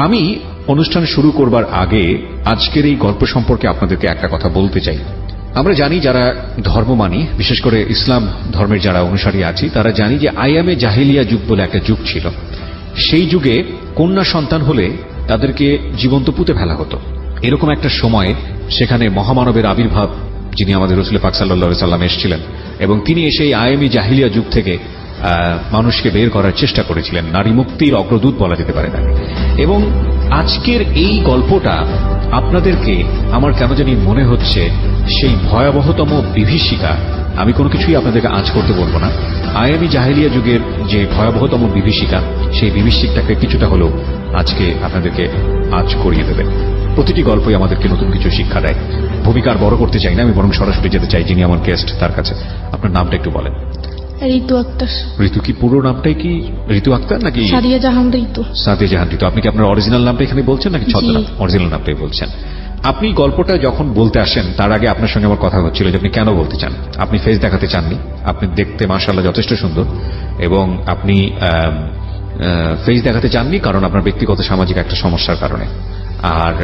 আমি অনুষ্ঠান শুরু করবার আগে আজকের এই গল্প সম্পর্কে আপনাদেরকে একটা কথা বলতে চাই। আমরা জানি যারা ধর্ম মানি, বিশেষ করে ইসলাম ধর্মের যারা অনুসারী আছি, তারা জানি যে আইয়ামে জাহিলিয়া যুগ বলে একটা যুগ ছিল। সেই যুগে কন্যা সন্তান হলে তাদেরকে জীবন্ত পুঁতে ফেলা হতো। এরকম একটা সময়ে সেখানে মহামানবের আবির্ভাব, যিনি আমাদের রাসূল পাক সাল্লাল্লাহু আলাইহি সাল্লাম এসেছিলেন, এবং তিনি এসে এই আইয়ামে জাহিলিয়া যুগ থেকে মানুষকে বের করার চেষ্টা করেছিলেন। নারী মুক্তির অগ্রদূত বলা যেতে পারে তাকে। এবং আজকের এই গল্পটা আপনাদেরকে আমার কেন জানি মনে হচ্ছে সেই ভয়াবহতম বিভীষিকা, আমি কোনো কিছুই আপনাদেরকে আঁচ করতে বলবো না, আইয়ামে জাহিলিয়া যুগের যে ভয়াবহতম বিভীষিকা, সেই বিভীষিকাটাকে কিছুটা হলেও আজকে আপনাদেরকে আঁচ করিয়ে দেবে। প্রতিটি গল্পই আমাদেরকে নতুন কিছু শিক্ষা দেয়। ভূমিকা আর বড় করতে চাই না, আমি বরং সরাসরি যেতে চাই যিনি আমার গেস্ট তার কাছে। আপনার নামটা একটু বলেন। ঋতু আক্তার। ঋতু কি পুরো নামটাই কি ঋতু আক্তার নাকি সাদিয়া জাহান ঋতু? সাদিয়া জাহান ঋতু। আপনি কি আপনার অরিজিনাল নামটা এখানে বলছেন নাকি ছদ্মনাম? অরিজিনাল নামটাই বলছেন। আপনি গল্পটা যখন বলতে আসেন তার আগে আপনার সঙ্গে আমার কথা হচ্ছিল যে আপনি কেন বলতে চান। আপনি ফেস দেখাতে চাননি, আপনি দেখতে মাশাআল্লাহ যথেষ্ট সুন্দর, এবং আপনি ফেস দেখাতে চাননি কারণ আপনার ব্যক্তিগত সামাজিক একটা সমস্যার কারণে। আর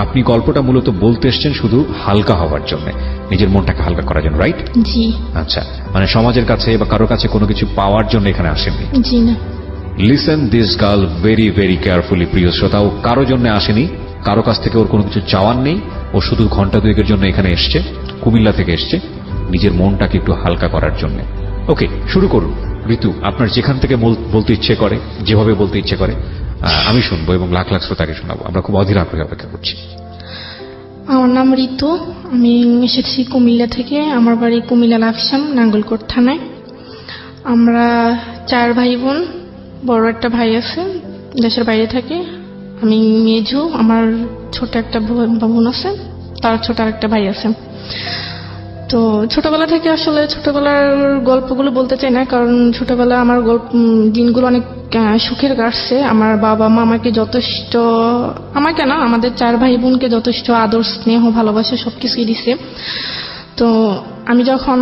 আপনি গল্পটা মূলত বলতে এসছেন শুধু হালকা হওয়ার জন্য, নিজের মনটাকে হালকা করার জন্য, রাইট? জি। আচ্ছা, মানে সমাজের কাছে বা কারো কাছে কোনো কিছু পাওয়ার জন্য এখানে আসেননি? জি না। Listen this girl very very carefully, প্রিয় শ্রোতা। ও কারো জন্য আসেনি, কারো কাছ থেকে ওর কোনো কিছু চাওয়ার নেই। ও শুধু ঘন্টা দুয়েকের জন্য এখানে এসছে, কুমিল্লা থেকে এসছে নিজের মনটাকে একটু হালকা করার জন্য। ওকে, শুরু করুন। ঋতু, আপনার যেখান থেকে বলতে ইচ্ছে করে, যেভাবে বলতে ইচ্ছে করে আমি শুনবো এবং লাখ লাখ শ্রোতাকে শোনাবো। আমরা খুব অধীর আগ্রহে অপেক্ষা করছি। আমার নাম ঋতু, আমি এসেছি কুমিল্লা থেকে। আমার বাড়ি কুমিল্লা লাকসাম, নাঙ্গলকোট থানায়। আমরা 4 ভাই বোন। বড় একটা ভাই আছে, দেশের বাইরে থাকে। আমি মেজু। আমার ছোট একটা বোন আছে, তার ছোট আরেকটা ভাই আছে। তো ছোটবেলা থেকে আসলে ছোটবেলার গল্পগুলো বলতে চাই না, কারণ ছোটবেলা আমার দিনগুলো অনেক সুখের কাটছে। আমার বাবা মা আমাকে যথেষ্ট, আমাকে না, আমাদের 4 ভাই বোনকে যথেষ্ট আদর, স্নেহ, ভালোবাসা সবকিছুই দিছে। তো আমি যখন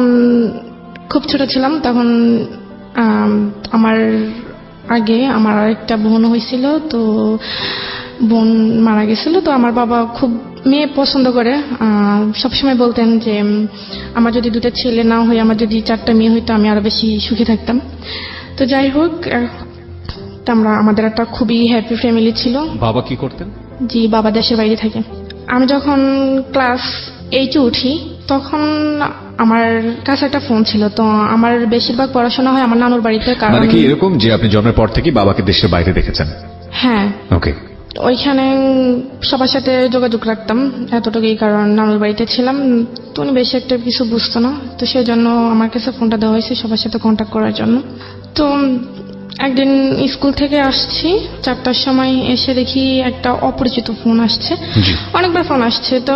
খুব ছোট ছিলাম তখন আমার আগে আমার আরেকটা বোন হয়েছিল। তো বোন মারা গেছিল। তো আমার বাবা খুব মেয়ে পছন্দ করে, সবসময় বলতেন যে আমার যদি 2টা ছেলে না হয়, আমার যদি 4টা মেয়ে হইতো আমি আরো বেশি সুখী থাকতাম। তো যাই হোক, আমাদের একটা খুবই হ্যাপি ফ্যামিলি ছিল। বাবা কি করতেন? জি, বাবা দেশের বাইরে থাকে। আমি যখন ক্লাস 8-এ উঠি তখন আমার কাছে একটা ফোন ছিল। তো আমার বেশিরভাগ পড়াশোনা হয় আমার নানুর বাড়িতে। কারণ মানে কি এরকম যে আপনি জন্মের পর থেকে বাবাকে দেশের বাইরে দেখেছেন? হ্যাঁ। ওকে। ওইখানে সবার সাথে যোগাযোগ রাখতাম এতটুকুই, কারণ নানুর বাড়িতে ছিলাম। তো উনি বেশি একটা কিছু বুঝতো না, তো সেই জন্য আমার কাছে ফোনটা দেওয়া হয়েছে সবার সাথে কন্ট্যাক্ট করার জন্য। তো একদিন স্কুল থেকে আসছি 4টার সময়, এসে দেখি একটা অপরিচিত ফোন আসছে। অনেকবার ফোন আসছে, তো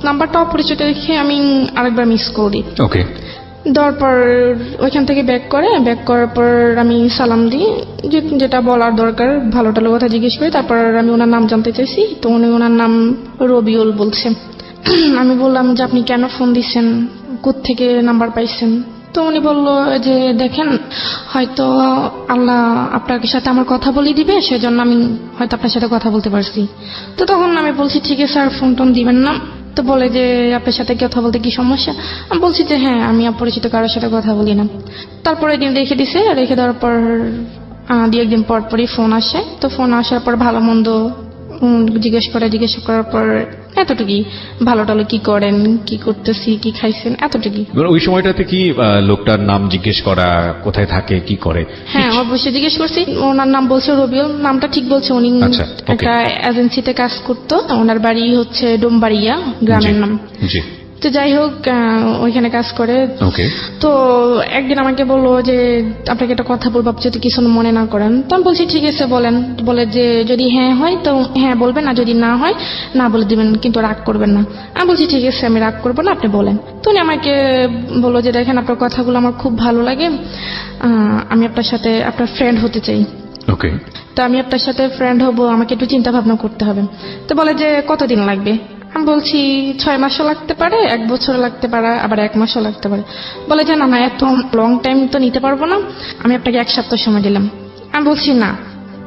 নাম্বারটা অপরিচিত দেখে আমি আরেকবার মিস করি। ওকে। দেওয়ার পর ওইখান থেকে ব্যাক করার পর আমি সালাম দিই, যেটা বলার দরকার, ভালো টালো কথা জিজ্ঞেস করি। তারপর আমি ওনার নাম জানতে চাইছি। তো উনি ওনার নাম রবিউল বলছে। আমি বললাম যে আপনি কেন ফোন দিচ্ছেন, কোত্থেকে নাম্বার পাইছেন? তো উনি বলল যে দেখেন, হয়তো আল্লাহ আপনার সাথে আমার কথা বলে দিবে, সেজন্য আমি হয়তো আপনার সাথে কথা বলতে পারছি। তো তখন আমি বলছি ঠিক আছে স্যার, ফোন টোন দিবেন না। তো বলে যে আপনার সাথে কথা বলতে কি সমস্যা? আমি বলছি যে হ্যাঁ, আমি অপরিচিত কারোর সাথে কথা বলি না। তারপরে একদিন রেখে দিছে। রেখে দেওয়ার পর 2-1 দিন পর পরই ফোন আসে। তো ফোন আসার পর ভালো মন্দ জিজ্ঞেস করার পর এতটুকুই, ভালো টালো কি করেন, কি করতেছি, কি খাইছেন, এতটুকুই। ওই সময়টাতে কি লোকটার নাম জিজ্ঞেস করা, কোথায় থাকে, কি করে? হ্যাঁ, অবশ্যই জিজ্ঞেস করছি। ওনার নাম বলছে রবিউল, নামটা ঠিক বলছে। উনি একটা এজেন্সিতে কাজ করতো, ওনার বাড়ি হচ্ছে ডোমবাড়িয়া, গ্রামের নাম। তো যাই হোক, ওইখানে কাজ করে। তো একদিন আমাকে বললো যে আপনাকে একটা কথা বলবো, আপনি যদি কিছু মনে না করেন। তো আমি বলছি ঠিক আছে বলেন। বলে যে যদি হ্যাঁ হয় তো হ্যাঁ বলবেন, আর যদি না হয় না বলে দিবেন, কিন্তু রাগ করবেন না। আমি বলছি ঠিক আছে, আমি রাগ করবো না, আপনি বলেন। তো উনি আমাকে বললো যে দেখেন, আপনার কথাগুলো আমার খুব ভালো লাগে, আমি আপনার সাথে আপনার ফ্রেন্ড হতে চাই। ওকে। তো আমি আপনার সাথে ফ্রেন্ড হব, আমাকে একটু চিন্তা ভাবনা করতে হবে। তো বলে যে কতদিন লাগবে? আমি বলছি 6 মাসও লাগতে পারে, 1 বছর লাগতে পারে, আবার 1 মাসও লাগতে পারে। বলে যে না, এত লং টাইম তো নিতে পারবো না, আমি আপনাকে 1 সপ্তাহ সময় দিলাম। আমি বলছি না,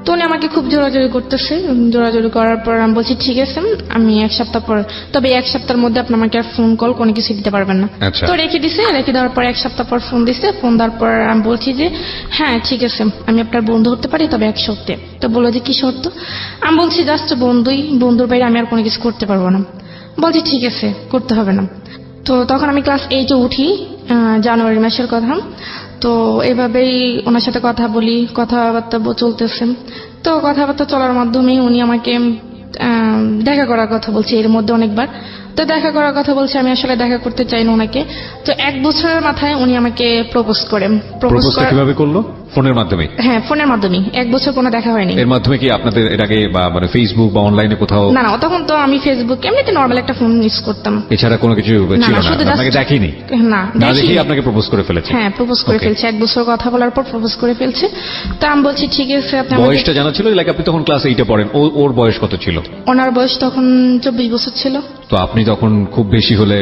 তো উনি আমাকে খুব জোরাজোরি করতেছে। জোরাজোরি করার পর আমি বলছি ঠিক আছে, আমি 1 সপ্তাহ পর, তবে 1 সপ্তাহের মধ্যে আপনি আমাকে আর ফোন কল কোনো কিছু দিতে পারবেন না। আচ্ছা। তো রেখে দিছে। রেখে দেওয়ার পর 1 সপ্তাহ পর ফোন দিছে। ফোন দেওয়ার পর আমি বলছি যে হ্যাঁ ঠিক আছে, আমি আপনার বন্ধু হতে পারি, তবে 1 শর্তে। তো বললো যে কি শর্ত? আমি বলছি জাস্ট বন্ধুই, বন্ধুর বাইরে আমি আর কোনো কিছু করতে পারবো না। বলছি ঠিক আছে, করতে হবে না। তো তখন আমি ক্লাস 8-এ উঠি, জানুয়ারি মাসের কথা। তো এভাবেই ওনার সাথে কথা বলি, কথাবার্তা চলতেছে। তো কথাবার্তা চলার মাধ্যমেই উনি আমাকে দেখা করার কথা বলছে এর মধ্যে অনেকবার। তো দেখা করার কথা বলছে, আমি আসলে দেখা করতে চাই না ওনাকে। তো 1 বছরের মাথায় উনি আমাকে প্রপোজ করেন। প্রপোজটা কিভাবে করলো? ফোনের মাধ্যমে? হ্যাঁ, ফোনের মাধ্যমে। 1 বছর কোনো দেখা হয়নি। এর মাধ্যমে কি আপনাদের এর আগে বা মানে ফেসবুক বা অনলাইনে কোথাও? না না, তখন তো আমি ফেসবুক এমনিতে নর্মাল একটা ফোন ইউজ করতাম, এছাড়া কোনো কিছু ছিল না? শুধু আপনাকে just- দেখিনি? না না দেখিনি। দেখেই আপনাকে প্রপোজ করে ফেলেছে? হ্যাঁ, প্রপোজ করে Okay. ফেলছে। 1 বছর কথা বলার পর প্রপোজ করে ফেলছে। তো আমি বলছি ঠিক আছে, আপনি আমাকে। বয়সটা জানা ছিল? লাইক আপনি তখন ক্লাস 8-এ পড়েন, ওর বয়স কত ছিল? ওনার বয়স তখন 24 বছর ছিল। তো আপনি তখন খুব বেশি হলে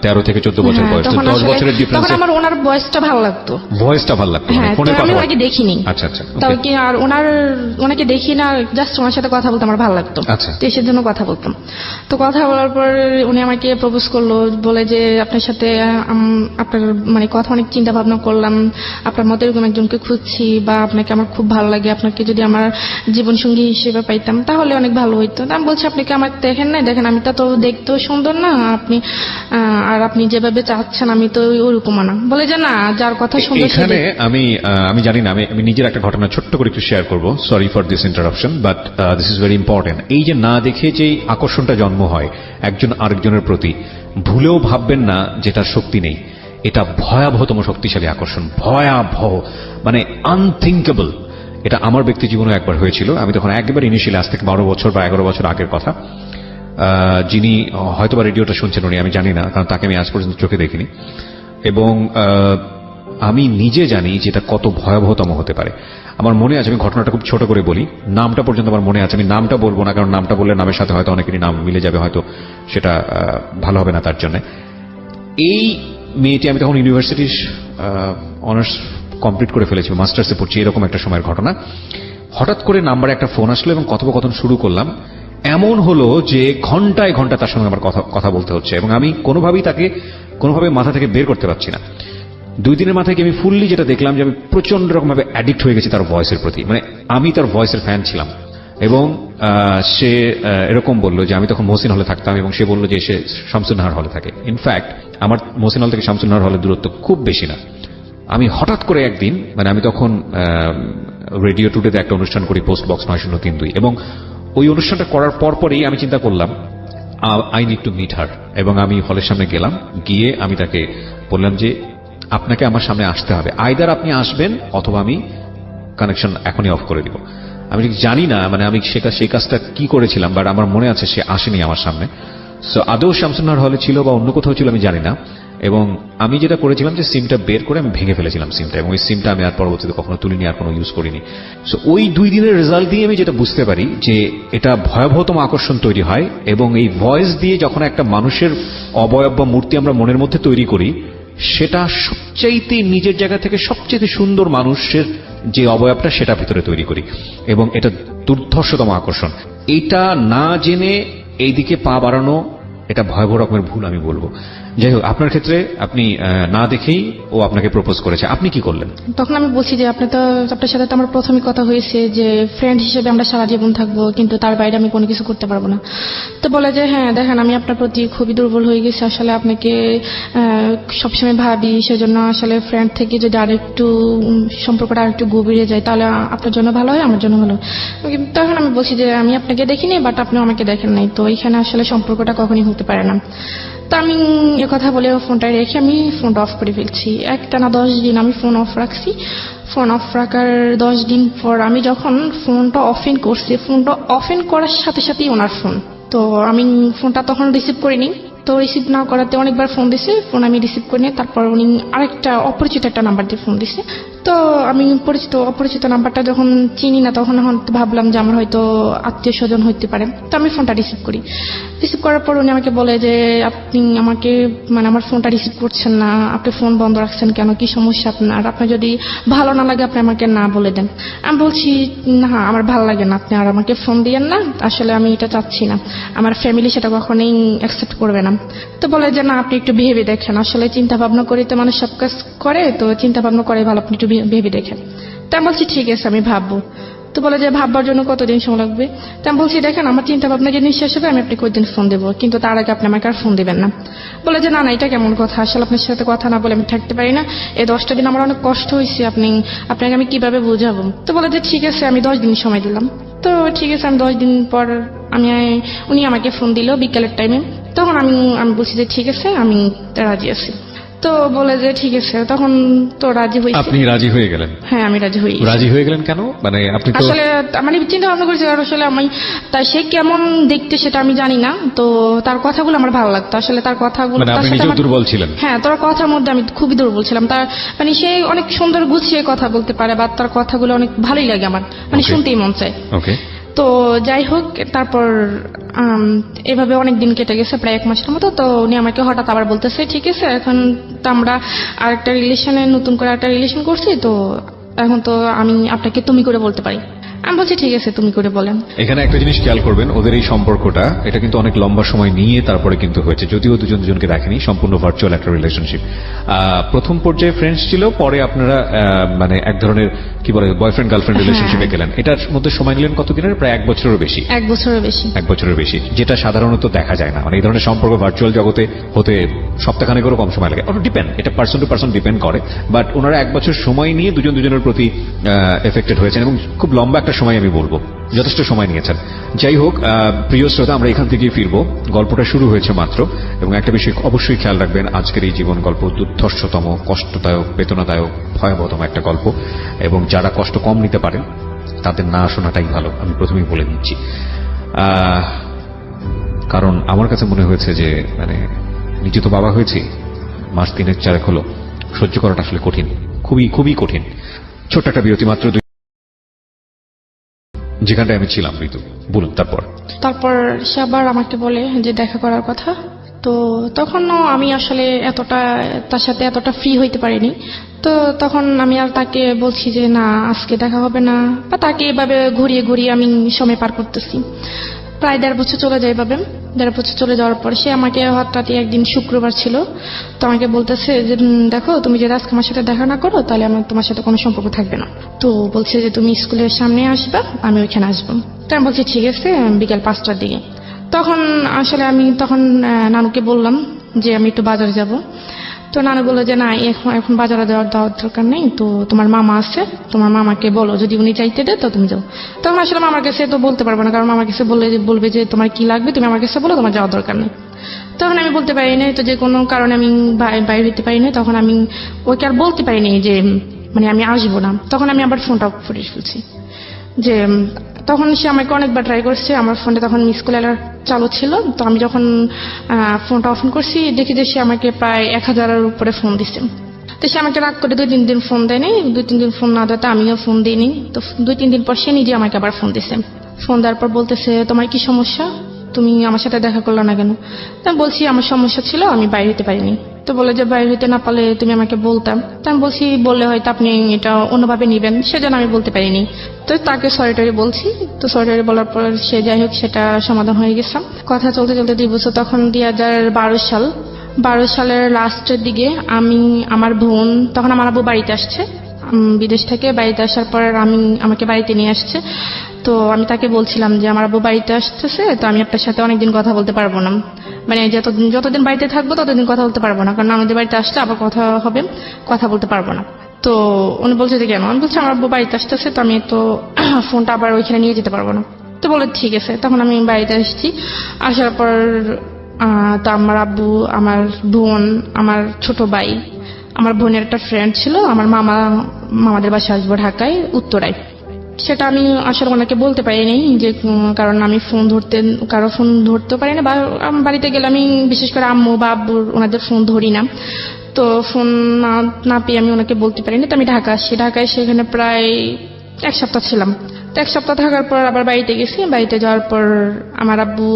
13 থেকে 14 বছর হ্যাঁ, বয়স, তো তখন 10 আসলে- বছরের তখন ডিফারেন্স। আমার ওনার বয়সটা ভালো লাগতো। ভয়েসটা ভালো লাগতো? হ্যাঁ, তো ফোনে আমি কথা ওনাকে দেখিনি। আচ্ছা আচ্ছা, তাও okay. কি আর ওনাকে দেখি না, জাস্ট ওনার সাথে কথা বলতে আমার ভালো লাগতো। আচ্ছা। তো এসের জন্য কথা বলতাম। তো কথা বলার পর উনি আমাকে প্রপোজ করলো, বলে যে আপনার সাথে আপনার মানে কথা অনেক চিন্তা ভাবনা করলাম, আপনার মতো এরকম একজনকে খুঁজছি, বা আপনাকে আমার খুব ভালো লাগে, আপনাকে যদি আমার জীবন সঙ্গী হিসেবে পাইতাম তাহলে অনেক ভালো হইতো। তো আমি বলছি আপনি কি আমার দেখেন নাই? দেখেন আমি তো দেখতেও সুন্দর না, আপনি আর আপনি যেভাবে চাচ্ছেন আমি তো ওরকম না। বলে যে না, যার কথা সুন্দর সে এখানে আমি জানি না, আমি নিজের একটা ঘটনা ছোট্ট করে একটু শেয়ার করব। Sorry for this interruption, but this is very important. এই যে না দেখে যে আকর্ষণটা জন্ম হয় একজন আরেকজনের প্রতি, ভুলেও ভাববেন না যে তার শক্তি নেই। এটা ভয়াবহতম শক্তিশালী আকর্ষণ, ভয়াবহ, মানে আনথিঙ্কেবল। এটা আমার ব্যক্তি জীবনে একবার হয়েছিল। আমি তখন একেবারে ইনিশিয়ালি, আজ থেকে 12 বছর বা 11 বছর আগের কথা। যিনি হয়তোবা রেডিওটা শুনছেন উনি, আমি জানি না, কারণ তাকে আমি আজ পর্যন্ত চোখে দেখিনি। এবং আমি নিজে জানি যে এটা কত ভয়াবহতম হতে পারে। আমার মনে আছে, আমি ঘটনাটা খুব ছোট করে বলি, নামটা পর্যন্ত আমার মনে আছে। আমি নামটা বলবো না, কারণ নামটা বললে নামের সাথে হয়তো অনেকেরই নাম মিলে যাবে, হয়তো সেটা ভালো হবে না তার জন্য। এই মেয়েটি, আমি তখন ইউনিভার্সিটির অনার্স কমপ্লিট করে ফেলেছি, মাস্টার্সে পড়ছি, এরকম একটা সময়ের ঘটনা। হঠাৎ করে নাম্বারে একটা ফোন আসলো এবং কথোপকথন শুরু করলাম। এমন হলো যে ঘন্টায় ঘন্টা তার সঙ্গে আমার কথা বলতে হচ্ছে, এবং আমি কোনোভাবে মাথা থেকে বের করতে পারছি না। 2 দিনের মাথায় কি আমি ফুললি যেটা দেখলাম যে আমি প্রচন্ড রকম ভাবে অ্যাডিক্ট হয়ে গেছি তার ভয়েসের প্রতি। মানে আমি তার ভয়েসের ফ্যান ছিলাম। এবং সে এরকম বলল যে, আমি তখন মহসিন হলে থাকতাম, এবং সে বলল যে সে শামসুন্নাহার হলে থাকে। ইনফ্যাক্ট আমার মহসিন হল থেকে শামসুন্নাহার হলের দূরত্ব খুব বেশি না। আমি হঠাৎ করে একদিন, মানে আমি তখন রেডিও টুডেতে একটা অনুষ্ঠান করি, পোস্ট বক্স 9032, এবং ওই অনুষ্ঠানটা করার পরপরই আমি চিন্তা করলাম I need to meet her. এবং আমি হলের সামনে গেলাম, গিয়ে আমি তাকে বললাম যে আপনাকে আমার সামনে আসতে হবে, আইদার আপনি আসবেন অথবা আমি কানেকশন এখনই অফ করে দিব। আমি ঠিক জানি না, মানে আমি সেই কাজটা কি করেছিলাম, বাট আমার মনে আছে সে আসেনি আমার সামনে। সো আদৌ শামসুন্নাহার হলে ছিল বা অন্য কোথাও ছিল আমি জানি না। এবং আমি যেটা করেছিলাম যে সিমটা বের করে আমি ভেঙে ফেলেছিলাম সিমটা, এবং ওই সিমটা আমি আর পরবর্তীতে কখনো তুলিনি, আর কোনো ইউজ করিনি। সো ওই 2 দিনের রেজাল্ট দিয়ে আমি যেটা বুঝতে পারি যে এটা ভয়াবহতম আকর্ষণ তৈরি হয়। এবং এই ভয়েস দিয়ে যখন একটা মানুষের অবয়ব বা মূর্তি আমরা মনের মধ্যে তৈরি করি, সেটা সবচাইতে নিজের জায়গা থেকে সবচেয়ে সুন্দর মানুষের যে অবয়বটা সেটা ভিতরে তৈরি করি, এবং এটা দুর্ধর্ষতম আকর্ষণ। এটা না জেনে এইদিকে পা বাড়ানো, এটা ভয়াবহ রকমের ভুল আমি বলবো। যাই হোক, আপনার ক্ষেত্রে আপনি না দেখেই ও আপনাকে প্রপোজ করেছে, আপনি কি করলেন? তখন আমি বলছি যে আপনার সাথে তো আমার প্রথমে কথা হয়েছে যে ফ্রেন্ড হিসেবে আমরা সারা জীবন থাকবো, কিন্তু তার বাইরে আমি কোনো কিছু করতে পারবো না। তো বলে যে হ্যাঁ দেখেন, আমি আপনার প্রতি খুবই দুর্বল হয়ে গেছি, আসলে আপনাকে সবসময় ভাবি, সেজন্য আসলে ফ্রেন্ড থেকে যদি আরেকটু সম্পর্কটা আরেকটু গভীরে যায় তাহলে আপনার জন্য ভালো হয়, আমার জন্য ভালো হয়। তখন আমি বলছি যে আমি আপনাকে দেখিনি, বাট আপনিও আমাকে দেখেন নাই, তো এখানে আসলে সম্পর্কটা কখনই হতে পারে না। তো আমি কথা বলে ফোনটা রেখে আমি ফোনটা অফ করে ফেলছি। একটানা 10 দিন আমি ফোন অফ রাখছি। ফোন অফ রাখার 10 দিন পর আমি যখন ফোনটা অফেন করছি, ফোনটা অফেন করার সাথে সাথেই ওনার ফোন। তো আমি ফোনটা তখন রিসিভ করিনি। তো রিসিভ না করাতে অনেকবার ফোন দিছে, ফোন আমি রিসিভ করিনি। তারপর উনি আরেকটা অপরিচিত একটা নাম্বার দিয়ে ফোন দিছে। তো আমি পরিচিত অপরিচিত নাম্বারটা যখন চিনি না তখন ভাবলাম যে আমার হয়তো আত্মীয় স্বজন হইতে পারে। তো আমি ফোনটা রিসিভ করার পর উনি আমাকে বলে যে আপনি আমাকে মানে আমার ফোনটা রিসিভ করছেন না, আপনি ফোন বন্ধ রাখছেন কেন, কি সমস্যা আপনার যদি ভালো না লাগে আপনি আমাকে না বলে দেন। আমি বলছি না আমার ভালো লাগে না, আপনি আর আমাকে ফোন দিয়েন না, আসলে আমি এটা চাচ্ছি না, আমার ফ্যামিলি সেটা কখনোই অ্যাকসেপ্ট করবে না। তো বলে যে না আপনি একটু ভেবে দেখেন, আসলে চিন্তা ভাবনা করে তো মানুষ সব কাজ করে, তো চিন্তা ভাবনা করে ভালো, আপনি একটু ভেবে দেখেন। তা আমি বলছি ঠিক আছে আমি ভাববো। তো বলে যে ভাববার জন্য কতদিন সময় লাগবে? তা আমি বলছি দেখেন আমার চিন্তা ভাবনা যে নিঃশ্বাস হবে আমি আপনাকে কয়েকদিন ফোন দেবো, কিন্তু তার আগে আপনি আমাকে আর ফোন দেবেন না। বলে যে না না এটা কেমন কথা, আসলে আপনার সাথে কথা না বলে আমি থাকতে পারি না, এই 10টা দিন আমার অনেক কষ্ট হয়েছে, আপনাকে আমি কিভাবে বোঝাবো। তো বলে যে ঠিক আছে আমি 10 দিন সময় দিলাম। তো ঠিক আছে আমি 10 দিন পর উনি আমাকে ফোন দিল বিকেলের টাইমে। তখন আমি বলছি যে ঠিক আছে আমি রাজি আছি। তো বলে যে ঠিক আছে, তখন তো রাজি হয়েছি। আপনি রাজি হয়ে গেলেন? হ্যাঁ আমি রাজি হয়ে গেলেন কেন? মানে আপনি তো আসলে মানে চিন্তা ভাবনা করেছি আসলে আমি তাই সে কেমন দেখতে সেটা আমি জানি না, তো তার কথাগুলো আমার ভালো লাগতো, আসলে তার কথাগুলো মানে আপনি নিজেও দুর্বল ছিলেন? হ্যাঁ তার কথার মধ্যে আমি খুবই দুর্বল ছিলাম। তার মানে সে অনেক সুন্দর গুছিয়ে কথা বলতে পারে বা তার কথাগুলো অনেক ভালোই লাগে আমার, মানে শুনতেই মন চায়। ওকে। তো যাই হোক তারপর এভাবে অনেক দিন কেটে গেছে, প্রায় 1 মাসের মতো। তো উনি আমাকে হঠাৎ আবার বলতেছে ঠিক আছে এখন তো আমরা আরেকটা রিলেশনে নতুন করে একটা রিলেশন করছি, তো এখন তো আমি আপনাকে তুমি করে বলতে পারি। আমি বলছি ঠিক আছে তুমি করে বলেন। এখানে একটা জিনিস খেয়াল করবেন, ওদের এই সম্পর্কটা এটা কিন্তু অনেক লম্বা সময় নিয়ে তারপরে কিন্তু হয়েছে, যদিও দুজনকে দেখেনি, সম্পূর্ণ ভার্চুয়াল একটা রিলেশনশিপ। প্রথম পর্যায়ে ফ্রেন্ডস ছিল, পরে আপনারা মানে এক ধরনের কি বলে বয়ফ্রেন্ড গার্লফ্রেন্ড রিলেশনশিপে গেলেন। এটার মধ্যে সময় নিলেন কতদিনের? প্রায় 1 বছরেরও বেশি। 1 বছরের বেশি, যেটা সাধারণত দেখা যায় না। মানে এই ধরনের সম্পর্ক ভার্চুয়াল জগতে হতে সপ্তাহখানেকেরও কম সময় লাগে। ডিপেন্ড, এটা পার্সন টু পার্সন ডিপেন্ড করে, বাট ওনারা 1 বছর সময় নিয়ে দুজনের প্রতি এফেক্টেড হয়েছেন এবং খুব লম্বা একটা সময় আমি বলবো, যথেষ্ট সময় নিয়েছেন। যাই হোক প্রিয় শ্রোতা, আমরা এখান থেকে ফিরবো, গল্পটা শুরু হয়েছে মাত্র। এবং একটা বিষয় অবশ্যই খেয়াল রাখবেন, আজকের এই জীবন গল্প দুর্ধর্ষতম, কষ্টদায়ক, বেদনাদায়ক, ভয়াবহতম একটা গল্প, এবং যারা কষ্ট কম নিতে পারেন তাদের না শোনাটাই ভালো, আমি প্রথমেই বলে দিচ্ছি। কারণ আমার কাছে মনে হয়েছে যে মানে নিজে তো বাবা হয়েছি, মাস 3-4 হলো, সহ্য করাটা আসলে কঠিন, খুবই খুবই কঠিন। ছোট্ট একটা বিরতি মাত্র, যেখানটায় আমি ছিলাম। ঋতু বলুন তারপর সে আবার আমাকে বলে যে দেখা করার কথা। তো তখনও আমি আসলে তার সাথে এতটা ফ্রি হইতে পারিনি। তো তখন আমি আর তাকে বলছি যে না আজকে দেখা হবে না, বা তাকে এভাবে ঘুরিয়ে আমি সময় পার করতেছি। প্রায় 1.5 বছর চলে যায় এভাবে। 1.5 বছর চলে যাওয়ার পর সে আমাকে হঠাৎ একদিন শুক্রবার ছিল, তো আমাকে বলতেছে যে দেখো তুমি যদি আজকে আমার সাথে দেখা না করো তাহলে আমার তোমার সাথে কোনো সম্পর্ক থাকবে না। তো বলছে যে তুমি স্কুলের সামনে আসবা, আমি ওইখানে আসবো। তো আমি বলছি ঠিক আছে বিকাল 5টার দিকে। তখন আসলে আমি নানুকে বললাম যে আমি একটু বাজারে যাব। তো নানু বললো যে না এখন বাজারে দেওয়ার দরকার নেই, তো তোমার মামা আছে, তোমার মামাকে বলো, যদি উনি চাইতে দেয় তো তুমি যাও। তখন আসলে মামার কাছে তো বলতে পারবো না, কারণ মামার কাছে বলবে যে তোমার কি লাগবে তুমি আমার কাছে বলো, তোমার যাওয়ার দরকার নেই। তখন আমি বলতে পারি না, তো যে কোনো কারণে আমি বাইরে হইতে পারি না। তখন আমি ওকে আর বলতে পারিনি যে মানে আমি আসবো না। তখন আমি আবার ফোনটা অফ করে ফেলছি। যে তখন সে আমাকে অনেকবার ট্রাই করছে, আমার ফোনটা তখন মিস কল অ্যালার্ট চালু ছিল। তো আমি যখন ফোনটা অফ করছি দেখি যে সে আমাকে প্রায় 1000-এর উপরে ফোন দিচ্ছে। তো সে আমাকে রাগ করে 2-3 দিন ফোন দেয়নি। 2-3 দিন ফোন না দেওয়াতে আমিও ফোন দিইনি। তো 2-3 দিন পর সে নিজে আমাকে আবার ফোন দিচ্ছে। ফোন দেওয়ার পর বলতেছে তোমার কি সমস্যা, তুমি আমার সাথে দেখা করলে না কেন? তা বলছি আমার সমস্যা ছিল, আমি বাইরে হতে পারিনি। তো বলে যে বাইরে হইতে না পারলে তুমি আমাকে বলতাম। তা আমি বলছি বললে হয়তো আপনি এটা অন্যভাবে নিবেন, সেজন্য আমি বলতে পারিনি। তো তাকে সরি বলছি। তো সরি বলার পর সে যাই হোক সেটা সমাধান হয়ে গেছে। কথা চলতে 2 বছর, তখন 2012 সালের লাস্টের দিকে আমার বোন, তখন আমার আব্বু বাড়িতে আসছে বিদেশ থেকে। বাড়িতে আসার পর আমাকে বাড়িতে নিয়ে আসছে। তো আমি তাকে বলছিলাম যে আমার আব্বু বাড়িতে আসতেছে, তো আমি আপনার সাথে অনেকদিন কথা বলতে পারবো না, মানে যতদিন বাড়িতে থাকবো ততদিন কথা বলতে পারবো না, কারণ আমাদের বাড়িতে আসলে আবার কথা হবে, কথা বলতে পারবো না। তো উনি বলছে যে কেন? আমি বলছি আমার আব্বু বাড়িতে আসতেছে, তো আমি তো ফোনটা আবার ওইখানে নিয়ে যেতে পারবো না। তো বলে ঠিক আছে। তখন আমি বাড়িতে আসছি। আসার পর তো আমার আব্বু, আমার বোন, আমার ছোট ভাই, আমার বোনের একটা ফ্রেন্ড ছিল, আমার মামাদের বাসায় আসবো ঢাকায় উত্তরায়। সেটা আমি আসলে ওনাকে বলতে পারিনি, যে কারণ আমি কারো ফোন ধরতে পারি না, বা বাড়িতে গেলে আমি বিশেষ করে আম্মু বা আব্বুর ওনাদের ফোন ধরি না। তো ফোন না পেয়ে আমি ওনাকে বলতে পারিনি। তো আমি ঢাকা আসছি, ঢাকায় সেখানে প্রায় 1 সপ্তাহ ছিলাম। তো 1 সপ্তাহ থাকার পর আবার বাড়িতে গেছি। বাড়িতে যাওয়ার পর আমার আব্বু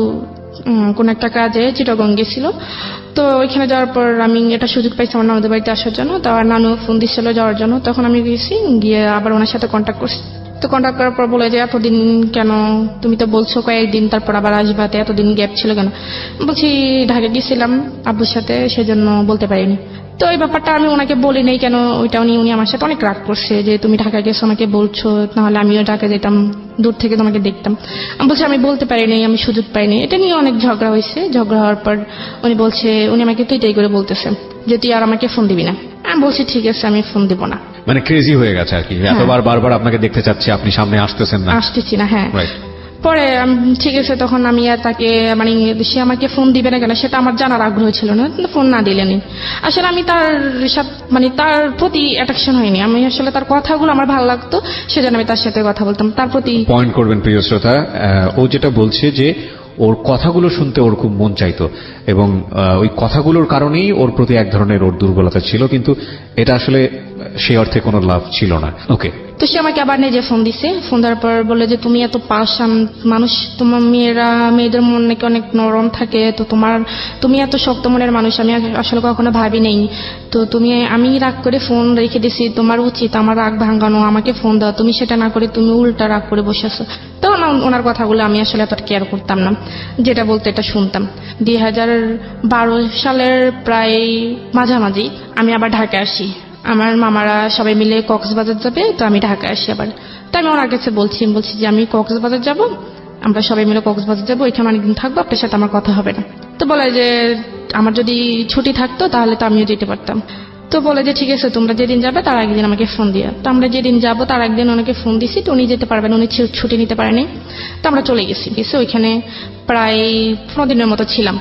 কোন একটা কাজে চিটাগং গেছিল। তো ওইখানে যাওয়ার পর আমি একটা সুযোগ পাইছি আমার নানুদের বাড়িতে আসার জন্য। তো আমার নানু ফোন দিচ্ছিল যাওয়ার জন্য, তখন আমি গেছি, গিয়ে আবার ওনার সাথে কন্ট্যাক্ট করছি। তো কন্ট্যাক্ট করার পর বলে যে এতদিন কেন, তুমি তো বলছো কয়েকদিন তারপর আবার আসবা, তো এতদিন গ্যাপ ছিল কেন? বলছি ঢাকা গেছিলাম আব্বুর সাথে, সেজন্য বলতে পারিনি। তো এই ব্যাপারটা আমি ওনাকে বলি নাই কেন, ওইটা উনি আমার সাথে অনেক রাগ করছে যে তুমি ঢাকা গেছো আমাকে বলছো, নাহলে আমিও ঢাকা যেতাম, দূর থেকে তোমাকে দেখতাম। আমি বলছি আমি বলতে পারিনি, আমি সুযোগ পাইনি। এটা নিয়ে অনেক ঝগড়া হয়েছে। ঝগড়া হওয়ার পর উনি আমাকে তুই করে বলতেছে যে তুই আর আমাকে ফোন দিবি না। আমি বলছি ঠিক আছে, আমি ফোন দিব না। মানে ক্রেজি হয়ে গেছে আর কি, এতবার বারবার আপনাকে দেখতে চাচ্ছে, আপনি সামনে আসতেছেন না। আসতেছি না, হ্যাঁ। রাইট। পরে ঠিক আছে, তখন আমি আর তাকে সে আমাকে ফোন দিবে না কেন সেটা আমার জানার আগ্রহ ছিল না, ফোন না দিলেনি। আসলে আমি তার সাথে তার প্রতি অ্যাট্রাকশন হয়নি। আমি আসলে তার কথাগুলো আমার ভালো লাগতো, সেজন্য আমি তার সাথে কথা বলতাম। তার প্রতি পয়েন্ট করবেন প্রিয় শ্রোতা, ও যেটা বলছে যে ওর কথাগুলো শুনতে ওর খুব মন চাইতো এবং ওই কথাগুলোর কারণেই ওর প্রতি এক ধরনের ওর দুর্বলতা ছিল, কিন্তু এটা আসলে সেই অর্থে কোনো লাভ ছিল না। ওকে। তো সে আমাকে আবার নিজে ফোন দিছে। ফোন দেওয়ার পর বলে যে তুমি এত পাষাণ মানুষ, তোমার মেয়েদের মন নাকি অনেক নরম থাকে, তো তুমি এত শক্ত মনের মানুষ আমি আসলে কখনো ভাবি নেই। তো আমি রাগ করে ফোন রেখে দিছি, তোমার উচিত আমার রাগ ভাঙানো, আমাকে ফোন দাও। তুমি সেটা না করে তুমি উল্টা রাগ করে বসে আছো। তখন ওনার কথাগুলো আমি আসলে এত কেয়ার করতাম না, যেটা বলতে এটা শুনতাম। 2012 সালের প্রায় মাঝামাঝি আমি আবার ঢাকা আসি। আমার মামারা সবাই মিলে কক্সবাজার যাবে, তো আমি ঢাকা আসি আবার। তো আমি ওনার কাছে বলছি যে আমি কক্সবাজার যাব, আমরা সবাই মিলে কক্সবাজার যাবো, ওইখানে অনেকদিন থাকবো, আপনার সাথে আমার কথা হবে না। তো বলে যে আমার যদি ছুটি থাকতো তাহলে তো আমিও যেতে পারতাম। তো বলে যে ঠিক আছে, তোমরা যেদিন যাবে তার একদিন আমাকে ফোন দিয়া। তো আমরা যেদিন যাবো তার একদিন ওনাকে ফোন দিছি, তো উনি যেতে পারবেন, উনি ছুটি নিতে পারেনি। তো আমরা চলে গেছি ওইখানে প্রায় 15 দিনের মতো ছিলাম।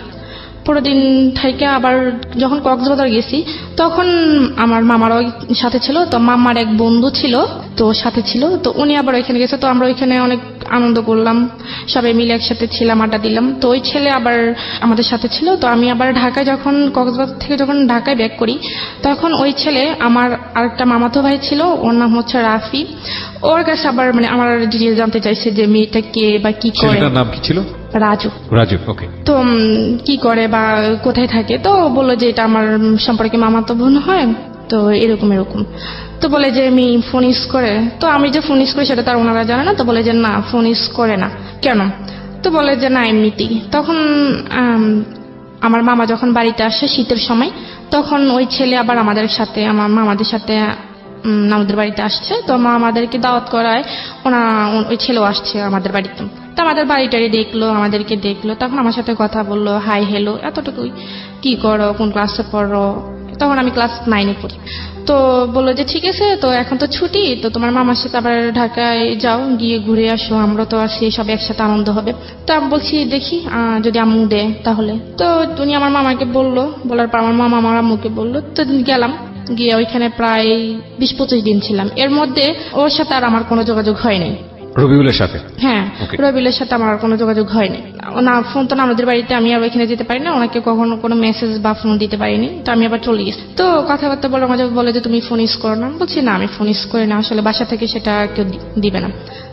15 দিন থেকে আবার যখন কক্সবাজার গেছি তখন আমার মামারও সাথে ছিল। তো মামার এক বন্ধু ছিল, তো সাথে ছিল, তো উনি আবার ওইখানে গেছে। তো আমরা ওইখানে অনেক আনন্দ করলাম, সবাই মিলে একসাথে ছিলাম, আড্ডা দিলাম। তো ওই ছেলে আবার আমাদের সাথে ছিল। তো আমি আবার ঢাকায় যখন কক্সবাজার থেকে যখন ঢাকায় ব্যাক করি, তখন ওই ছেলে আমার আরেকটা মামাতো ভাই ছিল, ওর নাম হচ্ছে রাফি। ওর কাছে আবার আমার ডিটেইলস জানতে চাইছে যে মেয়েটা কে বা কি করে। ছেলেটার নাম কি ছিল? রাজু। ওকে। তো কি করে বা কোথায় থাকে, তো বললো যে এটা আমার সম্পর্কে মামাতো বোন হয়, তো এরকম। তো বলে যে আমি ফোন ইউজ করে, তো আমি যে ফোন ইউজ করি সেটা তার ওনারা জানে না। তো বলে যে না, ফোন ইউজ করে না কেন? তো বলে যে না এমনিতেই। তখন আমার মামা যখন বাড়িতে আসে শীতের সময়, তখন ওই ছেলে আবার আমার মামাদের সাথে আমাদের বাড়িতে আসছে। তো আমাদেরকে দাওয়াত করায় ওই ছেলেও আসছে আমাদের বাড়িতে। তো আমাদের বাড়িটারি দেখলো, আমাদেরকে দেখলো, তখন আমার সাথে কথা বললো, হাই হ্যালো এতটুকুই। কি করো, কোন ক্লাসে পড়ো? তখন আমি ক্লাস 9-এ পড়ি। তো বললো যে ঠিক আছে, তো এখন তো ছুটি, তো তোমার মামার সাথে আবার ঢাকায় যাও, গিয়ে ঘুরে আসো, আমরা তো আছি, সব একসাথে আনন্দ হবে। তো আমি বলছি দেখি যদি আম্মু দেয় তাহলে। তো উনি আমার মামাকে বললো, বলার পর আমার মামা আমার আম্মুকে বললো। তো গেলাম, গিয়ে ওইখানে প্রায় 20-25 দিন ছিলাম। এর মধ্যে ওর সাথে আর আমার কোনো যোগাযোগ হয়নি। রবিউলের সাথে? হ্যাঁ, রবিউলের সাথে আমার কোনো যোগাযোগ হয়নি। না ফোন তো আমাদের বাড়িতে, আমি আর ওইখানে যেতে পারি না, ওনাকে কখনো কোনো মেসেজ বা ফোন দিতে পারিনি। তো আমি আবার চলে গেছি। তো কথাবার্তা বলে মাঝে বলে যে তুমি ফোন ইউজ করো না। বলছি না, আমি ফোন ইউজ করি না, আসলে বাসা থেকে সেটা কেউ দিবে না।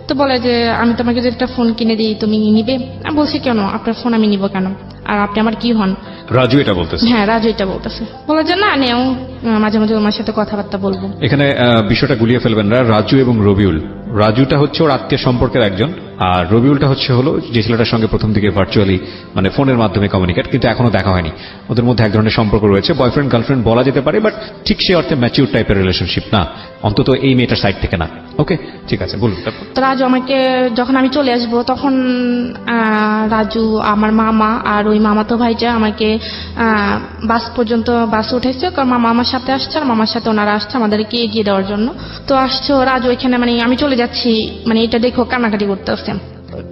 তো বলে যে আমি তোমাকে যদি একটা ফোন কিনে দিই তুমি নিবে? আমি বলছি কেন, আপনার ফোন আমি নিব কেন, আর আপনি আমার কি হন? রাজু এটা বলতেছে? হ্যাঁ, রাজু এটা বলতেছে। বলে যে না নেও, মাঝে মাঝে আমার সাথে কথাবার্তা বলবো। এখানে বিষয়টা গুলিয়ে ফেলবেন না। রাজু এবং রবিউল, রাজুটা হচ্ছে ওর আত্মীয় সম্পর্কের একজন, আর রবিউলটা হলো যে ছেলেটার সঙ্গে প্রথম দিকে ভার্চুয়ালি মানে ফোনের মাধ্যমে কমিউনিকেট, কিন্তু এখনো দেখা হয়নি। ওদের মধ্যে এক ধরনের সম্পর্ক রয়েছে, বয়ফ্রেন্ড গার্লফ্রেন্ড বলা যেতে পারে, বাট ঠিক সে অর্থে ম্যাচিউর টাইপের রিলেশনশিপ না, অন্তত এই মেয়েটার সাইড থেকে না। ওকে, ঠিক আছে, বলুন। তো রাজু আমাকে যখন আমি চলে আসবো তখন রাজু আমার মামা আর ওই মামাতো ভাইটা আমাকে বাস পর্যন্ত বাস উঠেছে, কারণ মামা আমার সাথে আসছে আর মামার সাথে ওনারা আসছে আমাদেরকে এগিয়ে দেওয়ার জন্য। তো আসছে রাজু এখানে, আমি চলে যাচ্ছি, এটা দেখো কান্নাকাটি করতে আসছে।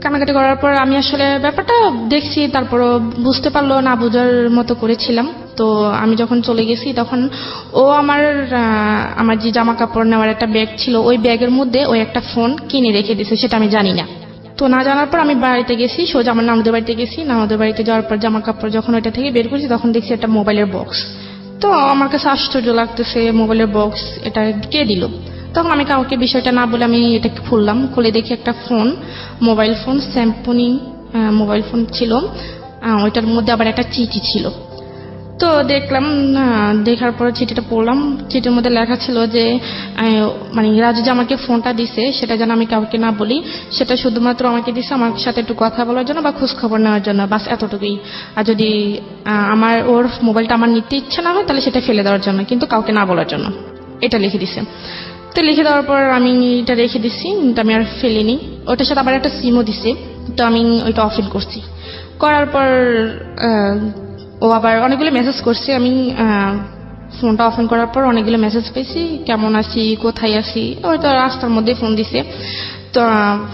কান্নাকাটি করার পর আমি আসলে ব্যাপারটা দেখছি, তারপরও বুঝতে পারলো না, বোঝার মতো করেছিলাম। তো আমি যখন চলে গেছি তখন ও আমার যে জামা কাপড় নেওয়ার একটা ব্যাগ ছিল, ওই ব্যাগের মধ্যে ওই একটা ফোন কিনে রেখে দিয়েছে, সেটা আমি জানি না। তো না জানার পর আমি বাড়িতে গেছি, সোজা আমার নানুদের বাড়িতে গেছি। নানুদের বাড়িতে যাওয়ার পর জামা কাপড় যখন ওইটা থেকে বের করেছি তখন দেখছি একটা মোবাইলের বক্স। তো তো আমার কাছে আশ্চর্য লাগতেছে মোবাইলের বক্স এটা কে দিল। তখন আমি কাউকে বিষয়টা না বলে আমি এটাকে খুললাম, খুলে দেখি একটা phone, mobile phone, Samsung mobile phone ছিল। ওইটার মধ্যে আবার একটা চিঠি ছিল। তো দেখলাম, দেখার পর চিঠিটা পড়লাম। চিঠির মধ্যে লেখা ছিল যে মানে রাজু যে আমাকে ফোনটা দিছে সেটা যেন আমি কাউকে না বলি, সেটা শুধুমাত্র আমাকে দিছে আমার সাথে একটু কথা বলার জন্য বা খোঁজ খবর নেওয়ার জন্য, বাস এতটুকুই। আর যদি আমার ওর মোবাইলটা আমার নিতে ইচ্ছা না হয় তাহলে সেটা ফেলে দেওয়ার জন্য, কিন্তু কাউকে না বলার জন্য, এটা লিখে দিছে। তো লিখে দেওয়ার পর আমি এটা রেখে দিছি, কিন্তু আমি আর ফেলিনি। ওটার সাথে আবার একটা সিমও দিছে, তো আমি ওইটা অফেন করছি। করার পর ও আবার অনেকগুলো মেসেজ করছে। আমি ফোনটা অফেন করার পর অনেকগুলো মেসেজ পেয়েছি, কেমন আছি, কোথায় আছি। ওই তো রাস্তার মধ্যে ফোন দিছে। তো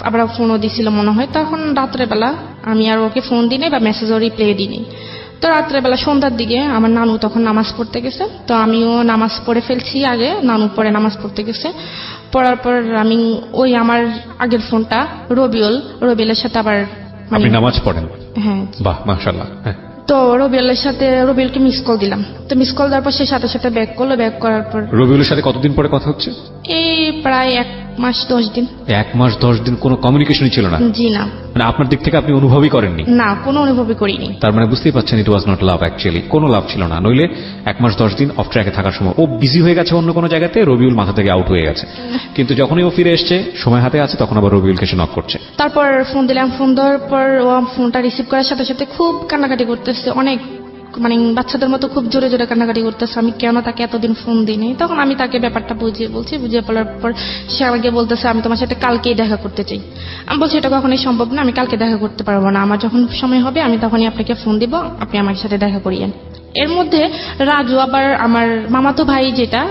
আবার ফোনও দিছিল মনে হয়। তখন রাত্রেবেলা আমি আর ওকে ফোন দিই নাই বা মেসেজও রিপ্লাই দিই নাই। তো রাত্রেবেলা সন্ধ্যার দিকে আমার নানু তখন নামাজ পড়তে গেছে, তো আমিও নামাজ পড়ে ফেলছি আগে, নানু পরে নামাজ পড়তে গেছে। পড়ার পর আমি ওই আমার আগের ফোনটা রবিউলের সাথে আবার আপনি নামাজ পড়েন? হ্যাঁ। বাহ, মাশাআল্লাহ। হ্যাঁ। তো রবিউলকে মিস কল দিলাম। তো মিস কল দেওয়ার পর সে সাথে সাথে ব্যাক করলো। ব্যাক করার পর রবিউলের সাথে কতদিন পরে কথা হচ্ছে? এই প্রায় 1 মাস 10 দিন। 1 মাস 10 দিন কোনো কমিউনিকেশনই ছিল না? জি না। মানে আপনার দিক থেকে আপনি অনুভবই করেননি? না, কোনো অনুভবই করিনি। তার মানে বুঝতেই পারছেন ইট ওয়াজ নট লাভ, অ্যাকচুয়ালি কোনো লাভ ছিল না। নইলে 1 মাস 10 দিন অফ ট্র্যাকে থাকার সময় ও বিজি হয়ে গেছে অন্য কোনো জায়গাতে, রবিউল মাথা থেকে আউট হয়ে গেছে। কিন্তু যখনই ও ফিরে এসছে, সময় হাতে আছে, তখন আবার রবিউলকে সে নক করছে। তারপর ফোন দিলাম। ফোন দেওয়ার পর ও ফোনটা রিসিভ করার সাথে সাথে খুব কান্নাকাটি করতেছে, অনেক মানে বাচ্চাদের মতো খুব জোরে জোরে কান্নাকাটি করতেছে। আমি কেন তাকে এতদিন ফোন দিইনি। তখন আমি তাকে ব্যাপারটা বুঝিয়ে বলার পর সে আমাকে বলতেছে আমি তোমার সাথে কালকেই দেখা করতে চাই। আমি বলছি এটা কখনোই সম্ভব না, আমি কালকে দেখা করতে পারবো না, আমার যখন সময় হবে আমি তখনই আপনাকে ফোন দিব, আপনি আমার সাথে দেখা করিয়েন। এর মধ্যে রাজু আবার আমার মামাতো ভাই যেটা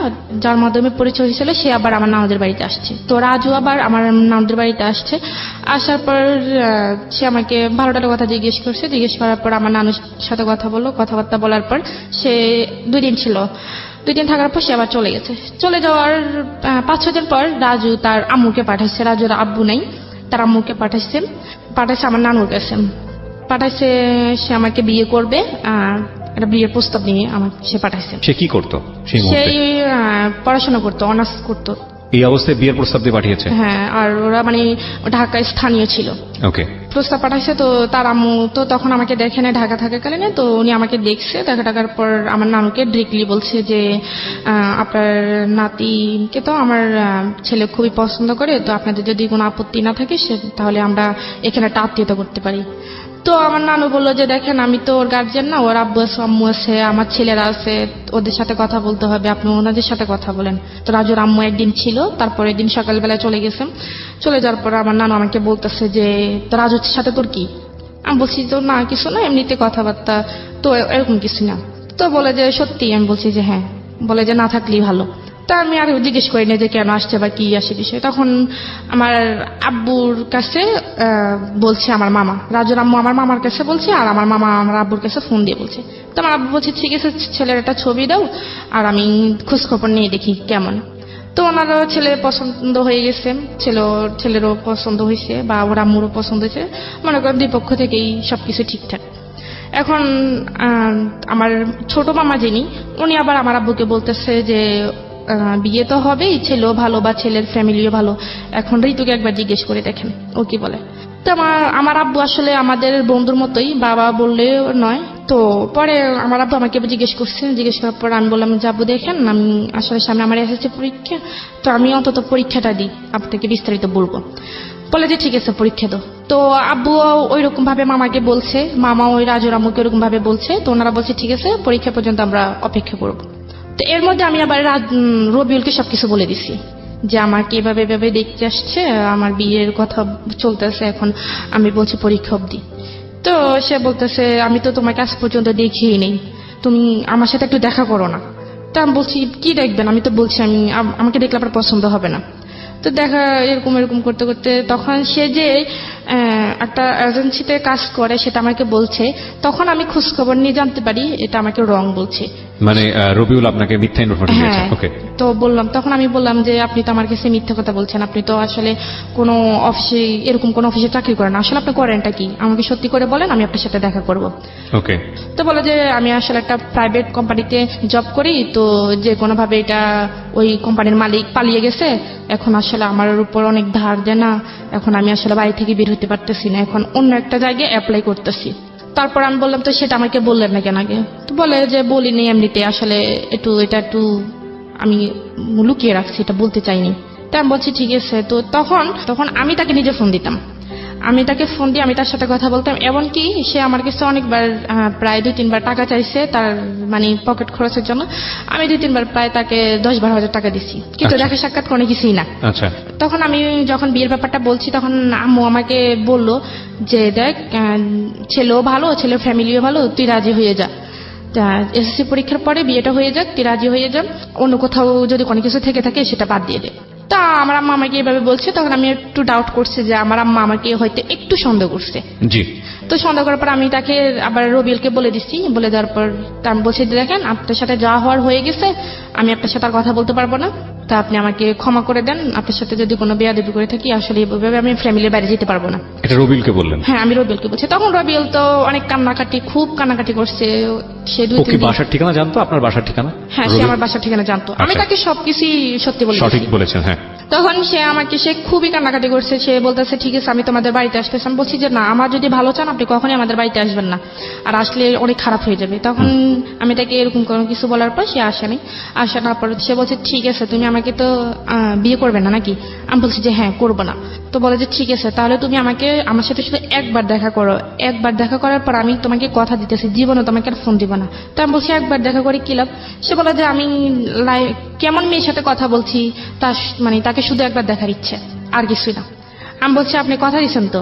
যার মাধ্যমে পরিচয় হয়েছিল, সে আবার আমার নানুদের বাড়িতে আসছে। তো রাজু আবার আমার নানুদের বাড়িতে আসছে। আসার পর সে আমাকে ভালোটার কথা জিজ্ঞেস করছে। জিজ্ঞেস করার পর আমার নানুর সাথে কথা বললো। কথাবার্তা বলার পর সে 2 দিন ছিল। 2 দিন থাকার পর সে আবার চলে গেছে। চলে যাওয়ার 5-6 দিন পর রাজু তার আম্মুকে পাঠাইছে। রাজুর আব্বু নাই, তার আম্মুকে পাঠাইছে আমার নানুর কাছে। পাঠাইছে সে আমাকে বিয়ে করবে, একটা বিয়ের প্রস্তাব নিয়ে আমাকে সে পাঠাইছে। সে কি করতো সেই মুহূর্তে? সেই পড়াশোনা করতো, অনার্স করতো। এই অবস্থায় বিয়ের প্রস্তাব দিয়ে পাঠিয়েছে? হ্যাঁ, আর ওরা মানে ঢাকায় স্থানীয় ছিল। ওকে। প্রস্তাব পাঠাইছে। তো তার আম্মু তো তখন আমাকে দেখে না ঢাকা থাকাকালীন, তো উনি আমাকে দেখছে। দেখার পর আমার নানুকে ডিরেক্টলি বলছে যে আপনার নাতিকে তো আমার ছেলে খুবই পছন্দ করে, তো আপনাদের যদি কোনো আপত্তি না থাকে তাহলে আমরা এখানে একটা আত্মীয়তা করতে পারি। তো আমার নানু বললো যে দেখেন আমি তো ওর গার্জিয়ান না, ওর আব্বু আছে, আম্মু আছে, আমার ছেলেরা আছে, ওদের সাথে কথা বলতে হবে, আপনি ওনাদের সাথে কথা বলেন। তো রাজুর আম্মু একদিন ছিল, তারপরের দিন সকালবেলায় চলে গেছে। চলে যাওয়ার পর আমার নানু আমাকে বলতেছে যে তো রাজুর সাথে তোর কি? আমি বলছি তো না কিছু না, এমনিতে কথাবার্তা, তো এরকম কিছু না। তো বলে যে সত্যি? আমি বলছি যে হ্যাঁ। বলে যে না থাকলেই ভালো। তা আমি আর জিজ্ঞেস করি না যে কেন আসছে বা কি আসে বিষয়। তখন আমার আব্বুর কাছে বলছে আমার মামা, রাজুর আম্মু আমার মামার কাছে বলছে, আর আমার মামা আমার আব্বুর কাছে ফোন দিয়ে বলছে। তো আমার আব্বু বলছে ঠিক আছে ছেলের একটা ছবি দাও আর আমি খোঁজ খবর নিয়ে দেখি কেমন। তো ওনারও ছেলে পছন্দ হয়ে গেছে, ছেলেরও পছন্দ হয়েছে বা ওর আম্মুরও পছন্দ হয়েছে। মনে করেন 2 পক্ষ থেকেই সবকিছু ঠিকঠাক। এখন আমার ছোট মামা যিনি, উনি আবার আমার আব্বুকে বলতেছে যে বিয়ে তো হবেই, ছেলেও ভালো বা ছেলের ফ্যামিলিও ভালো, এখন ঋতুকে একবার জিজ্ঞেস করে দেখেন ও কি বলে। তো আমার আব্বু আসলে আমাদের বন্ধুর মতোই, বাবা বললে নয়। তো পরে আমার আব্বু আমাকে জিজ্ঞেস করার পর আমি বললাম যে আব্বু দেখেন আমি আসলে সামনে আমার এসএসসি পরীক্ষা, তো আমি অন্তত পরীক্ষাটা দিই, আপনাকে বিস্তারিত বলবো। বলে যে ঠিক আছে পরীক্ষা দাও। তো আব্বু ওই রকম ভাবে মামাকে বলছে, মামা ওই রাজুর আম্মুকে ওরকম ভাবে বলছে। তো ওনারা বলছে ঠিক আছে পরীক্ষা পর্যন্ত আমরা অপেক্ষা করবো। তো এর মধ্যে আমি আবার রবিউলকে সবকিছু বলে দিছি যে আমাকে এভাবে দেখতে আসছে, আমার বিয়ের কথা চলতেছে, এখন আমি বলছি পরীক্ষা অবধি। তো সে বলতেছে আমি তো তোমাকে আজ পর্যন্ত দেখিই নেই, তুমি আমার সাথে একটু দেখা করো না। তা আমি বলছি কি দেখবেন, আমি তো বলছি আমাকে দেখলে আপনার পছন্দ হবে না। তো দেখা এরকম করতে করতে তখন সে যে একটা এজেন্সিতে কাজ করে সেটা আমাকে বলছে। তখন আমি খোঁজখবর নিয়ে জানতে পারি এটা আমাকে রং বলছে। মানে রবিউল আপনাকে মিথ্যা ইনফরমেশন দিয়েছে। হ্যাঁ। ওকে, তো বললাম, তখন আমি বললাম যে আপনি তো আমার কাছে মিথ্যা কথা বলছেন, আপনি তো আসলে কোনো অফিসে, এরকম কোন অফিসে চাকরি করেন না, আসলে আপনি করেনটা কি, আমাকে সত্যি করে বলেন, আমি আপনার সাথে দেখা করব। ওকে, তো বলে যে আমি আসলে একটা প্রাইভেট কোম্পানিতে জব করি, তো যে কোনো ভাবে এটা ওই কোম্পানির মালিক পালিয়ে গেছে, এখন আসলে আমার উপর অনেক ধার দেনা, এখন আমি আসলে বাড়ি থেকে বের হতে পারতেছি না, এখন অন্য একটা জায়গায় অ্যাপ্লাই করতেছি। তারপর আমি বললাম, তো সেটা আমাকে বললেন না কেন আগে? তো বলে যে বলিনি, এমনিতে আসলে এটা একটু আমি লুকিয়ে রাখছি, এটা বলতে চাইনি। তা আমি বলছি ঠিক আছে। তো তখন আমি তাকে নিজে ফোন দিতাম, আমি তাকে ফোন দিয়ে আমি তার সাথে কথা বলতাম, এমনকি সে আমার কাছে অনেকবার প্রায় 2-3 বার টাকা চাইছে তার মানে পকেট খরচের জন্য। আমি 2-3 বার প্রায় তাকে 10-12 হাজার টাকা দিছি, কিন্তু আচ্ছা। দেখা সাক্ষাৎ কোনো কিছুই না। আচ্ছা, তখন আমি যখন বিয়ের ব্যাপারটা বলছি, তখন আম্মু আমাকে বলল যে দেখ, ছেলেও ভালো, ছেলের ফ্যামিলিও ভালো, তুই রাজি হয়ে যা, এসএসসি পরীক্ষার পরে বিয়েটা হয়ে যাক, তুই রাজি হয়ে যা, অন্য কোথাও যদি কোনো কিছু থেকে থাকে সেটা বাদ দিয়ে দে। তা আমার আম্মা আমাকে এভাবে বলছে, তখন আমি একটু ডাউট করছি যে আমার আম্মা আমাকে হয়তো একটু সন্দেহ করছে। জি, তো সন্দেহ করার পর আমি তাকে আবার রবিউলকে বলে দিচ্ছি, বলে দেওয়ার পর আমি বলছি যে দেখেন, আপনার সাথে যা হওয়ার হয়ে গেছে, আমি আপনার সাথে আর কথা বলতে পারবো না, তা আপনি আমাকে ক্ষমা করে দেন, আপনার সাথে যদি কোনো বেয়াদবি করে থাকি, আসলে এইভাবে আমি ফ্যামিলির বাইরে যেতে পারবো না। এটা রবিউলকে বললেন? হ্যাঁ, আমি রবিউলকে বলছি। তখন রবিউল তো অনেক খুব কান্নাকাটি করছে, সে ও কি বাসার ঠিকানা জানতো, আপনার বাসার ঠিকানা? হ্যাঁ, সে আমার বাসার ঠিকানা জানতো, আমি আচ্ছা। তাকে সবকিছুই সত্যি বলে সঠিক দিয়েছি। বলেছেন, হ্যাঁ। তখন সে খুবই কান্নাকাটি করছে, সে বলতেছে ঠিক আছে আমি তোমাদের বাড়িতে আসতেছি। আমি বলছি যে না, আমার যদি ভালো চান আপনি কখনই আমাদের বাড়িতে আসবেন না, আর আসলে অনেক খারাপ হয়ে যাবে। তখন আমি তাকে এরকম কোনো কিছু বলার পর সে আসেনি। আসার পর সে বলছে ঠিক আছে, তুমি আমাকে তো বিয়ে করবে না নাকি? আমি বলছি যে হ্যাঁ, করবো না। তো বলে যে ঠিক আছে, তাহলে তুমি আমার সাথে শুধু একবার দেখা করো, একবার দেখা করার পর আমি তোমাকে কথা দিতেছি জীবনে তোমাকে আর ফোন দিব না। তো আমি বলছি একবার দেখা করে কি লাভ? সে বলে যে আমি কেমন মেয়ের সাথে কথা বলছি, তাকে শুধু একবার দেখার ইচ্ছে, আর কিছুই না। আমি বলছি আপনি কথা দিচ্ছেন তো?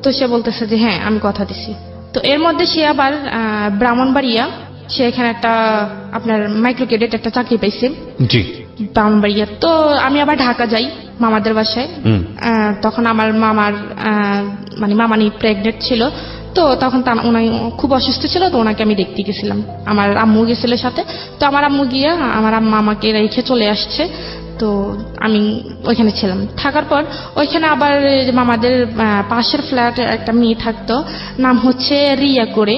তো সে বলতেছে যে হ্যাঁ, আমি কথা দিছি। তো এর মধ্যে সে আবার ব্রাহ্মণবাড়িয়া, সে এখানে একটা আপনার মাইক্রো ক্রেডিট একটা চাকরি পাইছে জি, ব্রাহ্মণবাড়িয়া। তো আমি আবার ঢাকা যাই মামাদের বাসায়। তখন আমার মামানি প্রেগনেন্ট ছিল, তো তখন উনি খুব অসুস্থ ছিল, তো ওনাকে আমি দেখতে গেছিলাম, আমার আম্মু গেছিল সাথে। তো আমার আম্মু গিয়ে আমার আম্মা আমাকে রেখে চলে আসছে। তো আমি ওইখানে ছিলাম, থাকার পর ওইখানে আবার মামাদের পাশের ফ্ল্যাটে একটা মেয়ে থাকতো, নাম হচ্ছে রিয়া করে।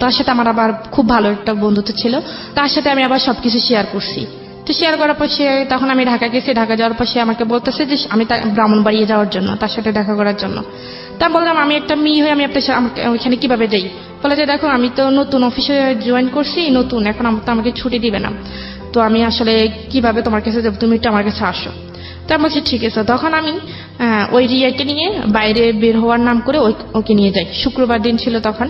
তার সাথে আমার আবার খুব ভালো একটা বন্ধুত্ব ছিল, তার সাথে আমি আবার সবকিছু শেয়ার করছি। তো শেয়ার করার পর তখন আমি ঢাকা গেছি, ঢাকা যাওয়ার পর সে আমাকে বলতেছে যে আমি ব্রাহ্মণবাড়িয়া যাওয়ার জন্য, তার সাথে দেখা করার জন্য। তা বললাম আমি একটা মেয়ে হয়ে আমি ওইখানে কিভাবে যাই? বলে যে দেখো, আমি তো নতুন অফিসে জয়েন করছি, নতুন, এখন তো আমাকে ছুটি দিবে না, তো আমি আসলে কিভাবে তোমার কাছে যাবো, তুমি একটু আমার কাছে আসো। তা বলছি ঠিক আছে। তখন আমি ওই রিয়াকে নিয়ে বাইরে বের হওয়ার নাম করে ওকে নিয়ে যাই। শুক্রবার দিন ছিল তখন।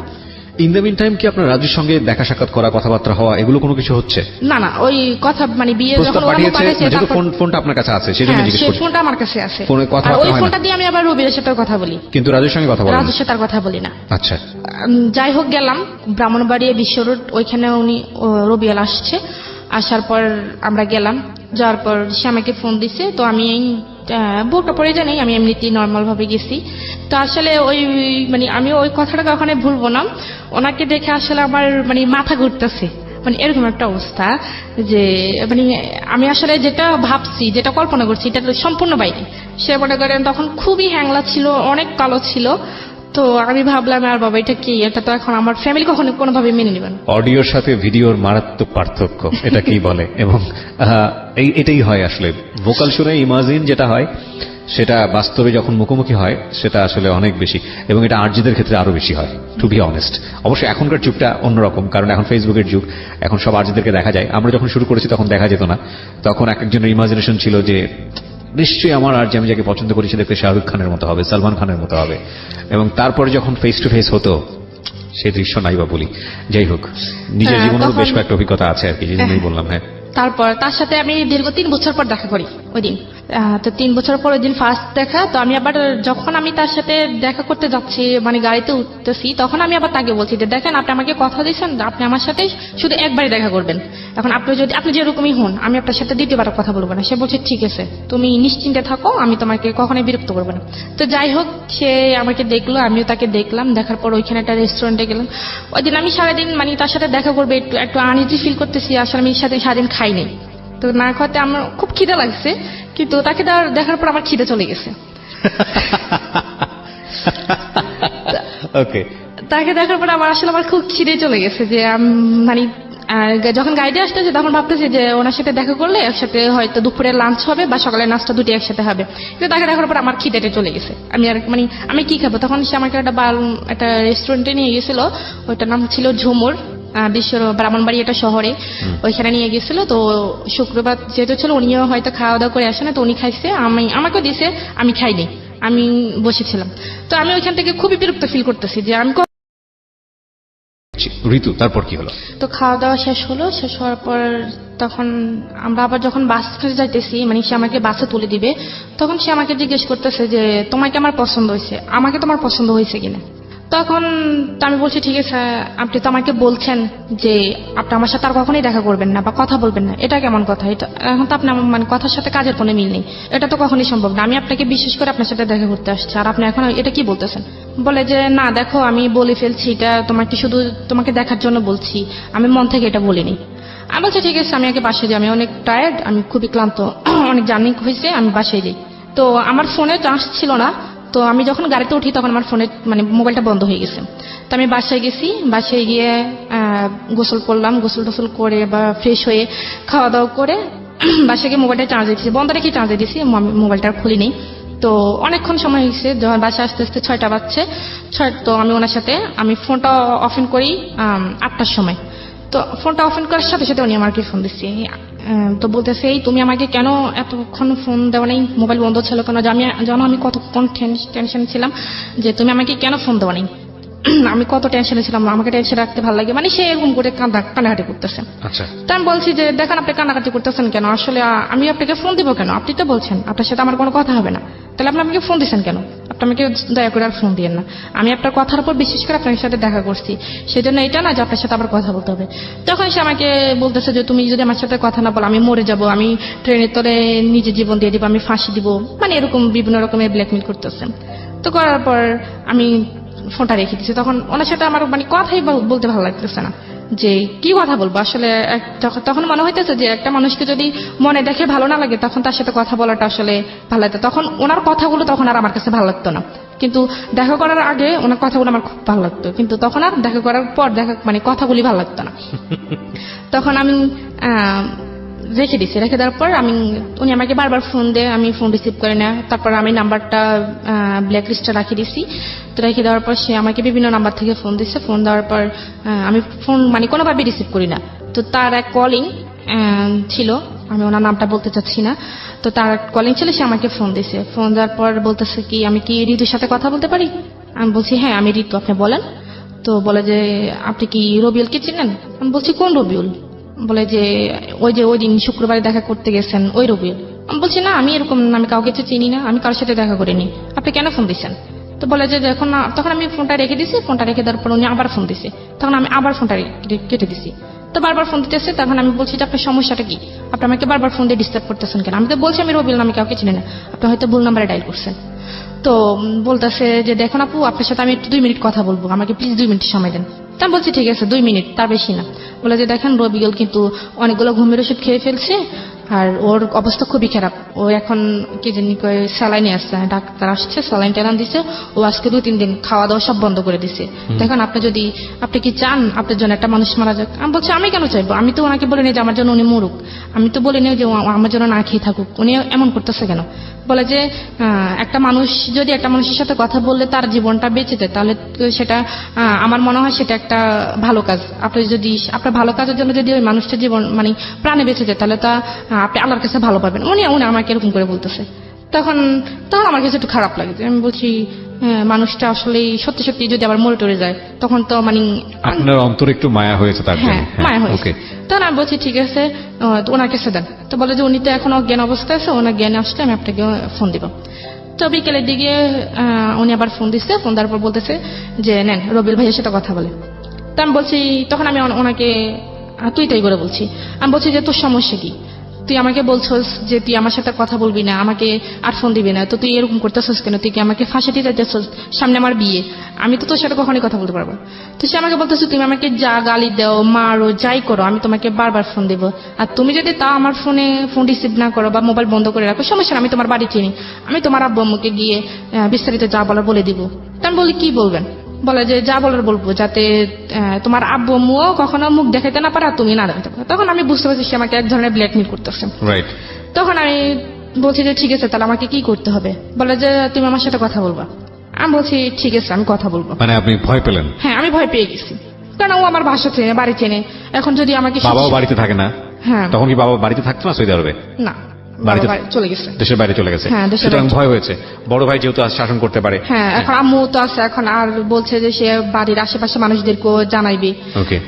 ইন দ্য মিন টাইম কি আপনার রাজুর সঙ্গে দেখা সাক্ষাৎ করা, কথাবার্তা হওয়া, এগুলো কোনো কিছু হচ্ছে? না, ওই কথা বিয়ে প্রস্তাব যখন পাঠিয়েছে, যেহেতু ফোনটা আপনার কাছে আছে সেজন্য জিজ্ঞেস করছি। ফোনটা আমার কাছে আছে, ফোনে কথাবার্তা ওই হয় না? ফোনটা দিয়ে আমি আবার রবির সাথে কথা বলি, কিন্তু রাজুর সঙ্গে কথা বলেন না? রাজুর সাথে আর কথা বলি না। আচ্ছা, যাই হোক, গেলাম ব্রাহ্মণবাড়িয়া বিশ্ব রোড, ওইখানে রবিয়াল আসছে। আসার পর আমরা গেলাম, যাওয়ার পর সে আমাকে ফোন দিছে। তো আমি বোরকা পরে জানি, আমি এমনিতেই নর্মাল ভাবে গেছি। তো আসলে আমি ওই কথাটা কখনো ভুলবো না, ওনাকে দেখে আসলে আমার মাথা ঘুরতেছে, এরকম একটা অবস্থা যে আমি আসলে যেটা ভাবছি, যেটা কল্পনা করছি, এটা সম্পূর্ণ বাইরে। সে মনে করেন তখন খুবই হ্যাংলা ছিল, অনেক কালো ছিল। তো আমি ভাবলাম আর বাবা, এটা কি? এটা তো এখন আমার ফ্যামিলি কখনো কোনোভাবে মেনে নেবেন। অডিওর সাথে ভিডিওর মারাত্মক পার্থক্য, এটা কি বলে? এবং এটাই হয় আসলে, ভোকাল শুনে ইমাজিন যেটা হয় সেটা বাস্তবে যখন মুখোমুখি হয় সেটা আসলে অনেক বেশি, এবং এটা আরজিদের ক্ষেত্রে আরো বেশি হয়, টু বি অনেস্ট। অবশ্যই এখনকার যুগটা অন্যরকম, কারণ এখন ফেসবুকের যুগ, এখন সব আরজিদেরকে দেখা যায়। আমরা যখন শুরু করেছি তখন দেখা যেত না, তখন এক একজনের ইমাজিনেশন ছিল যে নিশ্চয়ই আমার আরজি, আমি যাকে পছন্দ করি সে দেখতে শাহরুখ খানের মতো হবে, সালমান খানের মতো হবে, এবং তারপরে যখন ফেস টু ফেস হতো সেই দৃশ্য নাই বা বলি। যাই হোক, নিজের জীবনেও বেশ কয়েকটা অভিজ্ঞতা আছে আর কি, যেজন্যই বললাম। হ্যাঁ, তারপর তার সাথে আমি দীর্ঘ 3 বছর পর দেখা করি ওই দিন। তো 3 বছর পর ওই দিন ফার্স্ট দেখা। তো আমি আবার যখন আমি তার সাথে দেখা করতে যাচ্ছি, মানে গাড়িতে উঠতেছি, তখন আমি আবার তাকে বলছি যে দেখেন আপনি আমাকে কথা দিয়েছেন আপনি আমার সাথে শুধু একবারই দেখা করবেন, এখন আপনি যেরকমই হন আমি আপনার সাথে দ্বিতীয়বার কথা বলবো না। সে বলছে ঠিক আছে তুমি নিশ্চিন্তে থাকো, আমি তোমাকে কখনোই বিরক্ত করবো না। তো যাই হোক, সে আমাকে দেখলো, আমিও তাকে দেখলাম। দেখার পর ওইখানে একটা রেস্টুরেন্টে গেলাম। ওই দিন আমি সারাদিন মানে তার সাথে দেখা করবে একটু একটু আনইজি ফিল করতেছি, আসলে আমি সারাদিন খাইনি। তো না খাওয়াতে আমার খুব খিদে লাগছে, কিন্তু তাকে দেখার পর আমার খিদে চলে গেছে। ওকে, তাকে দেখার পর আমার খুব খিদে চলে গেছে যে মানে যখন গাড়িতে আসতেছে তখন ভাবতেছি যে ওনার সাথে দেখা করলে একসাথে হয়তো দুপুরের লাঞ্চ হবে বা সকালের নাস্তা দুটি একসাথে হবে, কিন্তু তাকে দেখার পর আমার খিদেটা চলে গেছে। আমি আর মানে আমি কি খাবো, তখন সে আমাকে একটা রেস্টুরেন্টে নিয়ে গেছিল, ওইটার নাম ছিল ঝুমুর, বিশ্বের ব্রাহ্মণবাড়ি একটা শহরে, ওইখানে নিয়ে গেছিল। তো শুক্রবার যেহেতু ছিল উনিও হয়তো খাওয়া দাওয়া করে আসে না, তো উনি খাইছে, আমাকেও দিছে, আমি খাইনি, আমি বসেছিলাম। তো আমি ওইখান থেকে খুবই বিরক্ত ফিল করতেছি যে আমি ঋতু তারপর কি হলো? তো খাওয়া দাওয়া শেষ হলো, শেষ হওয়ার পর তখন আমরা আবার যখন বাস খেতে যাইতেছি, মানে সে আমাকে বাসে তুলে দিবে, তখন সে আমাকে জিজ্ঞেস করতেছে যে তোমাকে আমার পছন্দ হয়েছে, আমাকে তোমার পছন্দ হয়েছে কিনা। তখন আমি বলছি ঠিক আছে, আপনি তো আমাকে বলছেন যে আপনি আমার সাথে আর কখনোই দেখা করবেন না বা কথা বলবেন না, এটা কেমন কথা? এটা এখন তো আপনি মানে কথার সাথে কাজের কোনো মিল নেই, এটা তো কখনোই সম্ভব না। আমি আপনাকে বিশেষ করে আপনার সাথে দেখা করতে আসছি, আর আপনি এখন এটা কি বলতেছেন? বলে যে না দেখো আমি বলে ফেলছি, এটা তোমাকে দেখার জন্য বলছি, আমি মন থেকে এটা বলিনি। আমি বলছি ঠিক আছে আমি আগে বাসায় যাই, আমি অনেক টায়ার্ড, আমি খুবই ক্লান্ত, অনেক জার্নি হয়েছে, আমি বাসায় যাই। তো আমার ফোনে চার্জ ছিল না, তো আমি যখন গাড়িতে উঠি তখন আমার ফোনে মানে মোবাইলটা বন্ধ হয়ে গেছে। তো আমি বাসায় গেছি, বাসায় গিয়ে গোসল করলাম, গোসল টোসল করে বা ফ্রেশ হয়ে খাওয়া দাওয়া করে বাসায় গিয়ে মোবাইলটা চার্জে দিয়েছি, বন্ধ রেখে চার্জে দিয়েছি, মোবাইলটা খুলিনি। তো অনেকক্ষণ সময় হয়েছে, যখন বাসায় আস্তে আস্তে 6টা বাজছে, তো আমি ওনার সাথে আমি ফোনটা অফেন করি 8টার সময়। তো ফোনটা অফেন করার সাথে সাথে উনি আমাকে ফোন দিচ্ছে। তো বলতেছে এই তুমি আমাকে কেন এতক্ষণ ফোন দেওয়া নেই, মোবাইল বন্ধ ছিল কেন? জানো আমি কতক্ষণ টেনশনে ছিলাম যে তুমি আমাকে কেন ফোন দেওয়া নেই, আমি কত টেনশনে ছিলাম, আমাকে টেনশন রাখতে ভালো লাগে, মানে সে এরকম করে কান্নাকাটি করতেছে। আচ্ছা, তা আমি বলছি যে দেখেন আপনি কান্নাকাটি করতেছেন কেন, আসলে আমি আপনাকে ফোন দিব কেন, আপনি তো বলছেন আপনার সাথে আমার কোনো কথা হবে না, তাহলে আপনি আমাকে ফোন দিচ্ছেন কেন? আপনি আমাকে দয়া করে আর ফোন দিয়েন না, আমি আপনার কথার উপর বিশেষ করে আপনার সাথে দেখা করছি, সেজন্য এটা না যে আপনার সাথে আবার কথা বলতে হবে। তখন সে আমাকে বলতেছে যে তুমি যদি আমার সাথে কথা না বলো আমি মরে যাব, আমি ট্রেনের তলে নিজের জীবন দিয়ে দিব, আমি ফাঁসি দিব, মানে এরকম বিভিন্ন রকমের ব্ল্যাকমেল করতেছে। তো করার পর আমি ফোনটা রেখে দিচ্ছি। তখন ওনার সাথে আমার মানে কথাই বলতে ভালো লাগতেছে না, যে কি কথা বলবো আসলে। তখন মনে হইতেছে যে একটা মানুষকে যদি মনে দেখে ভালো না লাগে তখন তার সাথে কথা বলাটা আসলে ভালো লাগতো। তখন ওনার কথাগুলো তখন আর আমার কাছে ভালো লাগতো না, কিন্তু দেখা করার আগে ওনার কথাগুলো আমার খুব ভালো লাগতো, কিন্তু তখন আর দেখা করার পর মানে কথাগুলি ভালো লাগতো না। তখন আমি রেখে দিচ্ছি, রেখে দেওয়ার পর উনি আমাকে বারবার ফোন দেয়, আমি ফোন রিসিভ করে না। তারপর আমি নাম্বারটা ব্ল্যাক লিস্টে রাখিয়ে দিচ্ছি। তো রেখে দেওয়ার পর সে আমাকে বিভিন্ন নাম্বার থেকে ফোন দিচ্ছে, ফোন দেওয়ার পর আমি ফোন মানে কোনোভাবে রিসিভ করি না। তো তার এক কলিং ছিল, আমি ওনার নামটা বলতে চাচ্ছি না, তো তার কলিং ছিল, সে আমাকে ফোন দিছে। ফোন দেওয়ার পর বলতেছে কি আমি কি ঋতুর সাথে কথা বলতে পারি? আমি বলছি হ্যাঁ আমি ঋতু, আপনি বলেন। তো বলে যে আপনি কি রবিউলকে চিনেন? আমি বলছি কোন রবিউল? বলে যে ওই দিন শুক্রবারে দেখা করতে গেছেন ওই রবিউল। আমি বলছি না আমি এরকম আমি কাউকে চিনি না, আমি কারোর সাথে দেখা করিনি, আপনি কেন ফোন দিচ্ছেন? তো বলে যে তখন আমি ফোনটা রেখে দিছি, ফোনটা রেখে দেওয়ার পর উনি আবার ফোন দিছে, তখন আমি আবার ফোনটা কেটে দিছি। তো বারবার ফোন দিতেছে, তখন আমি বলছি যে আপনার সমস্যাটা কি, আপনি আমাকে বারবার ফোন দিয়ে ডিস্টার্ব করতেছেন কেন? আমি তো বলছি আমি রবিউল নামে কাউকে চিনি না, আপনি হয়তো ভুল নাম্বারে ডায়াল করছেন। তো বলতেছে যে দেখুন আপু আপনার সাথে আমি একটু 2 মিনিট কথা বলবো, আমাকে প্লিজ 2 মিনিট সময় দেন। তা বলছি ঠিক আছে 2 মিনিট, তার বেশি না। বলে যে দেখেন রবিউল কিন্তু অনেকগুলো ঘুমের ওষুধ খেয়ে ফেলছে, আর ওর অবস্থা খুবই খারাপ, ও এখন কি জানি স্যালাইনে আসছে, ডাক্তার আসছে স্যালাইন টেলাইন দিচ্ছে, ও আজকে 2-3 দিন খাওয়া দাওয়া সব বন্ধ করে দিছে। দেখেন আপনি কি চান আপনার জন্য একটা মানুষ মারা যাক? আমি বলছি আমি কেন চাইবো, আমি তো ওনাকে বলিনি যে আমার জন্য উনি মরুক, আমি তো বলিনি যে আমার জন্য না খেয়ে থাকুক, উনি এমন করতেছে কেন? বলে যে একটা মানুষ যদি একটা মানুষের সাথে কথা বললে তার জীবনটা বেঁচে যায়, তাহলে সেটা আমার মনে হয় সেটা একটা ভালো কাজ। আপনি যদি আপনার ভালো কাজের জন্য যদি ওই মানুষটার জীবন মানে প্রাণে বেঁচে যায়, তাহলে তা আপনি আল্লাহর কাছে ভালো পাবেন। উনি আমাকে এরকম করে বলতেছে। তখন আমার কাছে একটু খারাপ লাগে, আমি বলছি মানুষটা আসলে সত্যি সত্যি যদি আবার মরে টরে যায় তখন তো মানে আপনার অন্তরে একটু মায়া হয়েছে তার জন্য। হ্যাঁ মায়া হয়েছে। ওকে, তখন আমি বলছি ঠিক আছে, তো ওনার কাছে দেন। তো বলে যে উনি তো এখন অজ্ঞান অবস্থায় আছে, ওনার জ্ঞানে আসলে আমি আপনাকে ফোন দিব। তো বিকেলের দিকে উনি আবার ফোন দিচ্ছে, ফোন দেওয়ার পর বলতেছে যে নেন রবিউল ভাইয়ের সাথে কথা বলে। তো আমি বলছি, তখন আমি ওনাকে তুই তাই করে বলছি। আমি বলছি যে তোর সমস্যা কি, তুই আমাকে বলছস যে তুই আমার সাথে কথা বলবি না, আমাকে আর ফোন দিবি না, তো তুই এরকম করতেছস কেন? তুই কি আমাকে ফাঁসি দিতে যাচ্ছস? সামনে আমার বিয়ে, আমি তো তোর সাথে কখনোই কথা বলতে পারবো না। তো সে আমাকে বলতেছে তুমি আমাকে যা গালি দাও, মারো, যাই করো, আমি তোমাকে বারবার ফোন দিব, আর তুমি যদি তা আমার ফোন রিসিভ না করো বা মোবাইল বন্ধ করে রাখো, সমস্যা না, আমি তোমার বাড়ি চিনি, আমি তোমার আব্বু আম্মুকে গিয়ে বিস্তারিত যা বলার বলে দিব। তো আমি বলি কি বলবেন? বলে যে যা বলার বলবো, যাতে তোমার আব্বু আম্মুও কখনো মুখ দেখাইতে না পারে আর তুমি না দেখাতে পারো। তখন আমি বুঝতে পারছি সে আমাকে এক ধরনের ব্ল্যাকমেল করতেছে। রাইট। তখন আমি বলছি যে ঠিক আছে, তাহলে আমাকে কি করতে হবে? বলে যে তুমি আমার সাথে কথা বলবা। আমি বলছি ঠিক আছে, আমি কথা বলবো। মানে আপনি ভয় পেলেন? হ্যাঁ, আমি ভয় পেয়ে গেছি, কারণ ও আমার বাসা চেনে, বাড়ি চেনে। এখন যদি আমাকে বাবাও বাড়িতে থাকে না? হ্যাঁ। তখন কি বাবা বাড়িতে থাকতো না সৌদি আরবে? না, বাড়িতে বাবা চলে গেছে, দেশের বাইরে চলে গেছে। হ্যাঁ, দেশের সুতরাং বাইরে। ভয় হয়েছে, বড় ভাই যেহেতু আজ শাসন করতে পারে। হ্যাঁ, এখন আম্মু তো আছে, এখন আর বলছে যে সে বাড়ির আশেপাশে মানুষদেরকেও জানাইবে। ওকে।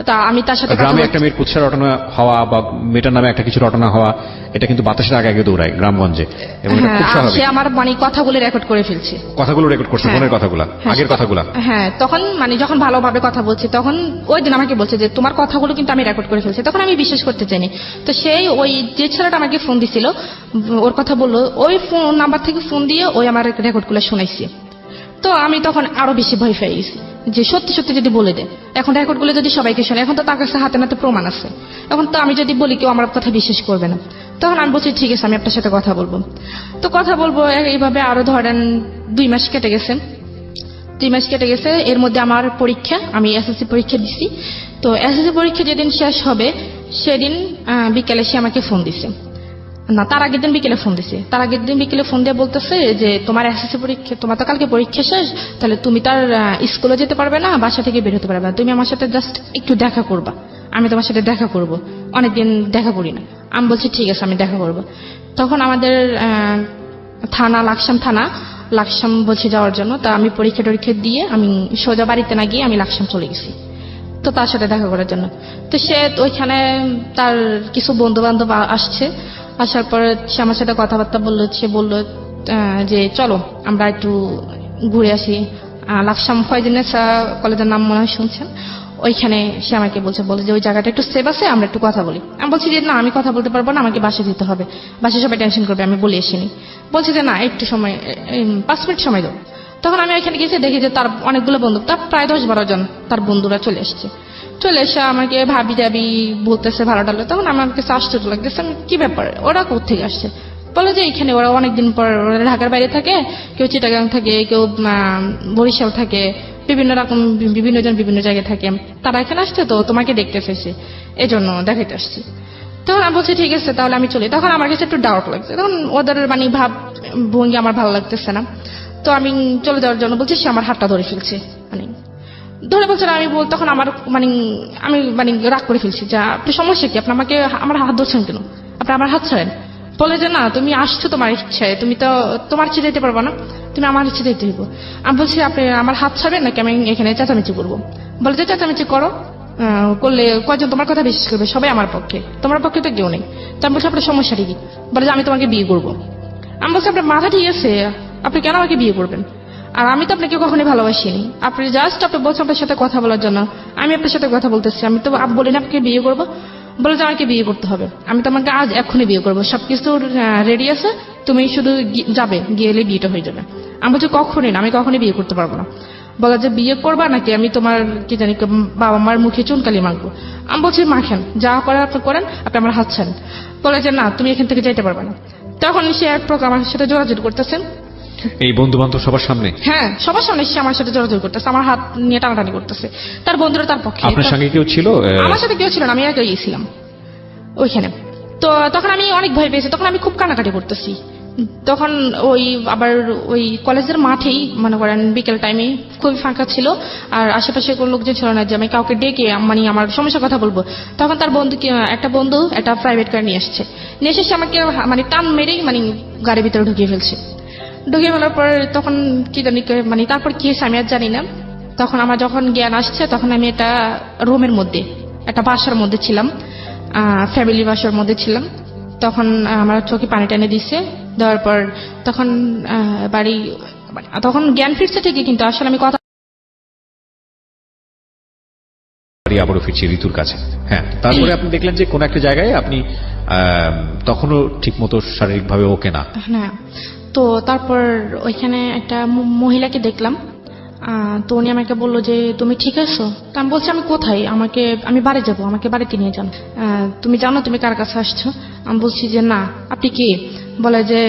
তা আমি তার সাথে কথা গ্রামে বলছি। একটা মেয়ের কুৎসা রটনা হওয়া বা মেয়েটার নামে একটা কিছু রটনা হওয়া, এটা কিন্তু বাতাসের আগে আগে দৌড়ায় গ্রামগঞ্জে, এবং এটা হ্যাঁ, খুব আর স্বাভাবিক। সে আমার মানে কথাগুলো রেকর্ড করে ফেলছে, কথাগুলো রেকর্ড করছে, হ্যাঁ। ফোনের কথাগুলা, হ্যাঁ, আগের কথাগুলা। হ্যাঁ, তখন মানে যখন ভালোভাবে কথা বলছি, তখন ওই দিন আমাকে বলছে যে তোমার কথাগুলো কিন্তু আমি রেকর্ড করে ফেলছি। তখন আমি বিশ্বাস করতে চাইনি। তো সেই ওই যে ছেলেটা আমাকে ফোন দিছিল, ওর কথা বললো, ওই ফোন নাম্বার থেকে ফোন দিয়ে ওই আমার রেকর্ডগুলো শোনাইছে। তো আমি তখন আরো বেশি ভয় পেয়ে গেছি যে সত্যি সত্যি যদি বলে দেয়, এখন রেকর্ডগুলো যদি সবাইকে শোনে, এখন তো তার কাছে হাতে নাতে প্রমাণ আছে, এখন তো আমি যদি বলি কেউ আমার কথা বিশ্বাস করবে না। তখন আমি বলছি ঠিক আছে, আমি আপনার সাথে কথা বলবো। তো কথা বলবো, এইভাবে আরো ধরেন 2 মাস কেটে গেছে। 2 মাস কেটে গেছে, এর মধ্যে আমার পরীক্ষা, আমি এসএসসি পরীক্ষা দিছি। তো এসএসসি পরীক্ষা যেদিন শেষ হবে সেদিন বিকেলে সে আমাকে ফোন দিছে, না তার আগের দিন বিকেলে ফোন দিছে। তার আগের দিন বিকেলে ফোন দিয়ে বলতেছে যে তোমার এসএসসি পরীক্ষা, তোমার তো কালকে পরীক্ষা শেষ, তাহলে তুমি তার স্কুলে যেতে পারবে না, বাসা থেকে বের হতে পারবে না, তুমি আমার সাথে জাস্ট একটু দেখা করবা, আমি তোমার সাথে দেখা করব, অনেকদিন দেখা করি না। আমি বলছি ঠিক আছে, আমি দেখা করব। তখন আমাদের থানা, লাকসাম বলছে যাওয়ার জন্য। তা আমি পরীক্ষা টরীক্ষা দিয়ে আমি সোজা বাড়িতে না গিয়ে আমি লাকসাম চলে গেছি, তো তার সাথে দেখা করার জন্য। তো সে ওইখানে তার কিছু বন্ধু বান্ধব আসছে, আসার পর সে আমার সাথে কথাবার্তা বললো। সে বললো যে চলো আমরা একটু ঘুরে আসি, লাকসাম ফয়জিনেসা কলেজের নাম মনে হয় শুনছেন, ওইখানে সে আমাকে বলে যে ওই জায়গাটা একটু সেফ আছে, আমরা একটু কথা বলি। আমি বলছি যে না, আমি কথা বলতে পারবো না, আমাকে বাসে যেতে হবে, বাসে সবাই টেনশন করবে, আমি বলে আসিনি। বলছি যে না, একটু সময়, 5 মিনিট সময় দাও। তখন আমি এখানে গেছি, দেখি যে তার অনেকগুলো বন্ধু, তার প্রায় 10-12 জন তার বন্ধুরা চলে এসছে। চলে এসে আমাকে ভাবি যাবি বলতেছে, ভালো ডালো। তখন আমার কাছে আশ্চর্য লাগতেছে, আমি কি ব্যাপার, ওরা কোথেকে আসছে? বলে যে এখানে ওরা অনেকদিন পর, ওরা ঢাকার বাইরে থাকে, কেউ চিটাগাং থাকে, কেউ বরিশাল থাকে, বিভিন্ন রকম বিভিন্ন জন বিভিন্ন জায়গায় থাকে, তারা এখানে আসছে, তো তোমাকে দেখতে চেয়েছে, এই জন্য দেখাইতে আসছি। তখন আমি বলছি ঠিক আছে, তাহলে আমি চলি। তখন আমার কাছে একটু ডাউট লাগছে, তখন ওদের মানে ভাব ভঙ্গি আমার ভালো লাগতেছে না। তো আমি চলে যাওয়ার জন্য বলছি, সে আমার হাতটা ধরে ফেলছে, মানে ধরে বলছে না। তখন আমার আমি রাগ করে ফেলছি যে আপনি সমস্যা কি, আপনি আমাকে আমার হাত ধরছেন কেন, আপনি আমার হাত ছাড়েন। বলে যে না, তুমি আসছো তোমার ইচ্ছায়, তুমি তো তোমার ইচ্ছে যেতে পারবো না, তুমি আমার ইচ্ছে যেতে হইব। আমি বলছি আপনি আমার হাত ছাড়বেন নাকি আমি এখানে চেঁচামেচি করবো? বলে যে চেঁচামেচি করো, করলে কয়জন তোমার কথা বিশ্বাস করবে? সবাই আমার পক্ষে, তোমার পক্ষে তো কেউ নেই। তো আমি বলছি আপনার সমস্যাটা কি? বলে যে আমি তোমাকে বিয়ে করবো। আমি বলছি আপনার মাথা ঠিক আছে, আপনি কেন আমাকে বিয়ে করবেন? আর আমি তো আপনাকে কখনোই ভালোবাসিনি, আপনি জাস্ট আপনি বলছেন আপনার সাথে কথা বলার জন্য, আমি আপনার সাথে কথা বলতেছি, আমি তো বলি না আপনাকে বিয়ে করবো। বলে যে আমাকে বিয়ে করতে হবে, আমি তোমাকে আজ এক্ষুনি বিয়ে করবো, সবকিছু রেডি আছে, তুমি শুধু যাবে, গেলে বিয়েটা হয়ে যাবে। আমি বলছি কখনই না, আমি কখনই বিয়ে করতে পারবো না। বলা যে বিয়ে করবা নাকি আমি তোমার কি জানি বাবা মার মুখে চুনকালি মাখবো? আমি বলছি মাখেন, যা করার আপনি করেন, আপনি আমার হাত ছাড়েন। বলে যে না, তুমি এখান থেকে যাইতে পারবে না। তখন সে এক প্রকার আমার সাথে যোগাযোগ করতেছেন, এই বন্ধু বান্ধব সবার সামনে? হ্যাঁ, সবার সামনে সে আমার সাথে জোরাজোরি করতেছে, আমার হাত নিয়ে টানাটানি করতেছে। তার বন্ধুরা তার পক্ষে। আপনার সঙ্গে কেউ ছিল? আমার সাথে কেউ ছিল না, আমি একাই গিয়েছিলাম ওইখানে। তো তখন আমি অনেক ভয় পেয়েছি, তখন আমি খুব কানাকাটি করতেছি। তখন আবার ওই কলেজের মাঠেই মনে করেন বিকেল টাইমে খুবই ফাঁকা ছিল, আর আশেপাশে কোনো লোকজন ছিল না যে আমি কাউকে ডেকে মানে আমার সমস্যার কথা বলবো। তখন তার একটা বন্ধু একটা প্রাইভেট কার নিয়ে এসছে, নিয়ে এসে আমাকে মানে টান মেরেই মানে গাড়ির ভিতরে ঢুকিয়ে ফেলছে। ঢুকে ফেলার পর তখন কি জানি মানে তারপর কি হয়েছে আমি আর জানি না। তখন আমার যখন জ্ঞান আসছে তখন আমি একটা রুমের মধ্যে একটা বাসার মধ্যে ছিলাম, ফ্যামিলি বাসার মধ্যে ছিলাম। তখন আমার চোখে পানি টানে দিচ্ছে, দেওয়ার পর তখন বাড়ি তখন জ্ঞান ফিরছে ঠিকই, কিন্তু আসলে আমি কথা আবারও ফিরছি ঋতুর কাছে। হ্যাঁ, তারপরে আপনি দেখলেন যে কোন একটা জায়গায় আপনি তখনও ঠিক মতো শারীরিকভাবে ওকে না। হ্যাঁ, তো তারপর ওইখানে একটা মহিলাকে দেখলাম। তো উনি আমাকে বললো যে তুমি ঠিক আছো? তা আমি বলছি আমি কোথায়, আমি বাড়ি যাব, আমাকে বাড়িতে নিয়ে যান। তুমি জানো তুমি কার কাছে আসছো? আমি বলছি যে না। আপনি কে? বলে যে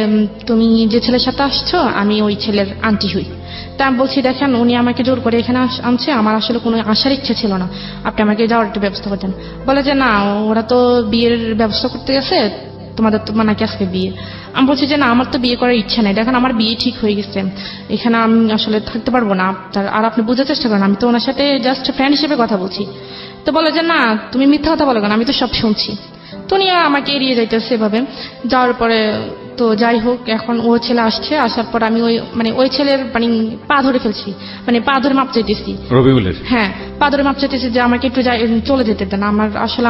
তুমি যে ছেলের সাথে আসছো আমি ওই ছেলের আন্টি হই। তা আমি বলছি দেখেন উনি আমাকে জোর করে এখানে আনছে, আমার আসলে কোনো আসার ইচ্ছে ছিল না, আপনি আমাকে যাওয়ার একটা ব্যবস্থা করে দেন। বলে যে না, ওরা তো বিয়ের ব্যবস্থা করতে গেছে, তোমাদের তো নাকি আজকে বিয়ে। আমি বলছি যে না, আমার তো বিয়ে করার ইচ্ছা নেই, দেখেন আমার বিয়ে ঠিক হয়ে গেছে, এখানে আমি আসলে থাকতে পারবো না। আর আপনি বুঝার চেষ্টা করেন, আমি তো ওনার সাথে জাস্ট ফ্রেন্ড হিসেবে কথা বলছি। তো বলে যে না, তুমি মিথ্যা কথা বলো কেন, আমি তো সব শুনছি। তো উনি আমাকে এড়িয়ে যাইতেছে এভাবে। যাওয়ার পরে তো যাই হোক, এখন ও ছেলে আসছে, আসার পর আমি ওই ছেলের পা ধরে ফেলছি, পা ধরে মাপ চাইতেছি রবিউলের। হ্যাঁ, পা ধরে মাপ চাইতেছি যে আমাকে একটু চলে যেতে দেন,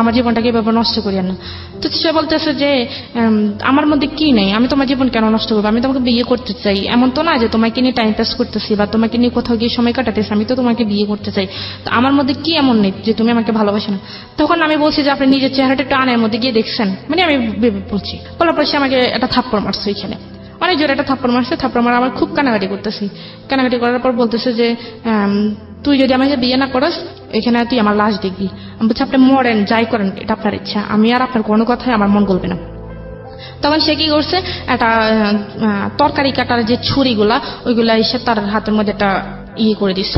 আমার জীবনটাকে এভাবে নষ্ট করিয়েন না। তো সে বলতেছে যে আমার মধ্যে কি নেই, আমি তোমার জীবন কেন নষ্ট করবো, আমি তোমাকে বিয়ে করতে চাই, এমন তো না যে তোমাকে নিয়ে টাইম পাস করতেছি বা তোমাকে নিয়ে কোথাও গিয়ে সময় কাটাতেছি, আমি তো তোমাকে বিয়ে করতে চাই। তো আমার মধ্যে কি এমন নেই যে তুমি আমাকে ভালোবাসো না? তখন আমি বলছি যে আপনি নিজের চেহারাটা একটু আনের মধ্যে গিয়ে দেখছেন, আমি বলছি। বলার পর সে আমাকে একটা থাপ্পড় মারছে ওইখানে, অনেক জোরে একটা থাপ্পড় মারছে। থাপ্পড় মারা আমার খুব কানাকাটি করতেছি। কানাকাটি করার পর বলতেছে যে তুই যদি আমাকে বিয়ে না করিস এখানে তুই আমার লাশ দেখবি। আমি বলছি আপনি মরেন, যাই করেন, এটা আপনার ইচ্ছা, আমি আর আপনার কোনো কথায় আমার মন গলবে না। তখন সে কি করছে, একটা তরকারি কাটার যে ছুরিগুলা ওইগুলা এসে তার হাতের মধ্যে একটা করে দিচ্ছে।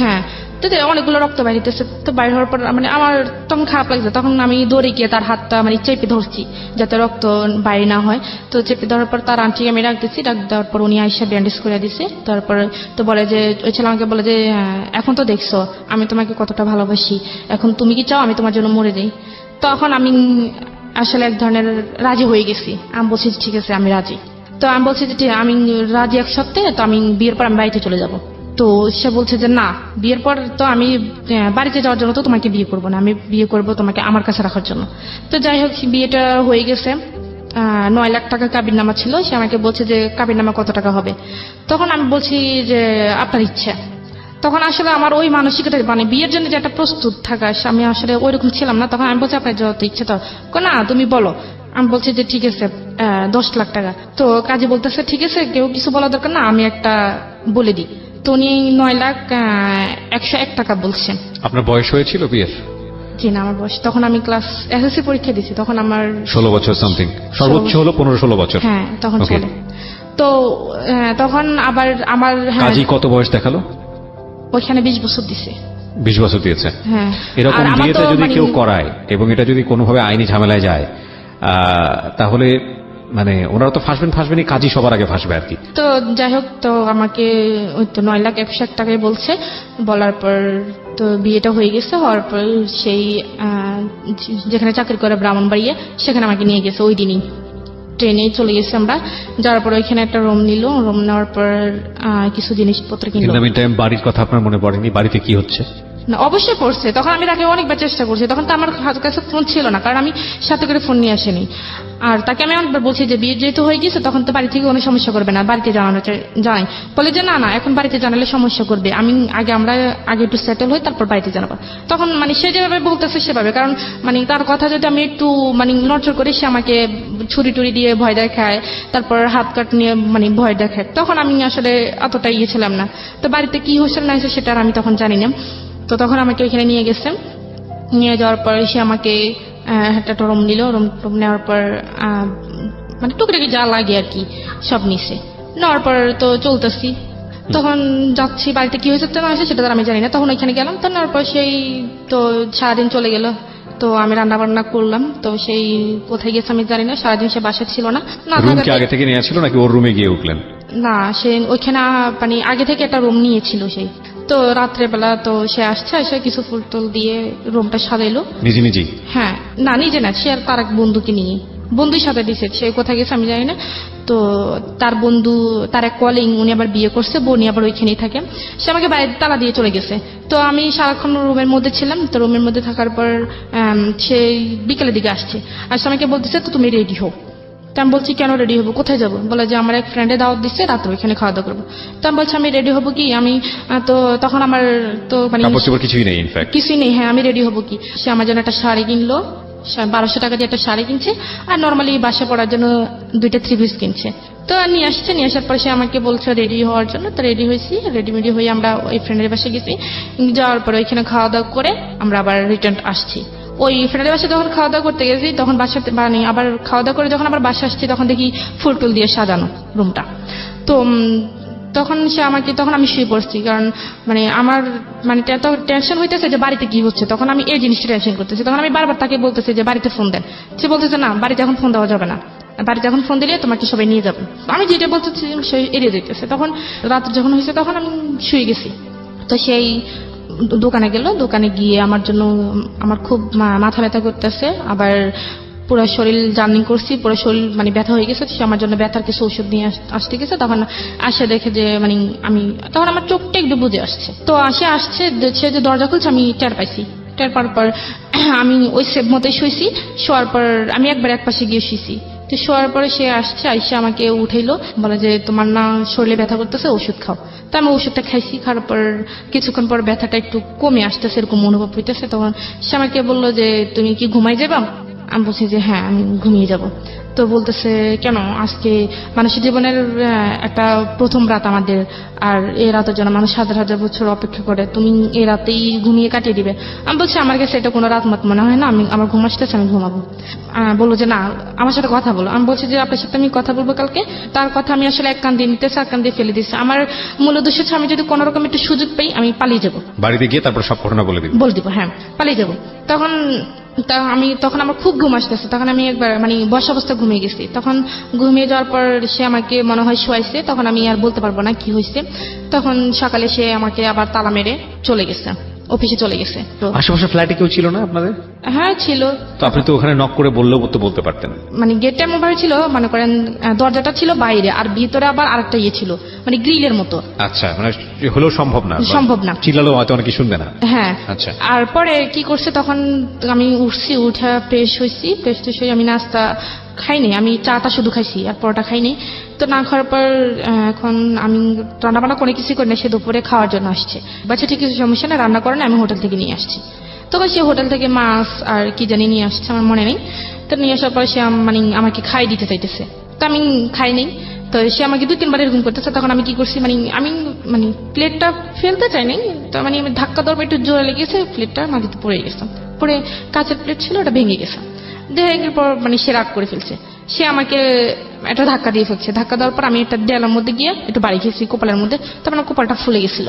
হ্যাঁ, তো অনেকগুলো রক্ত বাইরেছে। তো বাইরে হওয়ার পর আমার তখন খারাপ লাগছে, তখন আমি দৌড়ে গিয়ে তার হাতটা চেপে ধরছি যাতে রক্ত বাইরে না হয়। তো চেপে ধরার পর তার আন্টি আমি ডাক দিচ্ছি, ডাক দেওয়ার পর উনি আইসা ব্যান্ডেজ করে দিচ্ছে। তারপর তো বলে যে ওই ছেলে আমাকে বলে যে এখন তো দেখছো আমি তোমাকে কতটা ভালোবাসি, এখন তুমি কি চাও আমি তোমার জন্য মরে যাই? তখন আমি আসলে এক ধরনের রাজি হয়ে গেছি। আমি বলছি ঠিক আছে আমি রাজি। তো আমি বলছি যে আমি রাজি এক সপ্তাহে, তো আমি বিয়ের পর আমি বাড়িতে চলে যাব। তো সে বলছে যে না, বিয়ের পর তো আমি বাড়িতে যাওয়ার জন্য তো তোমাকে বিয়ে করবো না, আমি বিয়ে করবো তোমাকে আমার কাছে রাখার জন্য। তো যাই হোক, বিয়েটা হয়ে গেছে। 9 লাখ টাকা কাবির নামা ছিল। সে আমাকে বলছে যে কাবির নামা কত টাকা হবে? তখন আমি বলছি যে আপনার ইচ্ছা। তখন আসলে আমার ওই মানসিকতা বিয়ের জন্য যে একটা প্রস্তুত থাকা, আমি আসলে ওইরকম ছিলাম না। তখন আমি বলছি আপনার যত ইচ্ছে তো না, তুমি বলো। আমি বলছি যে ঠিক আছে 10 লাখ টাকা। তো কাজী বলতেছে ঠিক আছে, কেউ কিছু বলা দরকার না, আমি একটা বলে দিই। তো উনি 9,01,01 টাকা বলছেন। আপনার বয়স হয়েছিল বিয়ের? জি না, আমার বয়স তখন আমি ক্লাস এসএসসি পরীক্ষা দিয়েছি, তখন আমার 16 বছর সামথিং, সর্বোচ্চ হলো 15-16 বছর। হ্যাঁ, তখন ছিল। তো তখন আবার আমার কাজী কত বয়স দেখালো? ওইখানে 20 বছর দিছে। 20 বছর দিয়েছে। হ্যাঁ, এরকম বিয়েটা যদি কেউ করায় এবং এটা যদি কোনোভাবে আইনি ঝামেলায় যায় তাহলে ওনারা তো ফাঁসবেনই, কাজী সবার আগে ফাঁসবে আর কি। তো যাই হোক, তো আমাকে ওই তো 9,01,01 টাকায় বলছে। বলার পর তো বিয়েটা হয়ে গেছে। হওয়ার পর সেই যেখানে চাকরি করে ব্রাহ্মণবাড়িয়া, সেখানে আমাকে নিয়ে গেছে ওই দিনই। ট্রেনে চলে গেছি আমরা। যাওয়ার পর ওইখানে একটা রুম নিল। রুম নেওয়ার পর কিছু জিনিসপত্র কিনলো। বাড়ির কথা আপনার মনে পড়েনি? বাড়িতে কি হচ্ছে? না, অবশ্যই পড়ছে। তখন আমি তাকে অনেকবার চেষ্টা করছি, তখন তো আমার কাছে ফোন ছিল না, কারণ আমি সাথে করে ফোন নিয়ে আসিনি। আর তাকে আমি অনেকবার বলছি যে বিয়ে যেহেতু হয়ে গেছে তখন তো বাড়ি থেকে কোনো সমস্যা করবে না, বাড়িতে জানাই। বলে যে না, এখন বাড়িতে জানালে সমস্যা করবে, আমরা আগে একটু সেটেল হই, তারপর বাড়িতে জানাবো। তখন সে যেভাবে বলতেছে সেভাবে, কারণ তার কথা যদি আমি একটু নড়চড় করি, সে আমাকে ছুরি টুরি দিয়ে ভয় দেখায়, তারপর হাত কাট নিয়ে ভয় দেখায়। তখন আমি আসলে অতটা ছিলাম না। তো বাড়িতে কি হয়েছে না হয়েছে সেটা আমি তখন জানি না। তো তখন আমাকে ওইখানে নিয়ে গেছে। নিয়ে যাওয়ার পর সে আমাকে একটা রুম নিল। রুম নেওয়ার পর টুকটাকি যা লাগে আর কি সব নিছে। নেওয়ার পর তো চলতেছি। তখন যাচ্ছি, বাড়িতে কি হয়েছে না হয়েছে সেটা তো আমি জানি না। তখন ওইখানে গেলাম। তো নেওয়ার পর সেই তো সারাদিন চলে গেল। তো আমি রান্না বান্না করলাম। তো সেই কোথায় গেছে আমি জানি না। সারাদিন সে বাসা ছিল না। আগে থেকে নিয়ে আসছিল নাকি ওর রুমে গিয়ে উঠলেন? না, সে ওইখানে আগে থেকে একটা রুম নিয়েছিল সেই। তো রাত্রেবেলা তো সে আসছে, এসে কিছু ফুল টুল দিয়ে রুমটা সাজাইলো নিজেই। হ্যাঁ, না নিজে না, সে আর তার এক বন্ধুকে নিয়ে, বন্ধুর সাথে দিছে। সে কোথায় গেছে আমি জানি না। তো তার বন্ধু, তার এক কলিং, উনি আবার বিয়ে করছে, বোনি আবার ওইখানেই থাকে। সে আমাকে বাইরে তালা দিয়ে চলে গেছে। তো আমি সারাক্ষণ রুমের মধ্যে ছিলাম। তো রুমের মধ্যে থাকার পর সে বিকেলের দিকে আসছে, আর সে আমাকে বলতেছে তো তুমি রেডি হও। তো আমি বলছি কেন রেডি হবো, কোথায় যাবো? বলে যে আমার এক ফ্রেন্ডে দাওয়াত দিচ্ছে, রাত্রে ওইখানে খাওয়া দাওয়া করবো। তো আমি বলছি আমি রেডি হবো কি, আমি তো তখন আমার তো মানে কাপড় চোপড় কিছুই নেই ইনফ্যাক্ট। কিছুই নেই। হ্যাঁ, আমি রেডি হবো কি? সে আমার জন্য একটা শাড়ি কিনলো, 1200 টাকা দিয়ে একটা শাড়ি কিনছে, আর নর্মালি বাসা পড়ার জন্য 2টা 3 পিস কিনছে। তো নিয়ে আসছে, নিয়ে আসার পর সে আমাকে বলছে রেডি হওয়ার জন্য। তো রেডি হয়েছি, রেডিমেডি হয়ে আমরা ওই ফ্রেন্ডের বাসায় গেছি। যাওয়ার পরে ওইখানে খাওয়া দাওয়া করে আমরা আবার রিটার্ন আসছি। ওই ফ্রেন্ডের বাসায় যখন খাওয়া দাওয়া করতে গেছি, তখন বাসাতে মানে আবার খাওয়া দাওয়া করে যখন আবার বাসা আসছি, তখন দেখি ফুল টুল দিয়ে সাজানো রুমটা। তো তখন সে আমাকে, তখন আমি শুয়ে পড়ছি, কারণ মানে আমার মানে এত টেনশন হইতেছে যে বাড়িতে কি হচ্ছে। তখন আমি এই জিনিসটা টেনশন করতেছি। তখন আমি বারবার তাকে বলতেছি যে বাড়িতে ফোন দেন। সে বলতেছে না, বাড়িতে এখন ফোন দেওয়া যাবে না, বাড়িতে এখন ফোন দিলে তোমাকে সবাই নিয়ে যাবে। আমি যেটা বলতেছি সে এড়িয়ে যেতেছে। তখন রাত যখন হয়েছে তখন আমি শুয়ে গেছি। তো সেই দোকানে গেল, দোকানে গিয়ে আমার জন্য, আমার খুব মাথা ব্যথা করতেছে, আবার পুরো শরীর জার্নি করছি, পুরো শরীর মানে ব্যথা হয়ে গেছে। সে আমার জন্য ব্যথার কিছু ওষুধ নিয়ে আসতে গেছে। তখন আসে দেখে যে মানে আমি, তখন আমার চোখটা একটু বুঝে আসছে। তো আসছে, সে যে দরজা খুলছে আমি টের পাইছি। টের পাওয়ার পর আমি ওই সেভ মতোই শুয়েছি। শোয়ার পর আমি একবার এক পাশে গিয়ে শুয়েছি। তো শোয়ার পরে সে আসছে, আইসে আমাকে উঠাইলো, বলে যে তোমার না শরীরে ব্যথা করতেছে, ওষুধ খাও। তো আমি ওষুধটা খাইছি। খাওয়ার পর কিছুক্ষণ পর ব্যথাটা একটু কমে আসতেছে, এরকম অনুভব হইতেছে। তখন সে আমাকে বললো যে তুমি কি ঘুমাই যাবা? আমি বলছি যে হ্যাঁ, আমি ঘুমিয়ে যাব। তো বলতেছে কেন, আজকে মানুষের জীবনের একটা প্রথম রাত আমাদের, আর এই রাতের জন্য মানুষ হাজার হাজার বছর অপেক্ষা করে, তুমি এই রাতেই ঘুমিয়ে কাটিয়ে দিবে? আমি বলছি আমার কাছে এটা কোনো রাত মত মনে হয় না, আমি আমার ঘুম আসতেছে, আমি ঘুমাবো। বললো যে না, আমার সাথে কথা বলো। আমি বলছি যে আপনার সাথে আমি কথা বলবো কালকে। তার কথা আমি আসলে এক কান দিয়ে নিতেছি, এক কান দিয়ে ফেলে দিচ্ছি। আমার মূল উদ্দেশ্য হচ্ছে আমি যদি কোনো রকম একটু সুযোগ পাই আমি পালিয়ে যাবো, বাড়িতে গিয়ে তারপর সব ঘটনা বলে দিব। হ্যাঁ, পালিয়ে যাবো। তখন আমার খুব ঘুম আসতেছে। তখন আমি একবার মানে বসা অবস্থা ঘুমিয়ে গেছি। তখন ঘুমিয়ে যাওয়ার পর সে আমাকে মনে হয় শোয়াইছে। তখন আমি আর বলতে পারবো না কি হয়েছে। তখন সকালে সে আমাকে আবার তালা মেরে চলে গেছে, অফিসে চলে গেছে। তো আশেপাশে ফ্ল্যাটে কেউ ছিল না আপনাদের? হ্যাঁ ছিল। তো আপনি তো ওখানে নক করে বললেও তো বলতে পারতেন। মানে গেটটা এমন ভাবে ছিল, মনে করেন দরজাটা ছিল বাইরে, আর ভিতরে আবার আরেকটা ইয়ে ছিল, মানে গ্রিলের মতো। আচ্ছা, মানে হলেও সম্ভব না, চিল্লালেও হয়তো অনেকে শুনবে না। হ্যাঁ। আচ্ছা। আর পরে কি করছে, তখন আমি উঠছি, উঠে ফ্রেশ হয়েছি। ফ্রেশ হয়ে আমি নাস্তা খাইনি, আমি চাটা শুধু খাইছি, আর পরোটা খাইনি। তো না খাওয়ার পর এখন আমি রান্না বান্না করে কিছু করি না, সে দুপুরে খাওয়ার জন্য আসছে। বাচ্চা ঠিক কিছু সমস্যা না, রান্না করে না, আমি হোটেল থেকে নিয়ে আসছি। তখন সে হোটেল থেকে মাছ আর কি জানি নিয়ে আসছে, আমার মনে নেই। তো নিয়ে আসার পর সে মানে আমাকে খাই দিতে চাইতেছে। তো আমি খাই নেই। তো সে আমাকে 2-3 বার এরকম করতেছে। তখন আমি কি করছি, আমি প্লেটটা ফেলতে চাই নাই। তো মানে আমি ধাক্কা দেওয়ার একটু জোরে লেগেছে, প্লেটটা মাটিতে পড়ে গেছে। পরে কাঁচের প্লেট ছিল, ওটা ভেঙে গেছে। ভেঙে পর মানে সে রাগ করে ফেলছে। সে আমাকে একটা ধাক্কা দিয়ে ফেলছে। ধাক্কা দেওয়ার পর আমি একটা দেয়ালের মধ্যে গিয়ে একটু বাড়ি খেয়েছি কপালের মধ্যে। তখন কপালটা ফুলে গেছিল।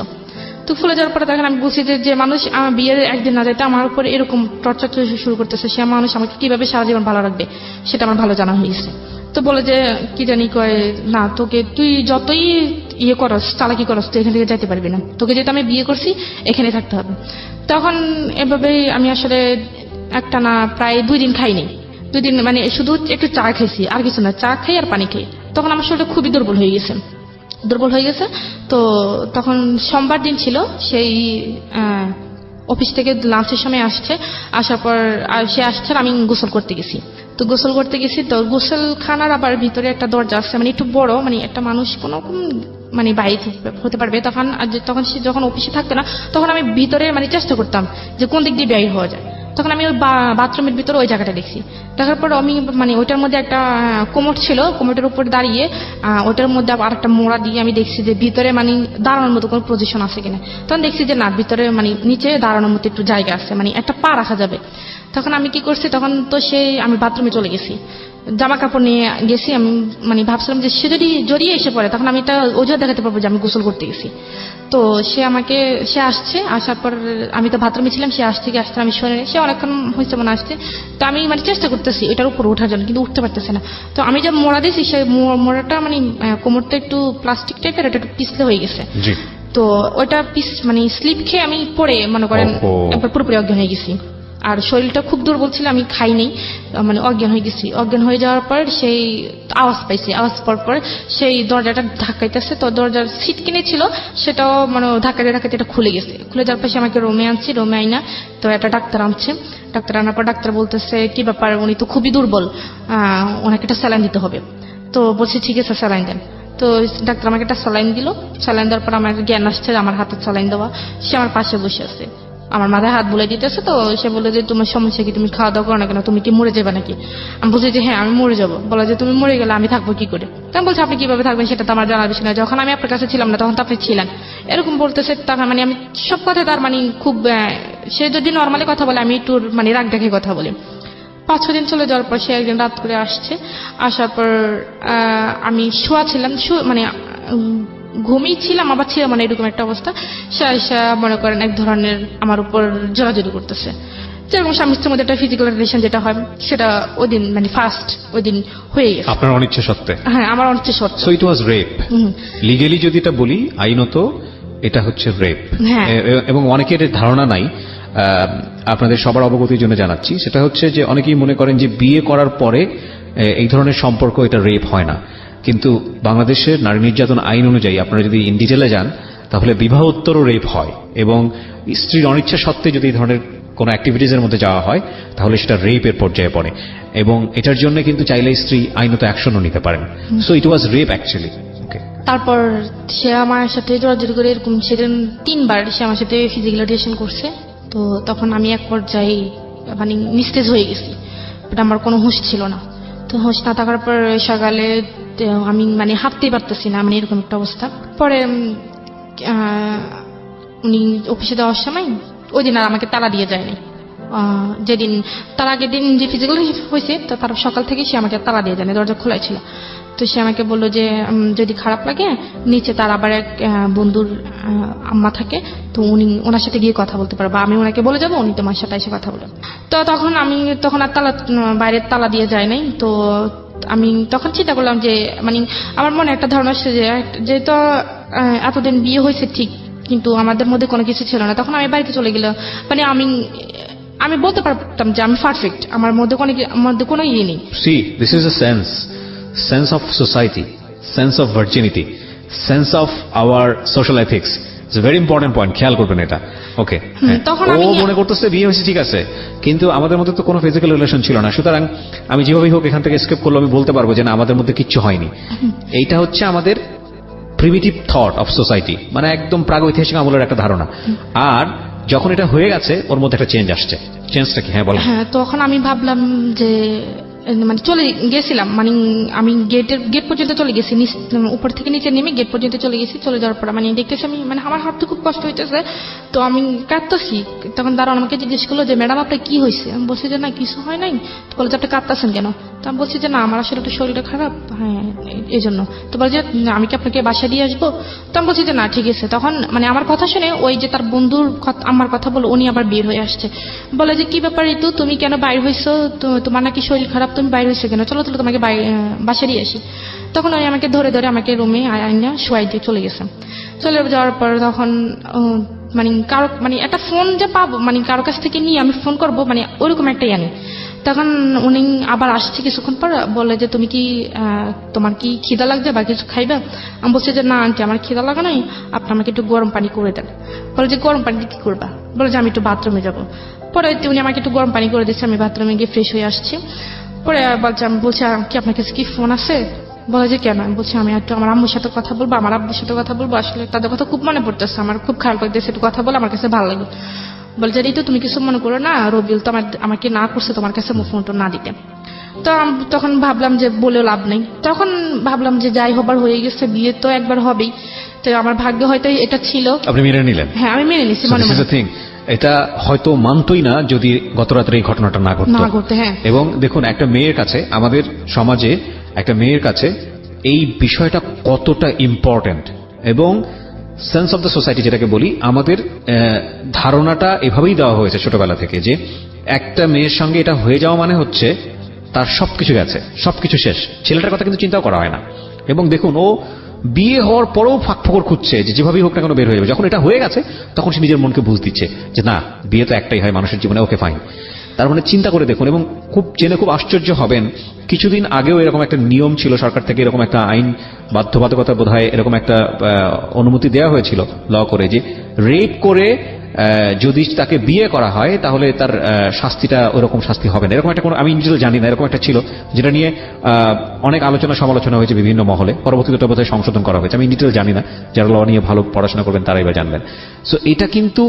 তো ফুলে যাওয়ার পরে তখন আমি বুঝছি যে মানুষ আমার বিয়ের একদিন না যেতে আমার উপরে এরকম টর্চার শুরু করতেছে, সে মানুষ আমাকে কিভাবে সারা জীবন ভালো রাখবে সেটা আমার ভালো জানা হয়েছে। তো বলে যে কি জানি কয়, না তোকে তুই যতই ইয়ে করস, চালাকি করস, তুই এখান থেকে যেতে পারবি না, তোকে যেহেতু আমি বিয়ে করছি এখানে থাকতে হবে। তখন এভাবেই আমি আসলে একটা না প্রায় 2 দিন খাইনি। 2 দিন মানে শুধু একটু চা খেয়েছি, আর কিছু না, চা খাই আর পানি খাই। তখন আমার শরীরটা খুবই দুর্বল হয়ে গেছে। তো তখন সোমবার দিন ছিল, সেই অফিস থেকে লাঞ্চের সময় আসছে। আসার পর সে আসছে, আমি গোসল করতে গেছি। তো গোসল করতে গেছি, তো গোসলখানার আবার ভিতরে একটা দরজা আছে, মানে একটু বড়, মানে একটা মানুষ কোনো মানে বাইরে হতে পারবে। তখন সে যখন অফিসে থাকতো না, তখন আমি ভিতরে মানে চেষ্টা করতাম যে কোন দিক দিয়ে বের হওয়া যায়। তখন আমি ওই বাথরুমের ভিতরে ওই জায়গাটা দেখছি। দেখার পর আমি মানে ওইটার মধ্যে একটা কোমর ছিল, কোমরের উপর দাঁড়িয়ে ওইটার মধ্যে আর একটা মোড়া দিয়ে আমি দেখছি যে ভিতরে মানে দাঁড়ানোর মতো কোনো পজিশন আছে কিনা। তখন দেখছি যে না, ভিতরে মানে নিচে দাঁড়ানোর মতো একটু জায়গা আছে, মানে একটা পা রাখা যাবে। তখন আমি কি করছি, তখন তো আমি বাথরুমে চলে গেছি, জামা কাপড় নিয়ে গেছি। আমি মানে ভাবছিলাম যে সে যদি জড়িয়ে এসে পড়ে, তখন আমি এটা অজুহাত দেখাতে পারবো যে আমি গোসল করতে গেছি। তো সে আসছে, আসার পর আমি তো বাথরুমে ছিলাম, সে আসছে আমি শুনে, সে অনেকক্ষণ হয়েছে মনে আসছে। তো আমি মানে চেষ্টা করতেছি এটার উপর ওঠার জন্য, কিন্তু উঠতে পারতেছে না। তো আমি যে মোড়া দিয়েছি, সেই মোড়াটা মানে কোমরটা একটু প্লাস্টিক টাইপের, এটা একটু পিছলে হয়ে গেছে। তো ওইটা মানে স্লিপ খেয়ে আমি পড়ে মনে করেন একবার পুরোপুরি অজ্ঞান হয়ে গেছি। আর শরীরটা খুব দুর্বল ছিল, আমি খাইনি, মানে অজ্ঞান হয়ে গেছি। অজ্ঞান হয়ে যাওয়ার পর সেই আওয়াজ পাইছি, আওয়াজ পাওয়ার পর সেই দরজাটা ধাক্কাইতেছে, তো দরজার সিট কিনে ছিল সেটাও মানে ধাক্কাতে ধাক্কাতে এটা খুলে গেছে। খুলে যাওয়ার পর সে আমাকে রুমে আনছি, রুমে আইনা তো একটা ডাক্তার আনছে। ডাক্তার আনার পর ডাক্তার বলতেছে কি ব্যাপার, উনি তো খুবই দুর্বল, ওনাকে একটা স্যালাইন দিতে হবে। তো বলছি ঠিক আছে স্যালাইন দেন। তো ডাক্তার আমাকে একটা স্যালাইন দিল। স্যালাইন দেওয়ার পর আমার জ্ঞান আসছে, আমার হাতে স্যালাইন দেওয়া, সে আমার পাশে বসে আছে, আমার মাথায় হাত বুলাই দিতেছে। তো সে বললো যে তোমার সমস্যা কি, তুমি খাওয়া দাওয়া করো না কেন, তুমি কি মরে যাবে নাকি? আমি বলছি যে হ্যাঁ আমি মরে যাবো। বলা যে তুমি মরে গেলে আমি থাকবো কি করে? তো আমি বলছি আপনি কিভাবে থাকবেন সেটা তো আমার জানার বিষয় না, যখন আমি আপনার কাছে ছিলাম না তখন তো আপনি ছিলেন, এরকম বলতেছে। তখন মানে আমি সব কথা তার মানে খুব, সে যদি নর্মালি কথা বলে আমি একটু মানে রাগ দেখে কথা বলি। 5-6 দিন চলে যাওয়ার পর সে একদিন রাত করে আসছে। আসার পর আমি শোয়া ছিলাম, মানে ঘুমিয়ে ছিলাম আবার ছিলাম, মানে এরকম একটা অবস্থা। সে মনে করেন এক ধরনের আমার উপর জোরাজুরি করতেছে, যেরকম স্বামী স্ত্রীর মধ্যে একটা ফিজিক্যাল রিলেশন যেটা হয় সেটা ওই দিন মানে ফার্স্ট ওই দিন হয়ে গেছে আপনার অনিচ্ছা সত্ত্বে। হ্যাঁ আমার অনিচ্ছা সত্ত্বে। So it was rape. Legally যদি এটা বলি, আইনত এটা হচ্ছে রেপ। হ্যাঁ। এবং অনেকের ধারণা নাই, আপনাদের সবার অবগতির জন্য জানাচ্ছি, সেটা হচ্ছে যে অনেকেই মনে করেন যে বিয়ে করার পরে এই ধরনের সম্পর্ক এটা রেপ হয় না, কিন্তু বাংলাদেশের নারী নির্যাতন আইন অনুযায়ী আপনারা যদি ইন ডিটেলে যান তাহলে বিবাহোত্তরও রেপ হয়, এবং স্ত্রীর অনিচ্ছা সত্ত্বে যদি এই ধরনের কোনো অ্যাক্টিভিটিজের মধ্যে যাওয়া হয় তাহলে সেটা রেপের পর্যায়ে পড়ে, এবং এটার জন্য কিন্তু চাইলে স্ত্রী আইনত অ্যাকশনও নিতে পারেন। So it was rape actually. তারপর সে আমার সাথে জোরাজুরি করে এরকম সেদিন 3 বার সে আমার সাথে ফিজিক্যাল রিলেশন করছে। তো তখন আমি এক পর্যায়ে মানে নিস্তেজ হয়ে গেছি, বাট আমার কোনো হুঁশ ছিল না। তো হুঁশ না থাকার পর সকালে আমি মানে হাঁটতেই পারতেছি না, মানে এরকম একটা অবস্থা। পরে উনি অফিসে যাওয়ার সময় ওই দিন আর আমাকে তালা দিয়ে যায়নি। যেদিন তার আগের দিন যে ফিজিক্যাল হয়েছে তো তার সকাল থেকে সে আমাকে তালা দিয়ে যায়নি, দরজা খোলাই ছিল। তো সে আমাকে বললো যে যদি খারাপ লাগে নিচে তার আবার এক বন্ধুর আম্মা থাকে, তো উনি ওনার সাথে গিয়ে কথা বলতে পারবো, আমি ওনাকে বলে যাবো, উনি তোমার সাথে এসে কথা বলবেন। তো তখন আর তালা বাইরের তালা দিয়ে যায় নাই। তো আমি তখন চিন্তা করলাম যে মানে আমার মনে একটা ধারণা আসছে যে তো এতদিন বিয়ে হয়েছে ঠিক, কিন্তু আমাদের মধ্যে কোনো কিছু ছিল না। তখন আমি বাড়িতে চলে গেলাম, মানে আমি বলতে পারতাম যে আমি পারফেক্ট, আমার মধ্যে কোনো ইয়ে নেই। C this is a sense of society, sense of virginity, sense of our social ethics. It's a very important point, খেয়াল করবেন এটা। ওকে, তখন ও মনে করতেছে বিয়ে হয়েছে ঠিক আছে, কিন্তু আমাদের মধ্যে তো কোনো ফিজিক্যাল রিলেশন ছিল না, সুতরাং আমি যেভাবেই হোক এখান থেকে এসকেপ করলে আমি বলতে পারবো যে না আমাদের মধ্যে কিচ্ছু হয়নি। এইটা হচ্ছে আমাদের প্রিমিটিভ থট অফ সোসাইটি, মানে একদম প্রাগৈতিহাসিক আমলের একটা ধারণা। আর যখন এটা হয়ে গেছে ওর মধ্যে একটা চেঞ্জ আসছে। চেঞ্জটা কি? হ্যাঁ বলেন। হ্যাঁ, তখন আমি ভাবলাম যে মানে চলে গেছিলাম, মানে আমি গেট পর্যন্ত চলে গেছি, উপর থেকে নিচে নেমে গেট পর্যন্ত চলে গেছি। চলে যাওয়ার পর মানে দেখতেছি আমি মানে আমার হাতে খুব কষ্ট হইতেছে, তো আমি কাঁদতেছি। তখন দাঁড়ান আমাকে জিজ্ঞেস করলো যে ম্যাডাম আপনার কি হয়েছে? আমি বলছি যে না কিছু হয় নাই। তো বলে যে আপনি কাঁদতেছেন কেন? তো আমি বলছি যে না আমার আসলে একটু শরীরটা খারাপ, হ্যাঁ এই জন্য। তো বলে যে আমি কি আপনাকে বাসা দিয়ে আসবো? তো আমি বলছি যে না ঠিক আছে। তখন মানে আমার কথা শুনে ওই যে তার বন্ধুর আমার কথা বলে উনি আবার বের হয়ে আসছে। বলে যে কি ব্যাপার ঋতু, তুমি কেন বাইর হয়েছো? তোমার নাকি শরীর খারাপ, তুমি বাইরে হয়েছো কেন? চলো তোমাকে বাসা দিয়ে আসি। তখন উনি আমাকে ধরে আমাকে রুমে আইনা শোয়াই দিয়ে চলে গেছে। চলে যাওয়ার পর তখন মানে কারো মানে একটা ফোন যে পাবো, মানে কারো কাছ থেকে নিয়ে আমি ফোন করবো, মানে ওইরকম একটা জানি। তখন উনি আবার আসছে কিছুক্ষণ পর, বলে যে তুমি কি তোমার কি খিদা লাগছে বা কিছু খাইবে? আমি বলছি যে না আন্টি আমার খিদা লাগা নাই, আপনি আমাকে একটু গরম পানি করে দেন। বলে যে গরম পানি কি করবা? বলে যে আমি একটু বাথরুমে যাবো। পরে উনি আমাকে একটু গরম পানি করে দিচ্ছে, আমি বাথরুমে গিয়ে ফ্রেশ হয়ে আসছি। পরে আমি বলছি কি আপনার কাছে কি ফোন আছে? বলে যে কেন? আমি বলছি আমি একটু আমার আম্মুর সাথে কথা বলবো, আমার আব্বুর সাথে কথা বলবো, আসলে তাদের কথা খুব মনে পড়তেছে, আমার খুব খারাপ লাগতেছে, একটু কথা বলে আমার কাছে ভালো লাগে। বলে যে তো তুমি কিছু মনে করো না, রবিউল তো আমাকে না করছে তোমার কাছে ফোনটা না দিতে। তো তখন ভাবলাম যে বলেও লাভ নেই। তখন ভাবলাম যে যাই হবার হয়ে গেছে, বিয়ে তো একবার হবেই, তো আমার ভাগ্য হয়তো এটা ছিল। আপনি মেনে নিলেন? হ্যাঁ আমি মেনে নিচ্ছি। এটা হয়তো মানতই না যদি গত রাত্রে এই ঘটনাটা না ঘটতো। হ্যাঁ। এবং দেখুন একটা মেয়ের কাছে, আমাদের সমাজে একটা মেয়ের কাছে এই বিষয়টা কতটা ইম্পর্টেন্ট, এবং সেন্স অফ দ্য সোসাইটি যেটাকে বলি, আমাদের ধারণাটা এভাবেই দেওয়া হয়েছে ছোটবেলা থেকে যে একটা মেয়ের সঙ্গে এটা হয়ে যাওয়া মানে হচ্ছে তার সবকিছু গেছে, সবকিছু শেষ। ছেলেটার কথা কিন্তু চিন্তাও করা হয় না। এবং দেখুন ও বিয়ে হওয়ার পরেও ফাঁকফোকর খুঁজছে যে যেভাবেই হোক না কেন বের হয়ে যাবে। যখন এটা হয়ে গেছে তখন সে নিজের মনকে বুঝ দিচ্ছে যে না বিয়ে তো একটাই হয় মানুষের জীবনে, ওকে ফাইন। তার মানে চিন্তা করে দেখুন, এবং খুব জেনে খুব আশ্চর্য হবেন, কিছুদিন আগেও এরকম একটা নিয়ম ছিল সরকার থেকে, এরকম একটা আইন বাধ্যবাধকতা বোধহয় এরকম একটা অনুমতি দেওয়া হয়েছিল ল করে, যে রেপ করে যদি তাকে বিয়ে করা হয় তাহলে তার শাস্তিটা ওরকম শাস্তি হবে না, এরকম একটা কোনো, আমি নিজেও জানি না, এরকম একটা ছিল, যেটা নিয়ে অনেক আলোচনা সমালোচনা হয়েছে বিভিন্ন মহলে। পরবর্তীতে ওটা বোধহয় সংশোধন করা হয়েছে, আমি ডিটেল জানি না, যারা ল নিয়ে ভালো পড়াশোনা করবেন তারাই বা জানবেন। সো এটা কিন্তু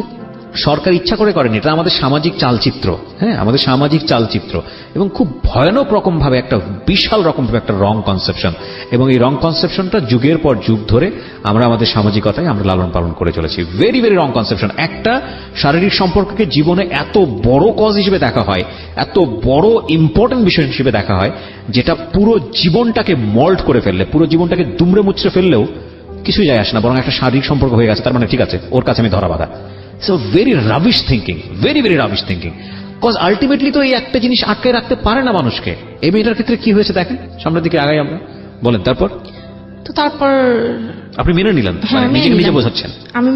সরকার ইচ্ছা করে করেনি, এটা আমাদের সামাজিক চালচিত্র, হ্যাঁ, আমাদের সামাজিক চালচিত্র, এবং খুব ভয়ানক রকম ভাবে একটা বিশাল রকম ভাবে একটা রং কনসেপশন, এবং এই রং কনসেপশনটা যুগের পর যুগ ধরে আমরা আমাদের সামাজিকতায় আমরা লালন পালন করে চলেছি। Very very wrong conception. একটা শারীরিক সম্পর্ককে জীবনে এত বড় কজ হিসেবে দেখা হয়, এত বড় ইম্পর্টেন্ট বিষয় হিসেবে দেখা হয়, যেটা পুরো জীবনটাকে মল্ট করে ফেললে, পুরো জীবনটাকে দুমড়ে মুচড়ে ফেললেও কিছু যায় আসে না, বরং একটা শারীরিক সম্পর্ক হয়ে গেছে, তার মানে ঠিক আছে, ওর কাছে আমি ধরা বাঁধা। So very rubbish thinking, very very rubbish thinking. Cause ultimately তো এই একটা জিনিস আটকে রাখতে পারে না মানুষকে। এই মেয়েটার ক্ষেত্রে কি হয়েছে দেখেন, সামনের দিকে আগাই আমরা, বলেন তারপর। তো তারপর আপনি মেনে নিলেন, হ্যাঁ, মানে মেনে নিজেকে নিজে নিলাম। বোঝাচ্ছেন। আমি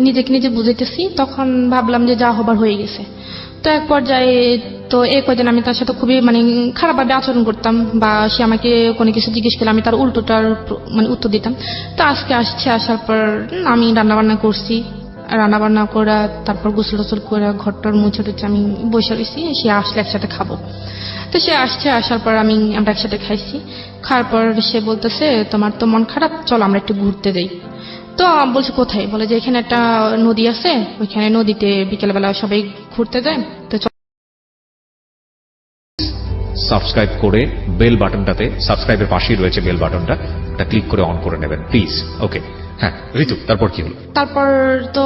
নিজেকে নিজে বুঝাইতেছি, তখন ভাবলাম যে যা হবার হয়ে গেছে। তো এক পর্যায়ে তো এই কদিন আমি তার সাথে খুবই মানে খারাপভাবে আচরণ করতাম, বা সে আমাকে কোনো কিছু জিজ্ঞেস করলে আমি তার উল্টোটার মানে উত্তর দিতাম। তো আজকে আসার পর আমি রান্নাবান্না করছি, রান্নাবান্না করা, তারপর গোসল টোসল করে ঘরটার মুছে টুছে আমি বসে রয়েছি, সে আসলে একসাথে খাবো। তো সে আসার পর আমরা একসাথে খাইছি। খাওয়ার পর সে বলতেছে, তোমার তো মন খারাপ, চলো আমরা একটু ঘুরতে যাই। তো বলছে কোথায়, বলে যে এখানে একটা নদী আছে, ওইখানে নদীতে বিকেলবেলা সবাই ঘুরতে যায়। তো সাবস্ক্রাইব করে বেল বাটনটাতে, সাবস্ক্রাইবের পাশেই রয়েছে বেল বাটনটা, এটা ক্লিক করে অন করে নেবেন প্লিজ। ওকে, হ্যাঁ ঋতু, তারপর কি হলো? তারপর তো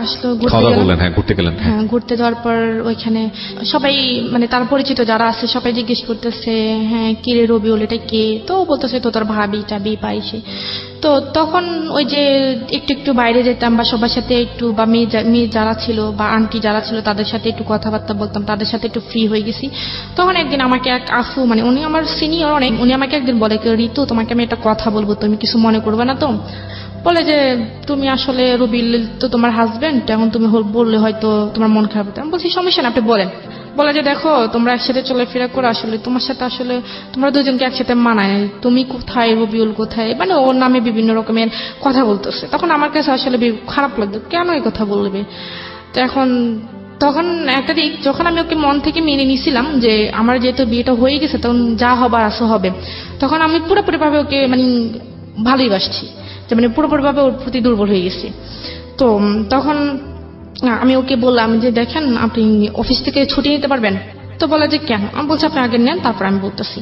আসলো ঘুরতে খাওয়া দাওয়া গেলাম। বললেন, হ্যাঁ ঘুরতে গেলেন। হ্যাঁ, হ্যাঁ, ঘুরতে যাওয়ার পর ওইখানে সবাই মানে তার পরিচিত যারা আছে সবাই জিজ্ঞেস করতেছে, হ্যাঁ কিরে রবিউল এটা কে? তো ও বলতেছে তো তোর ভাবি টাবি পাইছে। তো তখন ওই যে একটু একটু বাইরে যেতাম, বা সবার সাথে একটু, বা মেয়ে যারা ছিল বা আন্টি যারা ছিল তাদের সাথে একটু কথাবার্তা বলতাম, তাদের সাথে একটু ফ্রি হয়ে গেছি। তখন একদিন আমাকে এক আফু, মানে উনি আমার সিনিয়র অনেক, উনি আমাকে একদিন বলে, ঋতু তোমাকে আমি একটা কথা বলবো, তুমি কিছু মনে করবে না তো? বলে যে তুমি আসলে রবিউল তো তোমার হাজবেন্ড, এখন তুমি বললে হয়তো তোমার মন খারাপ হতো। আমি বলছি সমস্যা না, আপনি বলেন। বলে যে দেখো তোমরা একসাথে চলাফেরা করো, আসলে তোমার সাথে আসলে তোমরা দুজনকে একসাথে মানায়, তুমি কোথায় রবিউল কোথায়, মানে ওর নামে বিভিন্ন রকমের কথা বলতেছে। তখন আমার কাছে আসলে খারাপ লাগতো, কেন এই কথা বলবে। তো তখন একটা দিক, যখন আমি ওকে মন থেকে মেনে নিছিলাম যে আমার যেহেতু বিয়েটা হয়ে গেছে, তখন যা হবার আসো হবে, তখন আমি পুরোপুরি ভাবে ওকে মানে ভালোই বাসছি, যে মানে পুরোপুরি ভাবে ওর প্রতি দুর্বল হয়ে গেছি। তো তখন আমি ওকে বললাম যে দেখেন আপনি অফিস থেকে ছুটি নিতে পারবেন? তো বলে যে কেন? আমি বলছি আপনি আগে নেন, তারপর আমি বলতেছি।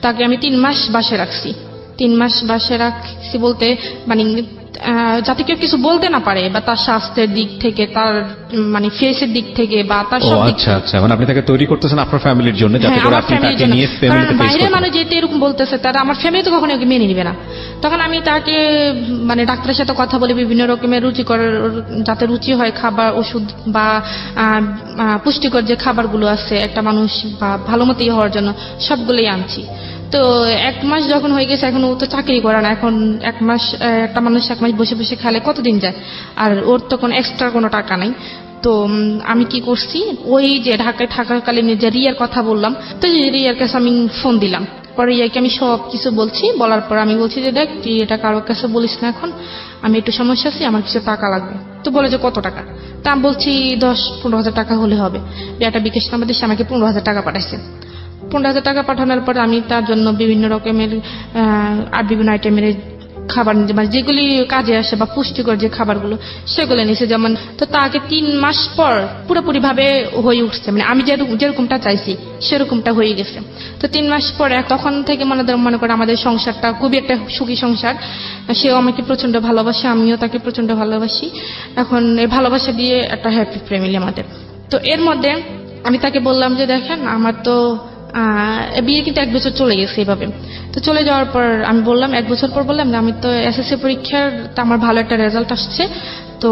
তাকে আমি 3 মাস বাসে রাখছি। 3 মাস বাসে রাখছি বলতে মানে যাতে কেউ কিছু বলতে না পারে, বা তার স্বাস্থ্যের দিক থেকে, তার মানে ফেসের দিক থেকে, বা তার সব দিক আচ্ছা আচ্ছা, মানে আপনি তাকে তৈরি করতেছেন আপনার ফ্যামিলির জন্য, যাতে করে আপনি তাকে নিয়ে ফ্যামিলিতে ফেস বাইরে করতে মানুষ যেতে এরকম বলতেছে, তারা আমার ফ্যামিলি তো কখনো ওকে মেনে নিবে না। তখন আমি তাকে মানে ডাক্তারের সাথে কথা বলে বিভিন্ন রকমের রুচিকর, যাতে রুচি হয় খাবার, ওষুধ বা পুষ্টিকর যে খাবারগুলো আছে একটা মানুষ বা ভালো মতো হওয়ার জন্য, সবগুলোই আনছি। তো 1 মাস যখন হয়ে গেছে, এখন ও তো চাকরি করে না, এখন 1 মাস একটা মানুষ 1 মাস বসে বসে খেলে কতদিন যায়, আর ওর তো কোনো এক্সট্রা কোনো টাকা নাই। তো আমি কি করছি, ওই যে ঢাকায় থাকাকালীন যে রিয়ার কথা বললাম, তো রিয়ার কাছে আমি ফোন দিলাম। পরে রিয়াকে আমি সব কিছু বলছি, বলার পর আমি বলছি যে দেখ তুই এটা কারোর কাছে বলিস না, এখন আমি একটু সমস্যা আছি, আমার কিছু টাকা লাগবে। তো বলে যে কত টাকা? তা আমি বলছি 10-15 হাজার টাকা হলে হবে। একটা বিকাশ নাম্বার দিয়ে আমাকে 15 হাজার টাকা পাঠাইছে। 15 হাজার টাকা পাঠানোর পর আমি তার জন্য বিভিন্ন রকমের আর বিভিন্ন আইটেমের খাবার, মানে যেগুলি কাজে আসে বা পুষ্টিকর যে খাবারগুলো, সেগুলো নিয়েছে। যেমন তো তাকে 3 মাস পর পুরোপুরি ভাবে হয়ে উঠছে, মানে আমি যেরকমটা চাইছি সেরকমটা হয়ে গেছে। তো 3 মাস পরে তখন থেকে মনে করে আমাদের সংসারটা খুবই একটা সুখী সংসার। সেও আমাকে প্রচন্ড ভালোবাসে, আমিও তাকে প্রচন্ড ভালোবাসি। এখন এই ভালোবাসা দিয়ে একটা হ্যাপি ফ্যামিলি আমাদের। তো এর মধ্যে আমি তাকে বললাম যে দেখেন আমার তো বিয়ে কিন্তু 1 বছর চলে গেছে এভাবে। তো চলে যাওয়ার পর আমি বললাম, 1 বছর পর বললাম যে আমি তো এসএসসি পরীক্ষার আমার ভালো একটা রেজাল্ট আসছে, তো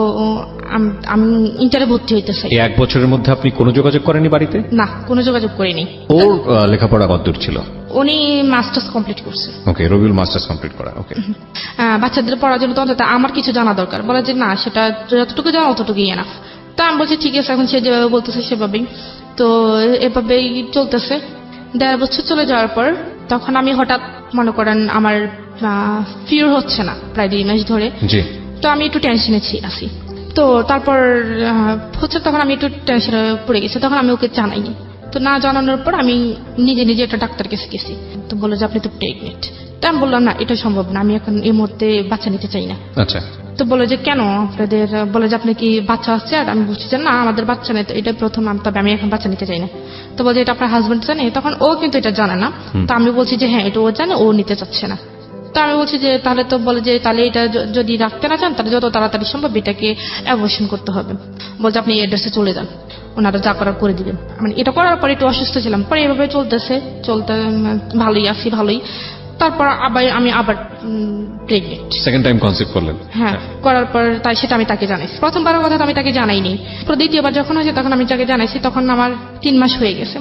আমি ইন্টারে ভর্তি হইতে চাই। এই 1 বছরের মধ্যে আপনি কোনো যোগাযোগ করেননি বাড়িতে? না, কোনো যোগাযোগ করিনি। ওর লেখাপড়া কতদূর ছিল? উনি মাস্টার্স কমপ্লিট করছে। ওকে, রবিউল মাস্টার্স কমপ্লিট করা। ওকে, বাচ্চাদের পড়ার জন্য তো অন্তত আমার কিছু জানা দরকার। বলে যে না, সেটা যতটুকু জানা অতটুকুই এনাফ। তা আমি বলছি ঠিক আছে, এখন সে যেভাবে বলতেছে সেভাবেই। তো এভাবেই চলতেছে। 1.5 বছর চলে যাওয়ার পর তখন আমি হঠাৎ মনে করেন আমার ফিল হচ্ছে না প্রায় 2 মাস ধরে। জি। তো আমি একটু টেনশনে আছি। তো তারপর হচ্ছে তখন আমি একটু টেনশনে পড়ে গেছি, তখন আমি ওকে জানাইনি। তো না জানানোর পর আমি নিজে নিজে একটা ডাক্তার কাছে গেছি। তো বললো যে আপনি তো প্রেগনেন্ট। তো আমি বললাম না, এটা সম্ভব না, আমি এখন এই মুহূর্তে বাচ্চা নিতে চাই না। আচ্ছা। তো বলে যে কেন আপনাদের, বলে যে আপনি কি বাচ্চা আসছে? আর আমি বলছি যে না, আমাদের বাচ্চা নেই, তো এটা প্রথম, তবে আমি এখন বাচ্চা নিতে চাই না। তো বলছে এটা আপনার হাজবেন্ড জানে? তখন ও কিন্তু এটা জানে না। তো আমি বলছি যে হ্যাঁ, এটা ও জানে, ও নিতে চাচ্ছে না। তো আমি বলছি যে তাহলে, তো বলে যে তাহলে এটা যদি রাখতে না চান তাহলে যত তাড়াতাড়ি সম্ভব এটাকে অ্যাবর্শন করতে হবে। বলছে আপনি এই অ্যাড্রেসে চলে যান, ওনারা যা করার করে দিবেন। মানে এটা করার পরে একটু অসুস্থ ছিলাম, পরে এভাবে চলতে ভালোই আছি, ভালোই। তারপর আমি আবার প্রেগনেন্ট। সেকেন্ড টাইম কনসিভ করলেন? হ্যাঁ, করার পর সেটা আমি তাকে জানাইছি। প্রথমবারের কথা তো আমি তাকে জানাইনি। দ্বিতীয়বার যখন হয়েছে তখন আমি তাকে জানাইছি। তখন আমার 3 মাস হয়ে গেছে।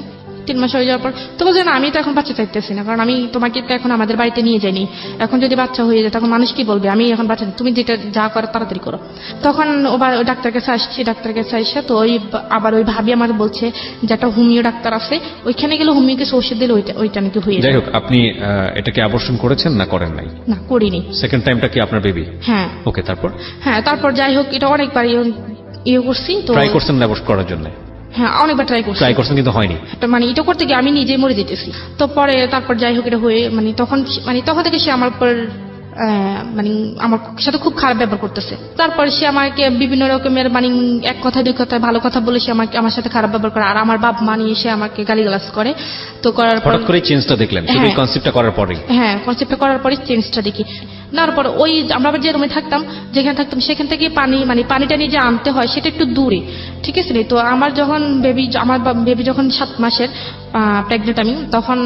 3 মাস হয়ে যাওয়ার পর তো বলছে না, আমি তো এখন বাচ্চা চাইতেছি না, কারণ আমি তোমাকে তো এখন আমাদের বাড়িতে নিয়ে যাইনি। এখন যদি বাচ্চা হয়ে যায় তখন মানুষ কি বলবে? আমি এখন বাচ্চা, তুমি যেটা যা করো তাড়াতাড়ি করো। তখন ওই ডাক্তার কাছে আসছি। ডাক্তার কাছে আসছে তো আবার ওই ভাবি আমার বলছে যে একটা হোমিও ডাক্তার আছে, ওইখানে গেলে হোমিও কিছু ওষুধ দিলে ওইটা নাকি হয়ে যায়। যাই হোক, আপনি এটাকে অ্যাবর্শন করেছেন না করেন নাই? না, করিনি। সেকেন্ড টাইমটা কি আপনার বেবি? হ্যাঁ। ওকে, তারপর? হ্যাঁ, তারপর যাই হোক, এটা অনেকবার ইয়ে করছি। তো ট্রাই করছেন অ্যাবর্শন করার জন্য? হ্যাঁ, অনেকবার ট্রাই করছেন কিন্তু হয়নি। মানে এটা করতে গিয়ে আমি নিজেই মরে যেতেছি। তো পরে তারপর যাই হোক এটা হয়ে তখন থেকে সে আমার উপর আমার সাথে খুব খারাপ ব্যবহার করতেছে। তারপরে সে আমাকে বিভিন্ন রকমের এক কথা 2 কথা ভালো কথা বলে সে আমার সাথে খারাপ ব্যবহার করে। আর আমার বাপ মা নিয়ে সে আমাকে গালিগালাজ করে। তো করার পর হঠাৎ করে চেঞ্জটা দেখলেন শুধু এই কনসেপ্টটা করার পরেই? হ্যাঁ, কনসেপ্টটা করার পরে চেঞ্জটা দেখি। নেওয়ার পর আমরা যে রুমে থাকতাম, যেখানে থাকতাম সেখান থেকে পানিটা নিয়ে যে আনতে হয় সেটা একটু দূরে, ঠিক আছে? তো আমার বেবি যখন 7 মাসের প্রেগনেন্ট আমি, তখন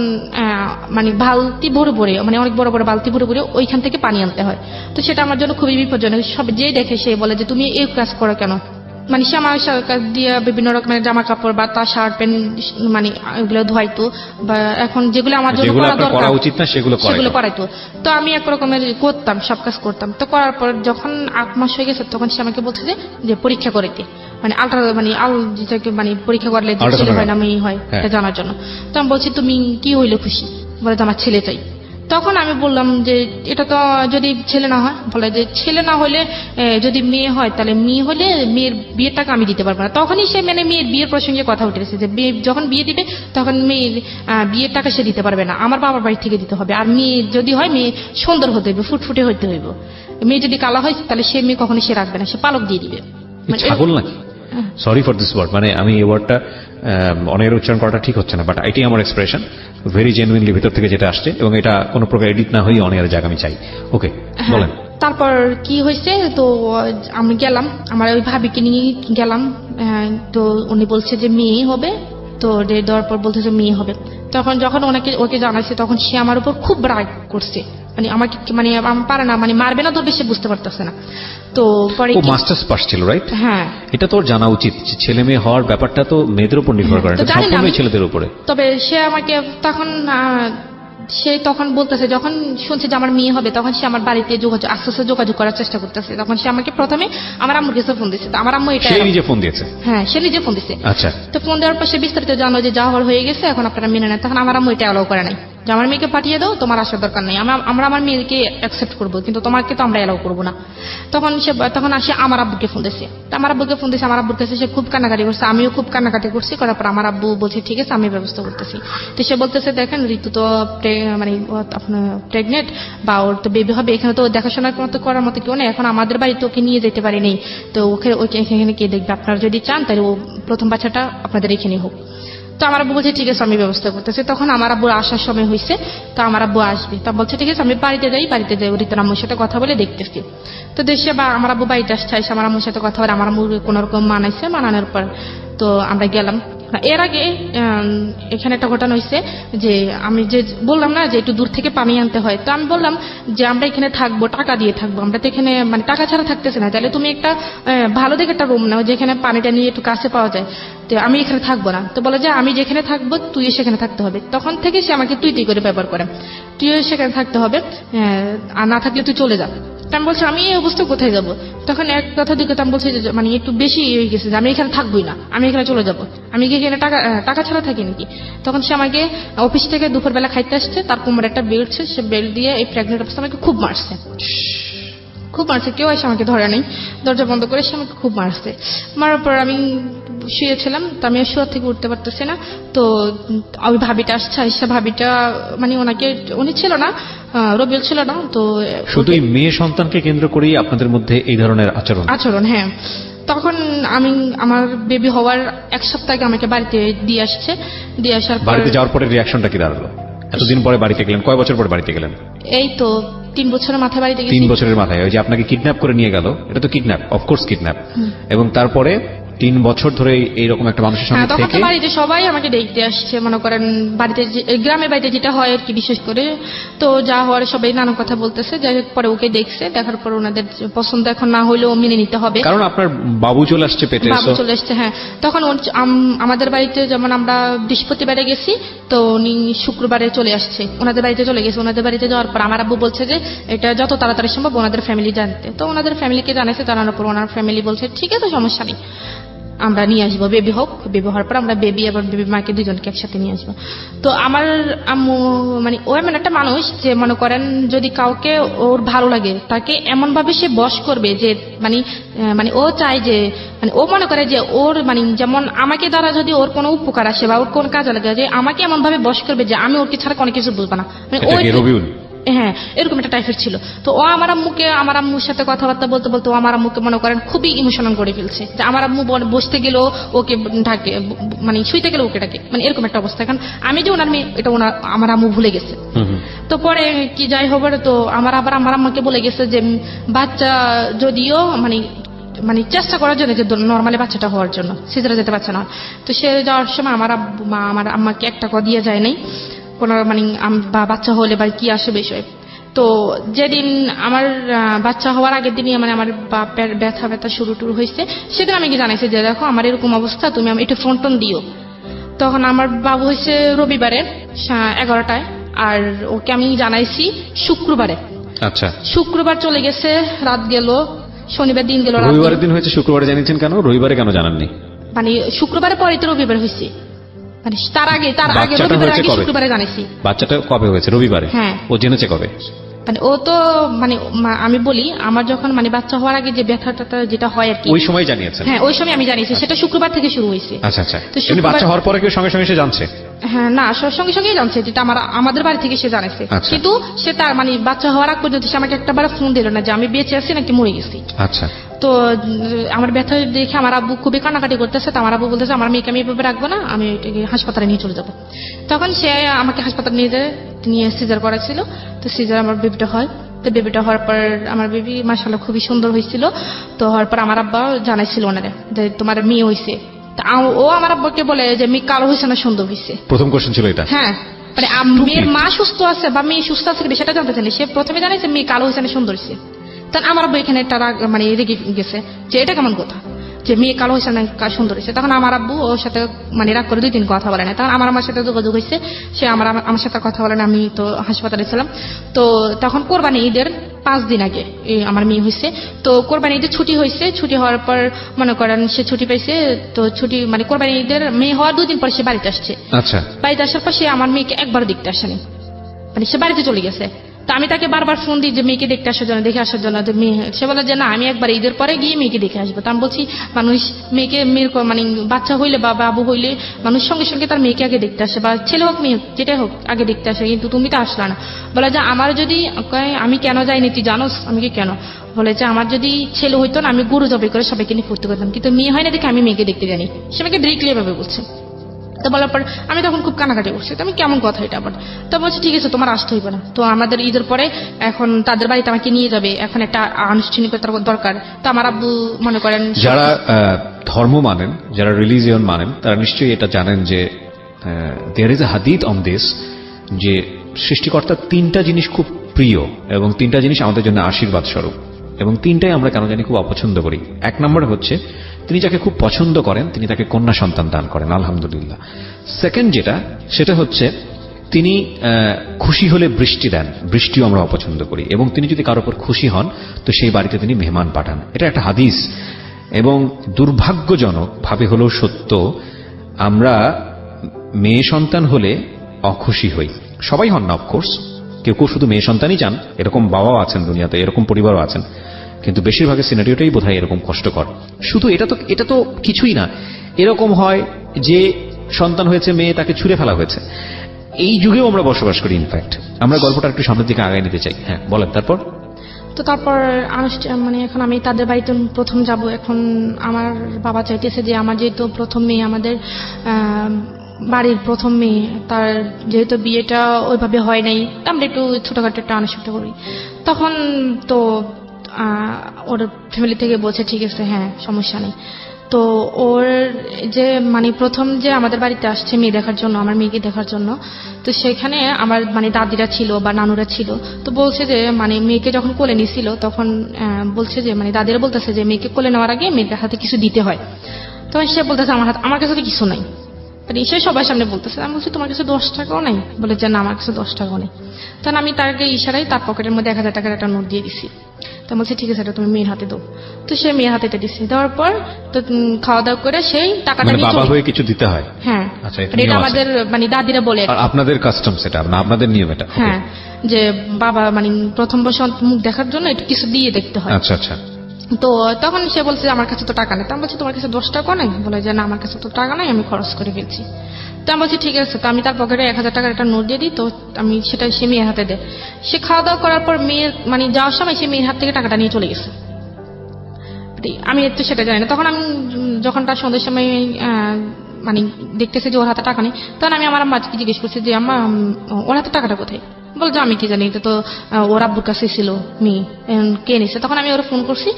বালতি ভরে ভরে, অনেক বড় বড় বালতি ভরে ভরে ওইখান থেকে পানি আনতে হয়। তো সেটা আমার জন্য খুবই বিপজ্জনক। সব যে দেখে সে বলে যে তুমি এই কাজ করো কেন? সে আমার কাজ দিয়ে বিভিন্ন রকমের জামা কাপড় বা তার শার্ট প্যান্ট এগুলো ধোয়াইতো, বা এখন যেগুলো আমার জন্য করা উচিত না সেগুলো করাইতো। তো আমি এক রকমের করতাম, সব কাজ করতাম। তো করার পর যখন 8 মাস হয়ে গেছে তখন সে আমাকে বলছে যে পরীক্ষা করাইতে, পরীক্ষা করলে ছেলে হয় না মেয়ে হয় এটা জানার জন্য। তো আমি বলছি তুমি কি হইলে খুশি? বলে তো আমার ছেলে চাই। তখন আমি বললাম যে এটা তো যদি ছেলে না হয়, বলে যে ছেলে না হলে যদি মেয়ে হয়, তাহলে মেয়ে হলে মেয়ের বিয়ের টাকা আমি দিতে পারবো না। তখনই সে মেয়ের বিয়ের প্রসঙ্গে কথা উঠেছে যে যখন বিয়ে দিবে তখন মেয়ের বিয়ের টাকা সে দিতে পারবে না, আমার বাবার বাড়ি থেকে দিতে হবে। আর মেয়ে যদি হয়, মেয়ে সুন্দর হতে হইবে, ফুটফুটে হইতে হইব। মেয়ে যদি কালো হয় তাহলে সে মেয়ে কখনো সে রাখবে না, সে পালক দিয়ে দিবে। ছাগল নাকি? সরি ফর দিস ওয়ার্ড, আমি এই ওয়ার্ডটা অনেকের উচ্চারণ করাটা ঠিক হচ্ছে না, বাট এটাই আমার এক্সপ্রেশন, ভেরি জেনুইনলি ভিতর থেকে যেটা আসছে, এবং এটা কোনো প্রকার এডিট না হয়ে অনেকের জায়গা আমি চাই। ওকে, বলেন। তারপর কি হয়েছে, তো আমি গেলাম, আমার ওই ভাবিকে নিয়ে গেলাম। তো উনি বলছে যে মেয়ে হবে। তো ডেট দেওয়ার পর বলছে যে মেয়ে হবে। তখন যখন ওকে জানাইছে তখন সে আমার উপর খুব রাগ করছে। আমাকে পারে না, মারবে না ধরবে, সে বুঝতে পারতেছে না। তো পরে মাস্টার্স পাস ছিল, রাইট? হ্যাঁ। এটা তোর জানা উচিত, ছেলে মেয়ে হওয়ার ব্যাপারটা তো মেয়েদের উপর নির্ভর করে, সম্পূর্ণ ছেলেদের উপরে। তবে সে আমাকে তখন বলতেছে, যখন শুনছে যে আমার মেয়ে হবে তখন সে আমার বাড়িতে আস্তে আস্তে যোগাযোগ করার চেষ্টা করতেছে। তখন সে আমাকে প্রথমে আমার আম্মুর কাছে ফোন দিচ্ছে। আমার আম্মু এটা নিজে ফোন দিয়েছে? হ্যাঁ, সে নিজে ফোন দিচ্ছে। আচ্ছা। তো ফোন দেওয়ার পর সে বিস্তারিত জানো যে যা হওয়ার হয়ে গেছে, এখন আপনারা মেনে নেন। তখন আমার আম্মু এটা অ্যালাউ করে নাই যে আমার মেয়েকে পাঠিয়ে দাও, তোমার আসার দরকার নেই, আমরা আমার মেয়েকে অ্যাকসেপ্ট করবো, কিন্তু তোমাকে তো আমরা অ্যালাউ করবো না। তখন আসে আমার আব্বুকে ফোন দিচ্ছে। আমার আব্বুর কাছে সে খুব কান্নাকাটি করছে, আমিও খুব কান্নাকাটি করছি। করার পর আমার আব্বু বলছে ঠিক আছে, আমি ব্যবস্থা করতেছি। তো সে বলতেছে দেখেন, ঋতু তো আপনার প্রেগনেন্ট, বা ওর তো বেবি হবে, এখানে তো দেখাশোনার মতো করার মতো কেউ নেই, এখন আমাদের বাড়িতে ওকে নিয়ে যেতে পারি নেই। তো ওকে এখানে কে দেখবে? আপনারা যদি চান তাহলে ও প্রথম বাচ্চাটা আপনাদের এখানে হোক। তো আমার আব্বু বলছে ঠিক আছে, আমি ব্যবস্থা করতেছি। তখন আমার আব্বুর আসার সময় হয়েছে, তো আমার আব্বু আসবে। তা বলছে ঠিক আছে, আমি বাড়িতে যাই ঋতুর আম্মুর সাথে কথা বলে দেখতেছি। তো দেশে আমার আব্বু বাড়িতে আসছে, আমার আম্মুর সাথে কথা বলে আমার আম্মু কোন রকম মানানোর পর তো আমরা গেলাম। এর আগে এখানে একটা ঘটনা হয়েছে যে আমি যে বললাম না যে একটু দূর থেকে পানি আনতে হয়। তো আমি বললাম যে আমরা এখানে থাকবো, টাকা দিয়ে থাকবো, আমরা তো এখানে টাকা ছাড়া থাকতেছে না, তাহলে তুমি একটা ভালো দেখে একটা রুম নাও যেখানে পানিটা নিয়ে একটু কাছে পাওয়া যায়। তো আমি এখানে থাকবো না। তো বলে যে আমি যেখানে থাকবো তুই সেখানে থাকতে হবে। তখন থেকে সে আমাকে তুই করে ব্যবহার করে। তুইও সেখানে থাকতে হবে, আর না থাকলে তুই চলে যা। তা আমি বলছি আমি এই অবস্থা কোথায় যাব? তখন এক কথা দুই কথা আমি বলছি যে মানে একটু বেশি হয়ে গেছে, যে আমি এখানে থাকবোই না, আমি এখানে চলে যাব, আমি কি এখানে টাকা ছাড়া থাকি নাকি? তখন সে আমাকে অফিস থেকে দুপুরবেলা খাইতে আসছে, তার কোমরে একটা বেল্ট ছিল, সে বেল্ট দিয়ে এই প্রেগনেন্ট অবস্থা আমাকে খুব মারছে, কেউ এসে আমাকে ধরে নেই, দরজা বন্ধ করে সে আমাকে খুব মারছে। মারার পর আমি শুয়েছিলাম, তো আমি শুয়ে থেকে উঠতে পারতেছি না। তো ওই ভাবিটা আসছে, আইসা ভাবিটা মানে উনি ছিল না, রবিউল ছিল না, তো শুধু এই মেয়ে সন্তানকে কেন্দ্র করেই আপনাদের মধ্যে এই ধরনের আচরণ? হ্যাঁ। তখন আমার বেবি হওয়ার এক সপ্তাহ আগে আমাকে বাড়িতে দিয়ে আসছে, দিয়ে আসার পর বাড়িতে যাওয়ার পরে রিয়াকশনটা কি দাঁড়ালো? এতদিন পরে বাড়িতে গেলেন, কয় বছর পরে বাড়িতে গেলেন? এই তো 3 বছরের মাথায় বাড়িতে গেছি। 3 বছরের মাথায় ওই যে আপনাকে কিডন্যাপ করে নিয়ে গেল, এটা তো কিডন্যাপ, অফকোর্স কিডন্যাপ। এবং তারপরে 3 বছর ধরে এইরকম একটা মানুষের সঙ্গে তখন থেকে তো বাড়িতে সবাই আমাকে দেখতে আসছে, মনে করেন বাড়িতে গ্রামের বাড়িতে যেটা হয় আর কি, বিশেষ করে তো যা হওয়ার সবাই নানা কথা বলতেছে। যাই হোক, পরে ওকে দেখছে, দেখার পর ওনাদের পছন্দ এখন না হলেও মেনে নিতে হবে, কারণ আপনার বাবু চলে আসছে পেটে। বাবু চলে আসছে, হ্যাঁ। তখন আমাদের বাড়িতে যেমন আমরা বৃহস্পতিবারে গেছি, তো উনি শুক্রবারে চলে আসছে, ওনাদের বাড়িতে চলে গেছে। ওনাদের বাড়িতে যাওয়ার পর আমার আব্বু বলছে যে এটা যত তাড়াতাড়ি সম্ভব ওনাদের ফ্যামিলি জানতে, তো ওনাদের ফ্যামিলিকে জানাইছে। জানানোর পর ওনার ফ্যামিলি বলছে ঠিক আছে, সমস্যা নেই, আমরা নিয়ে আসবো, বেবি হোক, বেবি হওয়ার পর আমরা বেবি এবং বেবি মাকে দুজনকে একসাথে নিয়ে আসবো। তো আমার আম্মু মানে ও এমন একটা মানুষ যে মনে করেন যদি কাউকে ওর ভালো লাগে তাকে এমন ভাবে সে বশ করবে যে মানে ও চায় যে মানে ও মনে করে যে ওর মানে যেমন আমাকে দ্বারা যদি ওর কোনো উপকার আসে বা ওর কোন কাজে লাগে, যে আমাকে এমন ভাবে বশ করবে যে আমি ওকে ছাড়া কোনো কিছু বুঝবো না, মানে ওই রবিউল। হ্যাঁ, এরকম একটা টাইপের ছিল। তো ও আমার আম্মুর সাথে কথাবার্তা বলতে বলতে ও আমার আম্মুকে মনে করেন খুবই ইমোশনাল করে ফেলছে, যে আমার আম্মু বসতে গেলেও ওকে ঢাকে, মানে শুইতে গেলেও ওকে ডাকে, মানে এরকম একটা অবস্থা। এখন আমি যে ওনার মেয়ে এটা আমার আম্মু ভুলে গেছে। তো পরে কি যাই হবে, তো আমার আম্মাকে বলে গেছে যে বাচ্চা যদিও মানে চেষ্টা করার জন্য যে নর্মালি বাচ্চাটা হওয়ার জন্য, সিজারে যেতে পারছে না। তো সে যাওয়ার সময় আমার আম্মাকে 1 টাকা দিয়ে যায় নাই কোনো মানে বাচ্চা হলে বা কি আসে বিষয়। তো যেদিন আমার বাচ্চা হওয়ার আগের দিনই মানে আমার বাপের ব্যথা শুরু হয়েছে, সেদিন আমি কি জানাইছি যে দেখো আমার এরকম অবস্থা, তুমি আমি একটু ফোন দিও। তখন আমার বাবু হয়েছে রবিবারে 11টায়, আর ওকে আমি জানাইছি শুক্রবারে। আচ্ছা, শুক্রবার চলে গেছে, রাত গেল, শনিবার দিন গেল, রবিবারের দিন হয়েছে, শুক্রবারে জানিয়েছেন কেন? রবিবারে কেন জানাননি? মানে শুক্রবারে পরে তো রবিবার হয়েছে, মানে তার আগে রবিবারের আগে শুক্রবারে জানাইছি। বাচ্চাটা কবে হয়েছে? রবিবারে। হ্যাঁ। ও জেনেছে কবে? মানে ও তো মানে আমি বলি আমার যখন মানে বাচ্চা হওয়ার আগে যে ব্যথাটা যেটা হয় আর কি, ওই সময় জানিয়েছেন? হ্যাঁ, ওই সময় আমি জানিয়েছি, সেটা শুক্রবার থেকে শুরু হয়েছে। আচ্ছা আচ্ছা। এমনি বাচ্চা হওয়ার পরে কি সঙ্গে সঙ্গে সে জানছে? হ্যাঁ, না, সঙ্গে সঙ্গেই জানছে, যেটা আমাদের বাড়ি থেকে সে জানাইছে। কিন্তু সে তার মানে বাচ্চা হওয়ার আগ পর্যন্ত সে আমাকে একটাবার ফোন দিল না যে আমি বেঁচে আছি নাকি মরে গেছি। আচ্ছা। তো আমার ব্যথা দেখে আমার আব্বু খুবই কান্নাকাটি করতেছে, তো আমার আব্বু বলতেছে আমার মেয়েকে আমি এভাবে রাখবো না, আমি হাসপাতালে নিয়ে চলে যাবো। তখন সে আমাকে হাসপাতালে নিয়ে সিজার করাছিল। তো সিজার আমার বেবিটা হয়। তো বেবিটা হওয়ার পর আমার বেবি মাশাআল্লাহ খুবই সুন্দর হয়েছিল। তো হওয়ার পর আমার আব্বা জানাইছিল ওনারে যে তোমার মেয়ে হয়েছে। ও আমার আব্বাকে বলে যে মেয়ে কালো হয়েছে না সুন্দর হয়েছে। প্রথম কোশ্চেন ছিল এটা? হ্যাঁ, মানে মেয়ের মা সুস্থ আছে বা মেয়ে সুস্থ আছে সেটা জানতে চাইনি, সে প্রথমে জানাইছে মেয়ে কালো হয়েছে না সুন্দর হয়েছে। তখন আমার আব্বু এখানে একটা মানে রেগে গেছে যে এটা কেমন কথা, যে মেয়ে কালো হয়েছে না সুন্দর হয়েছে। তখন আমার আব্বু ওর সাথে মানে রাগ করে 2-3 কথা বলে না। তখন আমার সাথে যোগাযোগ হয়েছে, সে আমার সাথে কথা বলে না। আমি তো হাসপাতালে ছিলাম। তো তখন কোরবানি ঈদের 5 দিন আগে আমার মেয়ে হয়েছে। তো কোরবানি ঈদের ছুটি হয়েছে, ছুটি হওয়ার পর মনে করেন সে ছুটি পাইছে। তো ছুটি মানে কোরবানি ঈদের মেয়ে হওয়ার 2 দিন পর সে বাড়িতে আসছে। আচ্ছা। বাড়িতে আসার পর সে আমার মেয়েকে একবার দেখতে আসেনি, মানে সে বাড়িতে চলে গেছে। তো আমি তাকে বারবার ফোন দিই যে মেয়েকে দেখতে আসার জন্য, দেখে আসার জন্য। সে বলে যে না, আমি একবার ঈদের পরে গিয়ে মেয়েকে দেখে আসবো। তো আমি বলছি মানুষ মেয়ের মানে বাচ্চা হইলে বা বাবু হইলে মানুষ সঙ্গে সঙ্গে তার মেয়েকে আগে দেখতে আসে, বা ছেলে হোক মেয়ে হোক যেটাই হোক আগে দেখতে আসে, কিন্তু তুমি তো আসলা না। বলে যে আমার যদি আমি কেন যাইনি তুই জানোস? আমি কি কেন? বলে যে আমার যদি ছেলে হইতো না আমি গরু জবাই করে সবাইকে নিয়ে ফুর্তি করতাম, কিন্তু মেয়ে হয় না দেখে আমি মেয়েকে দেখতে জানি। সে আমাকে ডিরেক্টলি এভাবে বলছে। তো বলার পর আমি তখন খুব কানাকাটি করছি। তো আমি কেমন কথা এটা আবার? তো বলছি ঠিক আছে তোমার আসতে হইবে না। তো আমাদের ঈদের পরে এখন তাদের বাড়িতে আমাকে নিয়ে যাবে, এখন একটা আনুষ্ঠানিকতার দরকার। তো আমার আব্বু মনে করেন যারা ধর্ম মানেন, যারা রিলিজিয়ন মানেন, তারা নিশ্চয়ই এটা জানেন যে দেয়ার ইজ এ হাদিস অন দিস, যে সৃষ্টিকর্তার 3টা জিনিস খুব প্রিয় এবং 3টা জিনিস আমাদের জন্য আশীর্বাদ স্বরূপ, এবং 3টাই আমরা কেন জানি খুব অপছন্দ করি। 1 নম্বর হচ্ছে তিনি যাকে খুব পছন্দ করেন তিনি তাকে কন্যা সন্তান দান করেন, আলহামদুলিল্লাহ। সেকেন্ড যেটা, সেটা হচ্ছে তিনি খুশি হলে বৃষ্টি দেন, বৃষ্টিও আমরা অপছন্দ করি, এবং তিনি যদি কারোর উপর খুশি হন তো সেই বাড়িতে তিনি মেহমান পাঠান। এটা একটা হাদিস। এবং দুর্ভাগ্যজনক ভাবে হলেও সত্য, আমরা মেয়ে সন্তান হলে অখুশি হই। সবাই হন না অফকোর্স, কেউ কেউ শুধু মেয়ে সন্তানই চান, এরকম বাবাও আছেন দুনিয়াতে, এরকম পরিবারও আছেন, কিন্তু বেশিরভাগের সিনারিওটাই বোধহয় এরকম কষ্টকর। শুধু এটা তো কিছুই না, এরকম হয় যে সন্তান হয়েছে মেয়ে, তাকে ছুঁড়ে ফেলা হয়েছে। এই যুগেও আমরা বসবাস করি। ইনফ্যাক্ট আমরা গল্পটা একটু সামনের দিকে আগায় নিতে চাই। হ্যাঁ বলেন, তারপর? তো তারপর মানে এখন আমি তাদের বাড়িতে প্রথম যাব। এখন আমার বাবা চাইতেছে যে আমার যেহেতু প্রথম মেয়ে, আমাদের বাড়ির প্রথম মেয়ে, তার যেহেতু বিয়েটা ওইভাবে হয় নাই, আমরা একটু ছোটখাটো একটা আনুষ্ঠানিক করি। তখন তো ওর ফ্যামিলি থেকে বলছে ঠিক আছে, হ্যাঁ সমস্যা নেই। তো ওর যে মানে প্রথম যে আমাদের বাড়িতে আসছে মেয়ে দেখার জন্য, আমার মেয়েকে দেখার জন্য, তো সেখানে আমার মানে দাদিরা ছিল বা নানুরা ছিল। তো বলছে যে মানে মেয়েকে যখন কোলে নিছিল তখন বলছে যে মানে দাদিরা বলতেছে যে মেয়েকে কোলে নেওয়ার আগে মেয়ের হাতে কিছু দিতে হয়। তখন সে বলতেছে আমার কাছে তো কিছু নাই। সে সবার সামনে বলতেছে। আমি বলছি তোমার কাছে 10 টাকাও নাই? বলে যে না, আমার কাছে 10 টাকাও নেই। তখন আমি তাকে ইশারায় তার পকেটের মধ্যে 1000 টাকার একটা নোট দিয়ে দিছি। তো বলছে ঠিক আছে, এটা তুমি মেয়ের হাতে দাও। তো সে মেয়ের হাতে দিচ্ছে। দেওয়ার পর তো খাওয়া দাওয়া করে সেই টাকাটা নিয়ে বাবা হয়ে কিছু দিতে হয়? হ্যাঁ, আচ্ছা, এটা আমাদের মানে দাদিরা বলে। আপনাদের কাস্টম সেটা না, আপনাদের নিয়ম এটা? হ্যাঁ, যে বাবা মানে প্রথম বছর মুখ দেখার জন্য একটু কিছু দিয়ে দেখতে হয়। আচ্ছা আচ্ছা। তো তখন সে বলছে যে আমার কাছে তো টাকা নেই। তো আমি বলছি তোমার কাছে 10 টাকা নেই? বলে যে না, আমার কাছে তো টাকা নাই, আমি খরচ করে ফেলছি। তো আমি বলছি ঠিক আছে। তো আমি তার পকেটে 1000 টাকার একটা নোট দিয়ে দিই। তো আমি সেটা সে মেয়ের হাতে দেয়। সে খাওয়া দাওয়া করার পর মেয়ের মানে যাওয়ার সময় সে মেয়ের হাত থেকে টাকাটা নিয়ে চলে গেছে। আমি তো সেটা জানি না। তখন আমি যখন তার সন্ধ্যের সময় মানে দেখতেছি যে ওর হাতে টাকা নেই, তখন আমি আমার মাকে জিজ্ঞেস করছি যে আম্মা ওর হাতে টাকাটা কোথায়? বলে যে আমি কি জানি, এটা তো ওর আব্বুর কাছে ছিল, মেয়ে কে নিছে। তখন আমি ওরা ফোন করছি,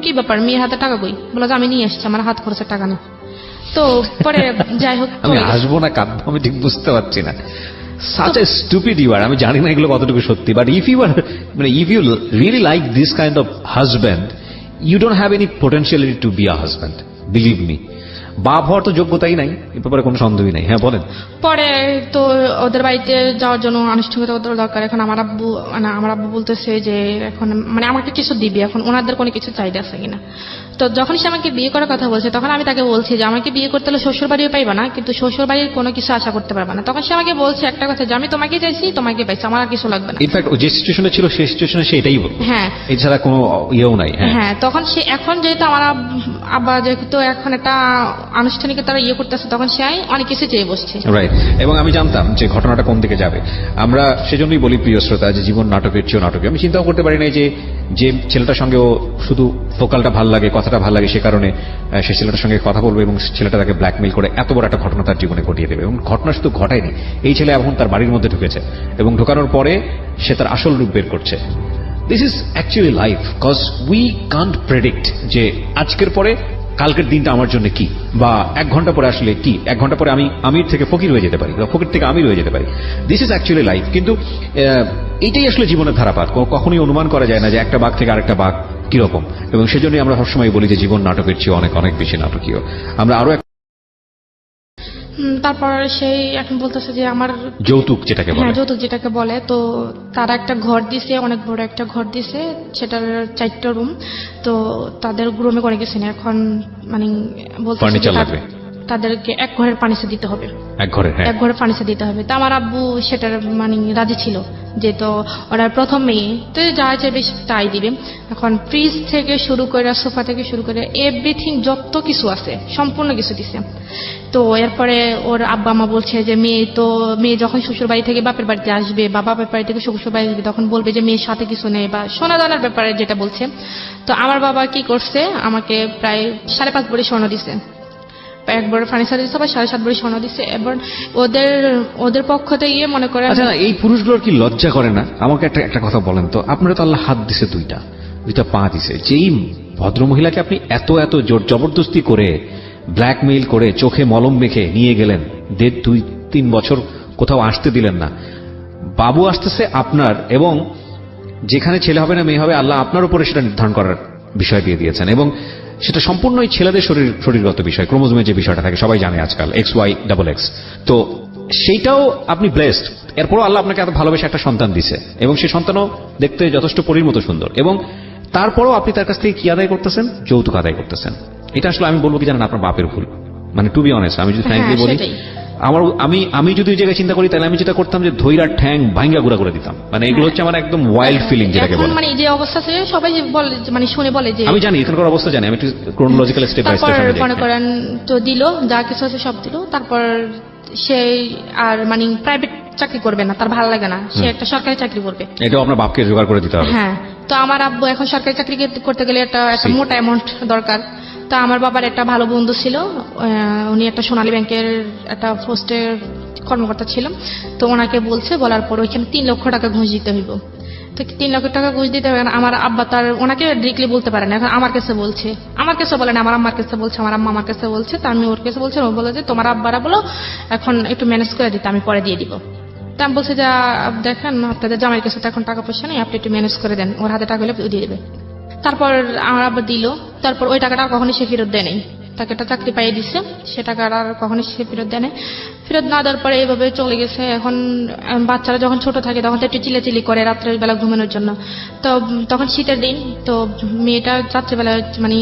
কি ব্যাপার মেয়ের হাতে টাকা কই? বলে যে আমি নিয়ে আসছি, আমার হাত খরচের টাকা নেই। তো পরে যাই হোক, আমি হাসবো না কাঁদবো আমি ঠিক বুঝতে পারছি না। such a stupid you are. আমি জানি না এগুলো কতটুকু সত্যি, but if you really like this kind of husband, you don't have any potentiality to be a husband, believe me. বাপ হওয়ার তো যোগ্যতাই নাই, এ ব্যাপারে কোনো সন্দেহই নাই। হ্যাঁ বলেন। পরে তো ওদের বাড়িতে যাওয়ার জন্য আনুষ্ঠানিকতা দরকার। এখন আমার আব্বু বলতেছে যে এখন মানে আমাকে কিছু দিবি, এখন ওনাদের কোনো কিছু চাহিদা আছে কিনা। তো যখন সে আমাকে বিয়ে করার কথা বলছে, তখন আমি তাকে বলছি যে আমাকে বিয়ে করতে হলে শ্বশুর বাড়িও পাইবা না, কিন্তু শ্বশুর বাড়ির কোনো কিছু আশা করতে পারবা না। তখন সে আমাকে বলছে একটা কথা যে আমি তোমাকে চাইছি, তোমাকে পাইছি, আমার আর কিছু লাগবে না। ইনফ্যাক্ট যে সিচুয়েশনে ছিল সেই সিচুয়েশনে সে এটাই বলল। হ্যাঁ, এছাড়া কোনো ইয়েও নাই। হ্যাঁ, তখন সে এখন যেহেতু আমার আব্বা যেহেতু এখন একটা আনুষ্ঠানিকতা ইয়ে করতেছে, তখন সে অনেক কিছু চেয়ে বসছে। রাইট। এবং আমি জানতাম যে ঘটনাটা কোন দিকে যাবে। আমরা সেজন্যই বলি প্রিয় শ্রোতা যে জীবন নাটকের চেয়েও নাটকে। আমি চিন্তাও করতে পারি না যে ছেলেটার সঙ্গে ও শুধু ভোকালটা ভাল লাগে, কথাটা ভাল লাগে, সে কারণে সে ছেলেটার সঙ্গে কথা বলবে এবং ছেলেটা তাকে ব্ল্যাকমেইল করে এত বড় একটা ঘটনা তার জীবনে ঘটিয়ে দেবে। এবং ঘটনা শুধু ঘটায়নি, এই ছেলে এখন তার বাড়ির মধ্যে ঢুকেছে এবং ঢোকানোর পরে সে তার আসল রূপ বের করছে। This is actually life, cause we can't predict যে আজকের পরে কালকের দিনটা আমার জন্য কি, বা 1 ঘন্টা পরে আসলে কি, 1 ঘন্টা পরে আমি আমির থেকে ফকির হয়ে যেতে পারি, বা ফকির থেকে আমির হয়ে যেতে পারি। This is actually life. কিন্তু এইটাই আসলে জীবনের ধারাপাত। কখনোই অনুমান করা যায় না যে একটা বাঘ থেকে আরেকটা বাঘ কিরকম। এবং সেজন্যই আমরা সবসময় বলি যে জীবন নাটকের চেয়ে অনেক অনেক বেশি নাটকীয়। আমরা আরো তারপর সেই এখন বলতেছে যে আমার যৌতুক যেটাকে বলে, হ্যাঁ যৌতুক যেটাকে বলে, তো তারা একটা ঘর দিছে, অনেক বড় একটা ঘর দিছে, সেটার 4টা রুম। তো তাদের রুমে করে গেছে না, এখন মানে বলতে তাদেরকে 1 ঘরের ফার্নিচার দিতে হবে, 1 ঘরের ফার্নিচার দিতে হবে। তো আমার আব্বু সেটার মানে রাজি ছিল, যে তো ওরা প্রথম মেয়ে, তো যা চাইবে তাই দিবে। এখন ফ্রিজ থেকে শুরু করে, সোফা থেকে শুরু করে এভরিথিং যত কিছু আছে সম্পূর্ণ কিছু দিছে। তো এরপরে ওর আব্বা মা বলছে যে মেয়ে যখন শ্বশুর বাড়ি থেকে বাপের বাড়িতে আসবে, বা বাপের বাড়ি থেকে শ্বশুর বাড়ি আসবে, তখন বলবে যে মেয়ের সাথে কিছু নেই, বা সোনা দানার ব্যাপারে যেটা বলছে। তো আমার বাবা কি করছে, আমাকে প্রায় 5.5 ভরি স্বর্ণ দিছে, 1 ভরি ফার্নিচার দিচ্ছে, আবার 7.5 ভরি স্বর্ণ দিচ্ছে। এবার ওদের পক্ষ থেকে মনে করে। আচ্ছা, এই পুরুষগুলোর কি লজ্জা করে না? আমাকে একটা কথা বলেন তো, আপনারা তো আল্লাহ হাত দিছে, দুইটা পা দিছে, যেই ভদ্রমহিলাকে আপনি এত জোর জবরদস্তি করে ব্ল্যাকমেইল করে চোখে মলম মেখে নিয়ে গেলেন, 2-3 বছর কোথাও আসতে দিলেন না, বাবু আসতেছে আপনার, এবং যেখানে ছেলে হবে না মেয়ে হবে আল্লাহ আপনার উপরে সেটা নির্ধারণ করার বিষয় দিয়ে দিয়েছেন। এবং সেটা সম্পূর্ণই ছেলেদের শরীরগত বিষয়, ক্রোমোজোমের যে বিষয়টা থাকে সবাই জানে আজকাল, XYXX। তো সেইটাও আপনি ব্লেসড, এরপরও আল্লাহ আপনাকে এত ভালোবেসে একটা সন্তান দিছে এবং সেই সন্তানও দেখতে যথেষ্ট পরীর মতো সুন্দর, এবং তারপরও আপনি তার কাছ থেকে কি আদায় করতেছেন? যৌতুক আদায় করতেছেন। এটা আসলে আমি বলবো কি জানেন, আপনার বাপের ভুল। মানে টু বি অনেস্ট, আমি যদি ফ্র্যাঙ্কলি বলি, সেটাই। আমি যদি ওই জায়গায় চিন্তা করি, তাহলে আমি যেটা করতাম যে ধৈরার ঠ্যাং ভাঙ্গা গুড়া করে দিতাম। মানে এগুলো হচ্ছে আমার একদম ওয়াইল্ড ফিলিং যেটাকে এখন বলে। মানে যে অবস্থা আছে সবাই যে বলে, মানে শুনে বলে যে আমি জানি এখানকার অবস্থা জানি, আমি একটু ক্রোনোলজিক্যাল স্টেপ বাই তারপর স্টেপ মনে করেন তো দিল, যা কিছু আছে সব দিল। তারপর সে আর মানে প্রাইভেট চাকরি করবে না, তার ভালো লাগে না, সে একটা সরকারি চাকরি করবে। এটাও আপনার বাপকে জোগাড় করে দিতে হবে। হ্যাঁ, তো আমার আব্বু এখন সরকারি চাকরি করতে গেলে একটা জি। মোটা অ্যামাউন্ট দরকার। তা আমার বাবার একটা ভালো বন্ধু ছিল, উনি একটা সোনালী ব্যাংকের একটা পোস্টের কর্মকর্তা ছিল। তো ওনাকে বলছে, বলার পর ওইখানে 3 লক্ষ টাকা ঘুষ দিতে হইব। তো 3 লক্ষ টাকা ঘুষ দিতে হবে। আমার আব্বা তার ওনাকে ডিরেক্টলি বলতে পারে না, এখন আমার কাছে বলছে। আমার কাছে বলে না, আমার আম্মার কাছে বলছে, আমার আম্মা আমার কাছে বলছে। তা আমি ওর কাছে বলছি, ও বলে যে তোমার আব্বারা বলো এখন একটু ম্যানেজ করে দিতে, আমি পরে দিয়ে দিব। তা আমি বলছি যে দেখেন আপনাদের জামাইয়ের কাছে তো এখন টাকা পয়সা নেই, আপনি একটু ম্যানেজ করে দেন, ওর হাতে টাকা হলে দিয়ে দেবে। তারপর আমার আব্বা দিল। তারপর ওই টাকাটা আর কখনোই সে ফেরত দেয় নাই। তাকে একটা চাকরি পাইয়ে দিচ্ছে, সে টাকাটা আর কখনোই সে ফেরত দেয় নাই। ফেরত না দেওয়ার পরে এইভাবে চলে গেছে। এখন বাচ্চারা যখন ছোট থাকে তখন তো একটু চিল্লাচিল্লি করে রাত্রের বেলা ঘুমানোর জন্য। তো তখন শীতের দিন, তো মেয়েটা রাত্রেবেলা মানে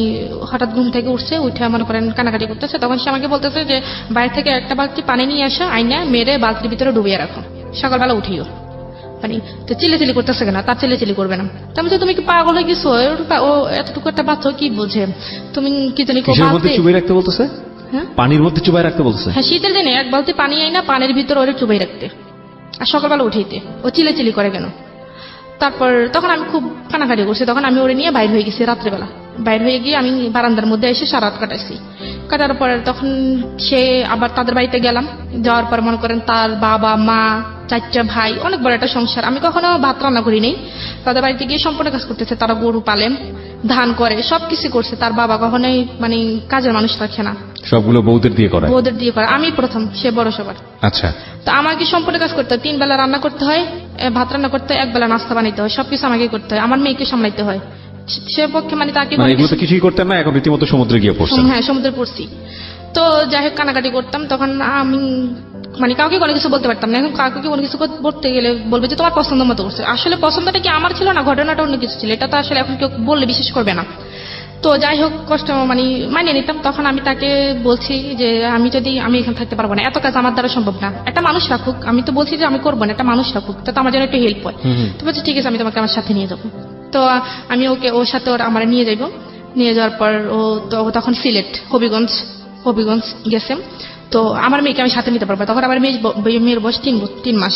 হঠাৎ ঘুম থেকে উঠছে, উঠে মনে করেন কানাকাটি করতেছে। তখন সে আমাকে বলতেছে যে বাইরে থেকে একটা বালতি পানি নিয়ে আসা, আইনা মেয়েরে বালতির ভিতরে ডুবিয়ে রাখো, সকালবেলা উঠিও। মানে তো চিল্লাচিল্লি করতেছে কেন? তার চিল্লাচিল্লি করবে না। তেমন তুমি কি পাগল হয়ে গেছো? ও এতটুকু একটা বাচ্চা কি বোঝে? তুমি কি জানি কিসের মধ্যে চুবাই রাখতে বলতেছে? হ্যাঁ, পানির মধ্যে চুবাই রাখতে বলতেছে? হ্যাঁ, শীতের দিনে এক বালতি পানি আই না, পানির ভিতরে ওরে চুবাই রাখতে, আর সকালবেলা উঠাইতে। ও চিল্লাচিল্লি করে কেন? তারপর তখন আমি খুব কানাকাটি করছি। তখন আমি ওরে নিয়ে বাইর হয়ে গেছি রাত্রেবেলা। বাইর হয়ে গিয়ে আমি বারান্দার মধ্যে এসে সারা রাত কাটাইছি। কাটার পরে তখন সে আবার তাদের বাড়িতে গেলাম। যাওয়ার পর মনে করেন তার বাবা মা 4টা ভাই, অনেক বড় একটা সংসার। আমি কখনো ভাত রান্না করি নাই। তাদের বাড়িতে গিয়ে সম্পূর্ণ কাজ করতেছে। তারা গরু পালেন, ধান করে, সবকিছু করছে। তার বাবা কখনোই মানে কাজের মানুষ রাখে না, সবগুলো বউদের দিয়ে করায়? বউদের দিয়ে করে। আমি প্রথম, সে বড় সবার। আচ্ছা। তো আমাকে সম্পূর্ণ কাজ করতে হয়। 3 বেলা রান্না করতে হয়, ভাত রান্না করতে হয়, 1 বেলা নাস্তা বানাইতে হয়, সবকিছু আমাকে করতে হয়। আমার মেয়েকে সামলাইতে হয়। সে পক্ষে মানে তাকে মানে এগুলো তো কিছুই করতেন না, এখন রীতিমতো সমুদ্রে গিয়ে পড়ছেন। হ্যাঁ, সমুদ্রে পড়ছি। তো যাই হোক কানাকাটি করতাম। তখন আমি মানে কাউকে কোনো কিছু বলতে পারতাম না। এখন কাউকে কোনো কিছু বলতে গেলে বলবে যে তোমার পছন্দ মতো করছে। আসলে পছন্দটা কি আমার ছিল না, ঘটনাটা অন্য কিছু ছিল। এটা তো আসলে এখন কেউ বললে বিশ্বাস করবে না। তো যাই হোক কষ্ট মানে মানিয়ে নিতাম। তখন আমি তাকে বলছি যে আমি এখানে থাকতে পারবো না, এত কাজ আমার দ্বারা সম্ভব না, একটা মানুষ রাখুক। আমি তো বলছি যে আমি করবো না, একটা মানুষ রাখুক, তো আমার জন্য একটু হেল্প হয়। তো বলছি ঠিক আছে, আমি তোমাকে আমার সাথে নিয়ে যাবো। তো আমি ওর সাথে আমার নিয়ে যাইবো। নিয়ে যাওয়ার পর ও তখন সিলেট হবিগঞ্জ গেছে। তো আমার মেয়েকে আমি সাথে নিতে পারবো। তখন আমার মেয়ের বয়স 3 মাস।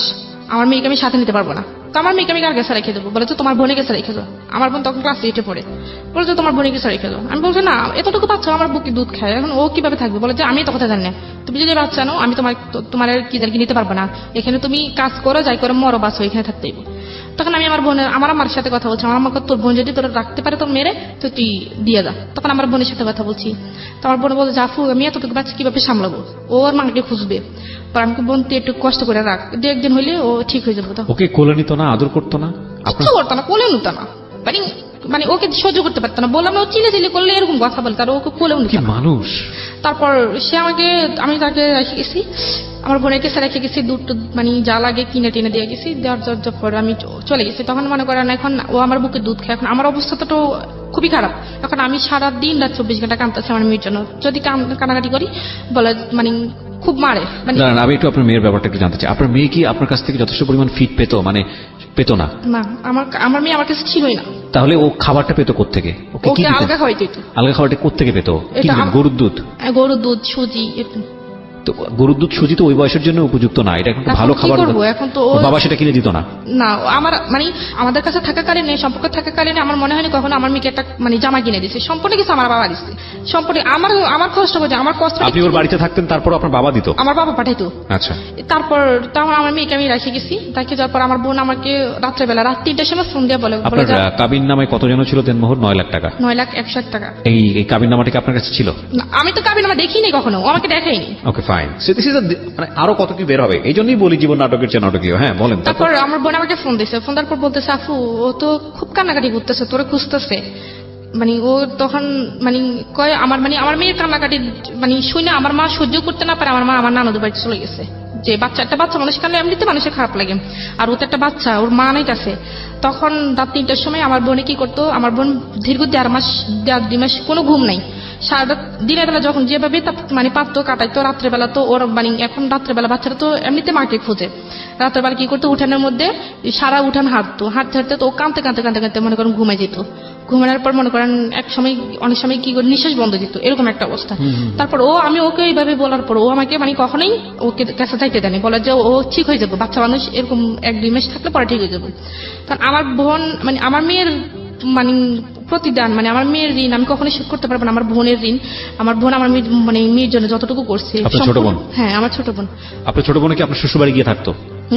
আমার মেয়েকে আমি সাথে নিতে পারবো না। তো আমার মেয়েকে আমি কার কাছে রেখে দেবো? বলে তো তোমার বোনের কাছে রেখে দাও। আমার বোন তখন ক্লাস 8-এ পড়ে। বলে যে তোমার বোনের কাছে রেখে দাও। আমি বলছি না, এতটুকু বাচ্চা আমার বুকে দুধ খায়, এখন ও কিভাবে থাকবে? বলে যে আমি তো কথা জানি না, তুমি যদি বাচ্চা নাও আমি তোমার কি নিতে পারবো না। এখানে তুমি কাজ করো, যাই করো, মরো বাঁচো, এখানে থাকতেই। তখন আমি আমার আমার সাথে কথা বলছি। আমার আমাকে তোর বোন যদি তোর রাখতে পারে তোর মেরে, তো তুই দিয়ে যা। তখন আমার বোনের সাথে কথা বলছি। তো আমার বোন বলে জাফু আমি এতটুকু বাচ্চা কিভাবে সামলাবো? ওর মাকে খুঁজবে। তো আমি বোন তুই একটু কষ্ট করে রাখ, 2-1 দিন হইলে ও ঠিক হয়ে যাবো। ওকে কোলে নিত না, আদর করতো না? কিচ্ছু করতো না, কোলে নিত না। মানে ওকে সহ্য করতে পারতো না। বললাম ও চিল্লাচিল্লি করলে এরকম কথা বলে, তার ওকে কোলেও নিত কি না। মানুষ! তারপর আমি তাকে রেখে গেছি, আমার বোনের কাছে রেখে গেছি। দুধ মানে যা লাগে কিনে টিনে দিয়ে গেছি। দেওয়ার পর আমি চলে গেছি। তখন মনে করেন এখন ও আমার বুকে দুধ খায়। এখন আমার অবস্থা তো খুবই খারাপ। এখন আমি সারাদিন রাত 24 ঘন্টা কাঁদতেছি আমার মেয়ের জন্য। যদি কানাকাটি করি বলে মানে খুব মারে। মানে না, আমি একটু আপনার মেয়ের ব্যাপারটা একটু জানতে চাই। আপনার মেয়ে কি আপনার কাছ থেকে যথেষ্ট পরিমাণ ফিড পেতো? মানে পেতো না? না, আমার মেয়ে আমার কাছে ছিলই না। তাহলে ও খাবারটা পেতো কোত্থেকে? ওকে আলগা খাওয়াইতো। আলগা খাবারটা কোত্থেকে পেতো? গরুর দুধ? গরুর দুধ, সুজি। তো গরুর দুধ সুজি তো ওই বয়সের জন্য উপযুক্ত না, এটা একটা ভালো খাবার। এখন তো বাবা সেটা কিনে দিত না? না, আমার মানে আমাদের কাছে থাকাকালীন, সম্পর্ক থাকাকালীন আমার মনে হয়নি কখনো আমার মেয়েকে একটা মানে জামা কিনে দিচ্ছে। সম্পূর্ণ কিছু আমার বাবা দিচ্ছে। সম্পূর্ণ আমার কষ্ট হচ্ছে, আমার কষ্ট। আপনি ওর বাড়িতে থাকতেন, তারপর আপনার বাবা দিত? আমার বাবা পাঠাইতো। আচ্ছা। তারপর আমার মেয়েকে আমি রেখে গেছি। রেখে যাওয়ার পর আমার বোন আমাকে রাত্রেবেলা রাত 3টার সময় ফোন দিয়ে বলে আপনার কাবিন নামায় কত যেন ছিল দেনমোহর? 9 লাখ টাকা। 9,01,00,000 টাকা। এই কাবিন নামাটা কি আপনার কাছে ছিল? আমি তো কাবিন নামা দেখিনি কখনো, ও আমাকে দেখাইনি। Okay fine. মানে আরো কত কি বের হবে, এই জন্যই বলি জীবন নাটকের চেয়ে নাটকীয়। হ্যাঁ বলেন। তারপর আমার বোন আমাকে ফোন দিয়েছে। ফোন দেওয়ার পর বলতেছে আফু ও তো খুব কান্নাকাটি করতেছে, তোরে খুঁজতেছে। মানে ও তখন মানে কয় আমার মেয়ের কান্নাকাটি মানে শুনে আমার মা সহ্য করতে না পারে। আমার মা আমার নানুদের বাড়িতে চলে গেছে। যে একটা বাচ্চা মানুষ কারণে এমনিতে মানুষের খারাপ লাগে, আর ও তো একটা বাচ্চা, ওর মা নাই কাছে। তখন রাত 3টার সময় আমার বোনে কি করতো, আমার বোন দীর্ঘ 1.5 মাস কোনো ঘুম নাই। সারা দিনের বেলা যখন যেভাবে মানে পারতো কাটাইতো, রাত্রেবেলা তো ওর মানে এখন রাত্রেবেলা বাচ্চারা তো এমনিতে মাকে খোঁজে, রাত্রেবেলা কি করতো উঠানের মধ্যে সারা উঠান হাঁটতে হাঁটতে তো ও কাঁদতে কাঁদতে কাঁদতে কাঁদতে মনে করেন ঘুমাই যেত। ঘুমানোর পর মনে করেন অনেক সময় কি করে নিঃশ্বাস বন্ধ যেত, এরকম একটা অবস্থা। তারপর আমি ওকে এইভাবে বলার পর ও আমাকে মানে কখনোই ওকে কাছে যাইতে দেয়নি, বলে যে ও ঠিক হয়ে যাবে, বাচ্চা মানুষ এরকম 1-2 মাস থাকলে পরে ঠিক হয়ে যাবে। কারণ আমার বোন মানে আমার মেয়ের মানে প্রতিদান মানে আমার মেয়ের ঋণ আমি কখনোই শোধ করতে পারবো না। আমার বোনের ঋণ, আমার বোন আমার মানে মেয়ের জন্য যতটুকু করছে। আপনার ছোট বোন? হ্যাঁ, আমার ছোট বোন। আপনার ছোট বোন কি আপনার শ্বশুর বাড়ি গিয়ে থাকতো?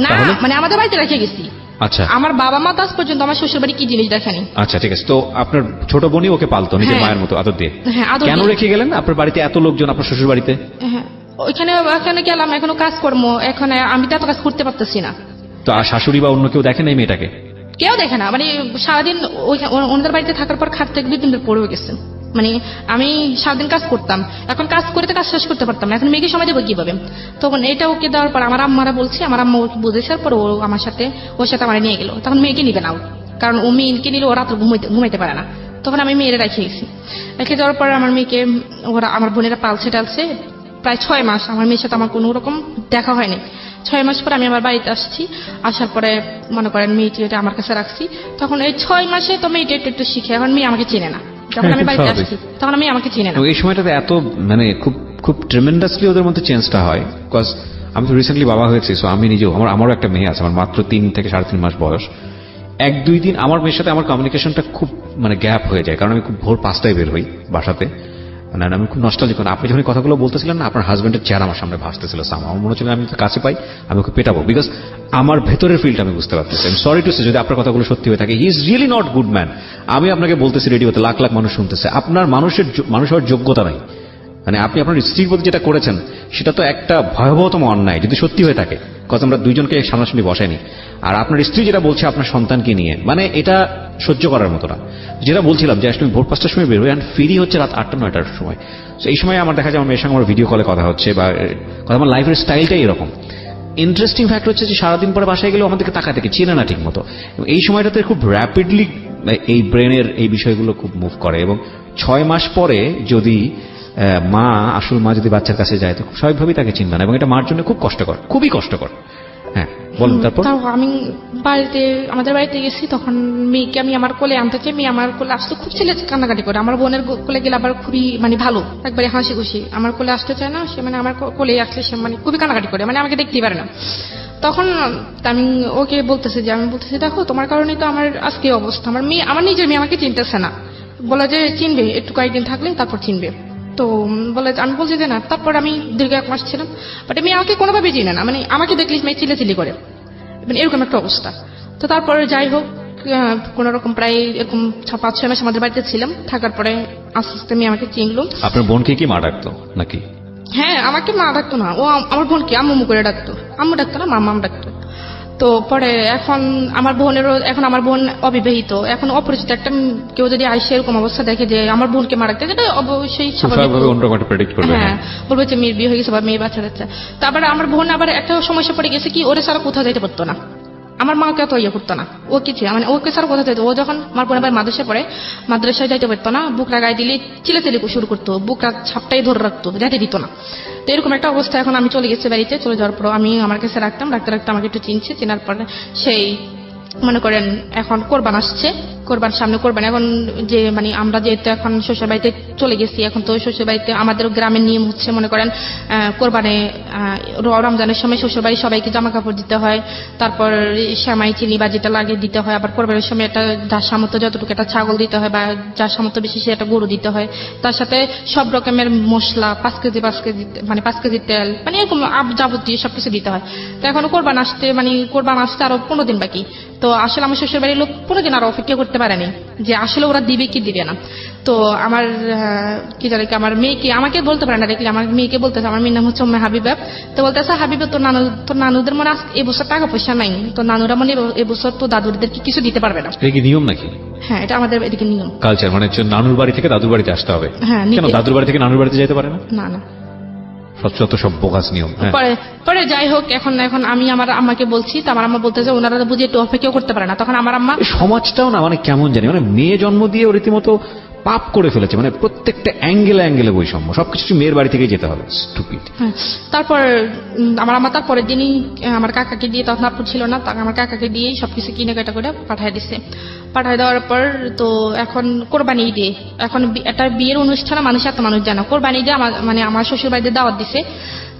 না, মানে আমাদের বাড়িতে রেখে গেছি। আচ্ছা, আমার বাবা মা আজ পর্যন্ত আমার শ্বশুর বাড়ি কি জিনিস দেখেনি। আচ্ছা ঠিক আছে। তো আপনার ছোট বোনই ওকে পালতো নিজের মায়ের মতো আদর দিয়ে? হ্যাঁ, আদর কেন দিয়ে। রেখে গেলেন আপনার বাড়িতে এত লোকজন আপনার শ্বশুর বাড়িতে? হ্যাঁ, ওইখানে গেলাম, এখনো কাজকর্ম, এখন আমি তো এত কাজ করতে পারতেছি না। তো আর শাশুড়ি বা অন্য কেউ দেখে নাই মেয়েটাকে? কেউ দেখে না, মানে সারাদিন ওনাদের বাড়িতে থাকার পর খাট থেকে 2 দিন পড়ে গেছে। মানে আমি সারাদিন কাজ করতাম, এখন কাজ করে তো কাজ শেষ করতে পারতাম না, এখন মেয়েকে সময় দেবো কিভাবে? তখন এটা ওকে দেওয়ার পর আমার আম্মারা বলছে, আমার আম্মা ওকে বুঝেছে, পর ও আমার সাথে আমার নিয়ে গেল। তখন মেয়েকে নিবে না, কারণ ও মেয়েকে নিলে ও রাত্রে ঘুমাইতে পারে না। তখন আমি মেয়েরা রেখে গেছি। রেখে যাওয়ার পর আমার মেয়েকে আমার বোনেরা পালছে টালছে প্রায় 6 মাস। আমার মেয়ের সাথে আমার কোনো রকম দেখা হয়নি। 6 মাস পর আমি আমার বাড়িতে আসছি, আসার পরে মনে করেন মেয়েটি আমার কাছে রাখছি। তখন এই 6 মাসে তো মেয়েটা একটু শিখে, এখন মেয়ে আমাকে চেনে না। যখন আমি বাড়িতে আসছি তখন আমি আমাকে চিনে না। এই সময়টাতে এত মানে খুব খুব ট্রেমেন্ডাসলি ওদের মধ্যে চেঞ্জটা হয়। বিকজ আমি তো রিসেন্টলি বাবা হয়েছি, সো আমি নিজেও আমারও একটা মেয়ে আছে, আমার মাত্র 3 থেকে 3.5 মাস বয়স। 1-2 দিন আমার মেয়ের সাথে আমার কমিউনিকেশনটা খুব মানে গ্যাপ হয়ে যায়, কারণ আমি খুব ভোর 5টায় বের হই বাসাতে। মানে আমি খুব নস্টালজিক। আপনি যখন কথাগুলো বলতেছিলেন না, আপনার হাজবেন্ডের চেহারা আমার সামনে ভাসতেছিল। আমার মনে হচ্ছিল আমি কাছে পাই আমি ওকে পেটাবো, বিকজ আমার ভেতরের ফিলটা আমি বুঝতে পারতেছি। আমি সরি টু সে যদি আপনার কথাগুলো সত্যি হয়ে থাকে, he is really not good man. আমি আপনাকে বলতেছি রেডিওতে লাখ লাখ মানুষ শুনতেছে, আপনার মানুষ হওয়ার যোগ্যতা নাই। মানে আপনি আপনার স্ত্রীর প্রতি যেটা করেছেন সেটা তো একটা ভয়াবহতম অন্যায় যদি সত্যি হয়ে থাকে। কত আমরা দুইজনকে সামনাসামনি বসাইনি। আর আপনার স্ত্রী যেটা বলছে আপনার সন্তানকে নিয়ে, মানে এটা সহ্য করার মতো না। যেটা বলছিলাম যে আসলে ভোর 5টার সময় বের হই, আর ফিরি হচ্ছে রাত 8টা-9টার সময়। তো এই সময় আমার দেখা যায় আমার মেয়ের সঙ্গে আমার ভিডিও কলে কথা হচ্ছে বা কথা, আমার লাইফের স্টাইলটাই এরকম। ইন্টারেস্টিং ফ্যাক্ট হচ্ছে যে সারাদিন পরে বাসায় গেলেও আমাদেরকে তাকায় থেকে চেনে না ঠিক মতো। এই সময়টাতে খুব র্যাপিডলি এই ব্রেনের এই বিষয়গুলো খুব মুভ করে। এবং 6 মাস পরে যদি মা, আসল মা যদি বাচ্চার কাছে যায় তো খুব স্বাভাবিকভাবেই তাকে চিনবে না, এবং এটা মার জন্য খুব কষ্টকর, খুবই কষ্টকর। হ্যাঁ বলুন। তারপর আমি আমাদের বাড়িতে গেছি, তখন মেয়েকে আমি আমার কোলে আনতে চাই, মেয়ে আমার কোলে আসতে খুব ছেলে কান্নাকাটি করে। আমার বোনের কোলে গেলে আবার খুবই মানে ভালো, একবারে হাসি খুশি। আমার কোলে আসতে চায় না সে, মানে আমার কোলে আসলে সে মানে খুবই কান্নাকাটি করে, মানে আমাকে দেখতেই পারে না। তখন আমি ওকে বলতেছি দেখো তোমার কারণেই তো আমার আজকে অবস্থা। আমার নিজের মেয়ে আমাকে চিনতেছে না, বলে যে চিনবে একটু কয়েকদিন থাকলে তারপর চিনবে। তো বলে আমি বলছি যে না। তারপর আমি দীর্ঘ 1 মাস ছিলাম, বাট মেয়ে আমাকে কোনোভাবে চিনে না, মানে আমাকে দেখলে মেয়ে চিল্লাচিল্লি করে, মানে এরকম একটা অবস্থা। তো তারপরে যাই হোক কোন রকম প্রায় এরকম 5-6 মাস আমাদের বাড়িতে ছিলাম, থাকার পরে আস্তে আস্তে মেয়ে আমাকে চিনলো। আপনার বোনকে কি মা ডাকতো নাকি? হ্যাঁ, আমাকে মা ডাকতো না, ও আমার বোনকে আম্মু করে ডাকতো। আম্মু ডাকতো না, মাম্মা ডাকতো। তো পরে এখন আমার বোন অবিবাহিত, এখন অপরিচিত একটা কেউ যদি আইসে এরকম অবস্থা দেখে যে আমার বোনকে মারা গেছে, এটা অবশ্যই হ্যাঁ বলবে যে মেয়ের বিয়ে হয়ে গেছে বা মেয়ে বাচ্চা যাচ্ছে। তারপরে আমার বোন আবার একটা সমস্যা পড়ে গেছে কি, ওরে ছাড়া কোথাও যাইতে পারতো না, আমার মাকে তো ইয়ে করতো না, ও কিছু মানে ওকে ছাড়া কোথাও যাইতো। ও যখন আমার বোন আবার মাদ্রাসায় পড়ে, মাদ্রাসায় যাইতে পারতো না, বুকরা গায়ে দিলে চিলেচিলি শুরু করতো, বুকরা ছাপটাই ধরে রাখতো, যাইতে দিত না। তো এরকম একটা অবস্থা। এখন আমি চলে গেছি বাড়িতে, চলে যাওয়ার পর আমি আমার কাছে রাখতে রাখতে আমাকে একটু চিনছে, চেনার পরে সেই মনে করেন এখন কোরবান আসছে, সামনে কোরবান। এখন যে মানে আমরা যেহেতু এখন শ্বশুর বাড়িতে চলে গেছি, এখন তো শ্বশুর বাড়িতে আমাদের গ্রামের নিয়ম হচ্ছে মনে করেন কোরবানে রমজানের সময় শ্বশুর বাড়ি সবাইকে জামা কাপড় দিতে হয়, তারপর সেমাই চিনি বা যেটা লাগে দিতে হয়, আবার কোরবানের সময় একটা যার সামর্থ্য যতটুকু একটা ছাগল দিতে হয়, বা যার সামর্থ্য বেশি সে একটা গরু দিতে হয়, তার সাথে সব রকমের মশলা 5 কেজি মানে 5 কেজি তেল, মানে এরকম যাবতীয় সবকিছু দিতে হয়। তো এখন কোরবান আসতে আরো 15 দিন বাকি। তো আসলে আমার শ্বশুর বাড়ির লোক 15 দিন আরো অপেক্ষা করতে পারেনি যে আসলে ওরা দিবে কি দিবে না। তো আমার কি জানি আমার মেয়েকে আমাকে বলতে পারে না, দেখলে আমার মেয়েকে বলতেছে, আমার মেয়ের নাম হচ্ছে হাবিবা। তো বলতেছে হাবিবা তোর নানুদের মনে এবছর টাকা পয়সা নাই, তো নানুরা মনে এবছর তো দাদুদেরকে কিছু দিতে পারবে না। এটা কি নিয়ম নাকি? হ্যাঁ, এটা আমাদের এদিকে নিয়ম, কালচার। মানে নানুর বাড়ি থেকে দাদুর বাড়িতে আসতে হবে? হ্যাঁ। কেন দাদুর বাড়ি থেকে নানুর বাড়িতে যেতে পারে না? না না, যত সব বোগাস নিয়ম। হ্যাঁ। পরে পরে যাই হোক, এখন এখন আমি আমার আম্মাকে বলছি, তো আমার আম্মা বলতেছে ওনারা বুঝে একটু অপেক্ষাও করতে পারে না। তখন আমার আম্মা এই সমাজটাও না মানে কেমন জানি, মানে মেয়ে জন্ম দিয়ে ও রীতিমতো পাপ করে ফেলেছে, মানে প্রত্যেকটা অ্যাঙ্গেলে বৈষম্য, সবকিছু মেয়ের বাড়ি থেকেই যেতে হবে। স্টুপিড। হ্যাঁ, তারপর আমার আম্মা তারপরের দিনই আমার কাকাকে দিয়ে, তখন আপুর ছিল না, তখন আমার কাকাকে দিয়েই সবকিছু কিনে কাটা করে পাঠিয়ে দিছে। পাঠিয়ে দেওয়ার পর তো এখন কোরবানি ঈদে, এখন একটা বিয়ের অনুষ্ঠানে মানুষ এত মানুষ জানো, কোরবানি ঈদে মানে আমার শ্বশুর বাড়িতে দাওয়াত দিছে।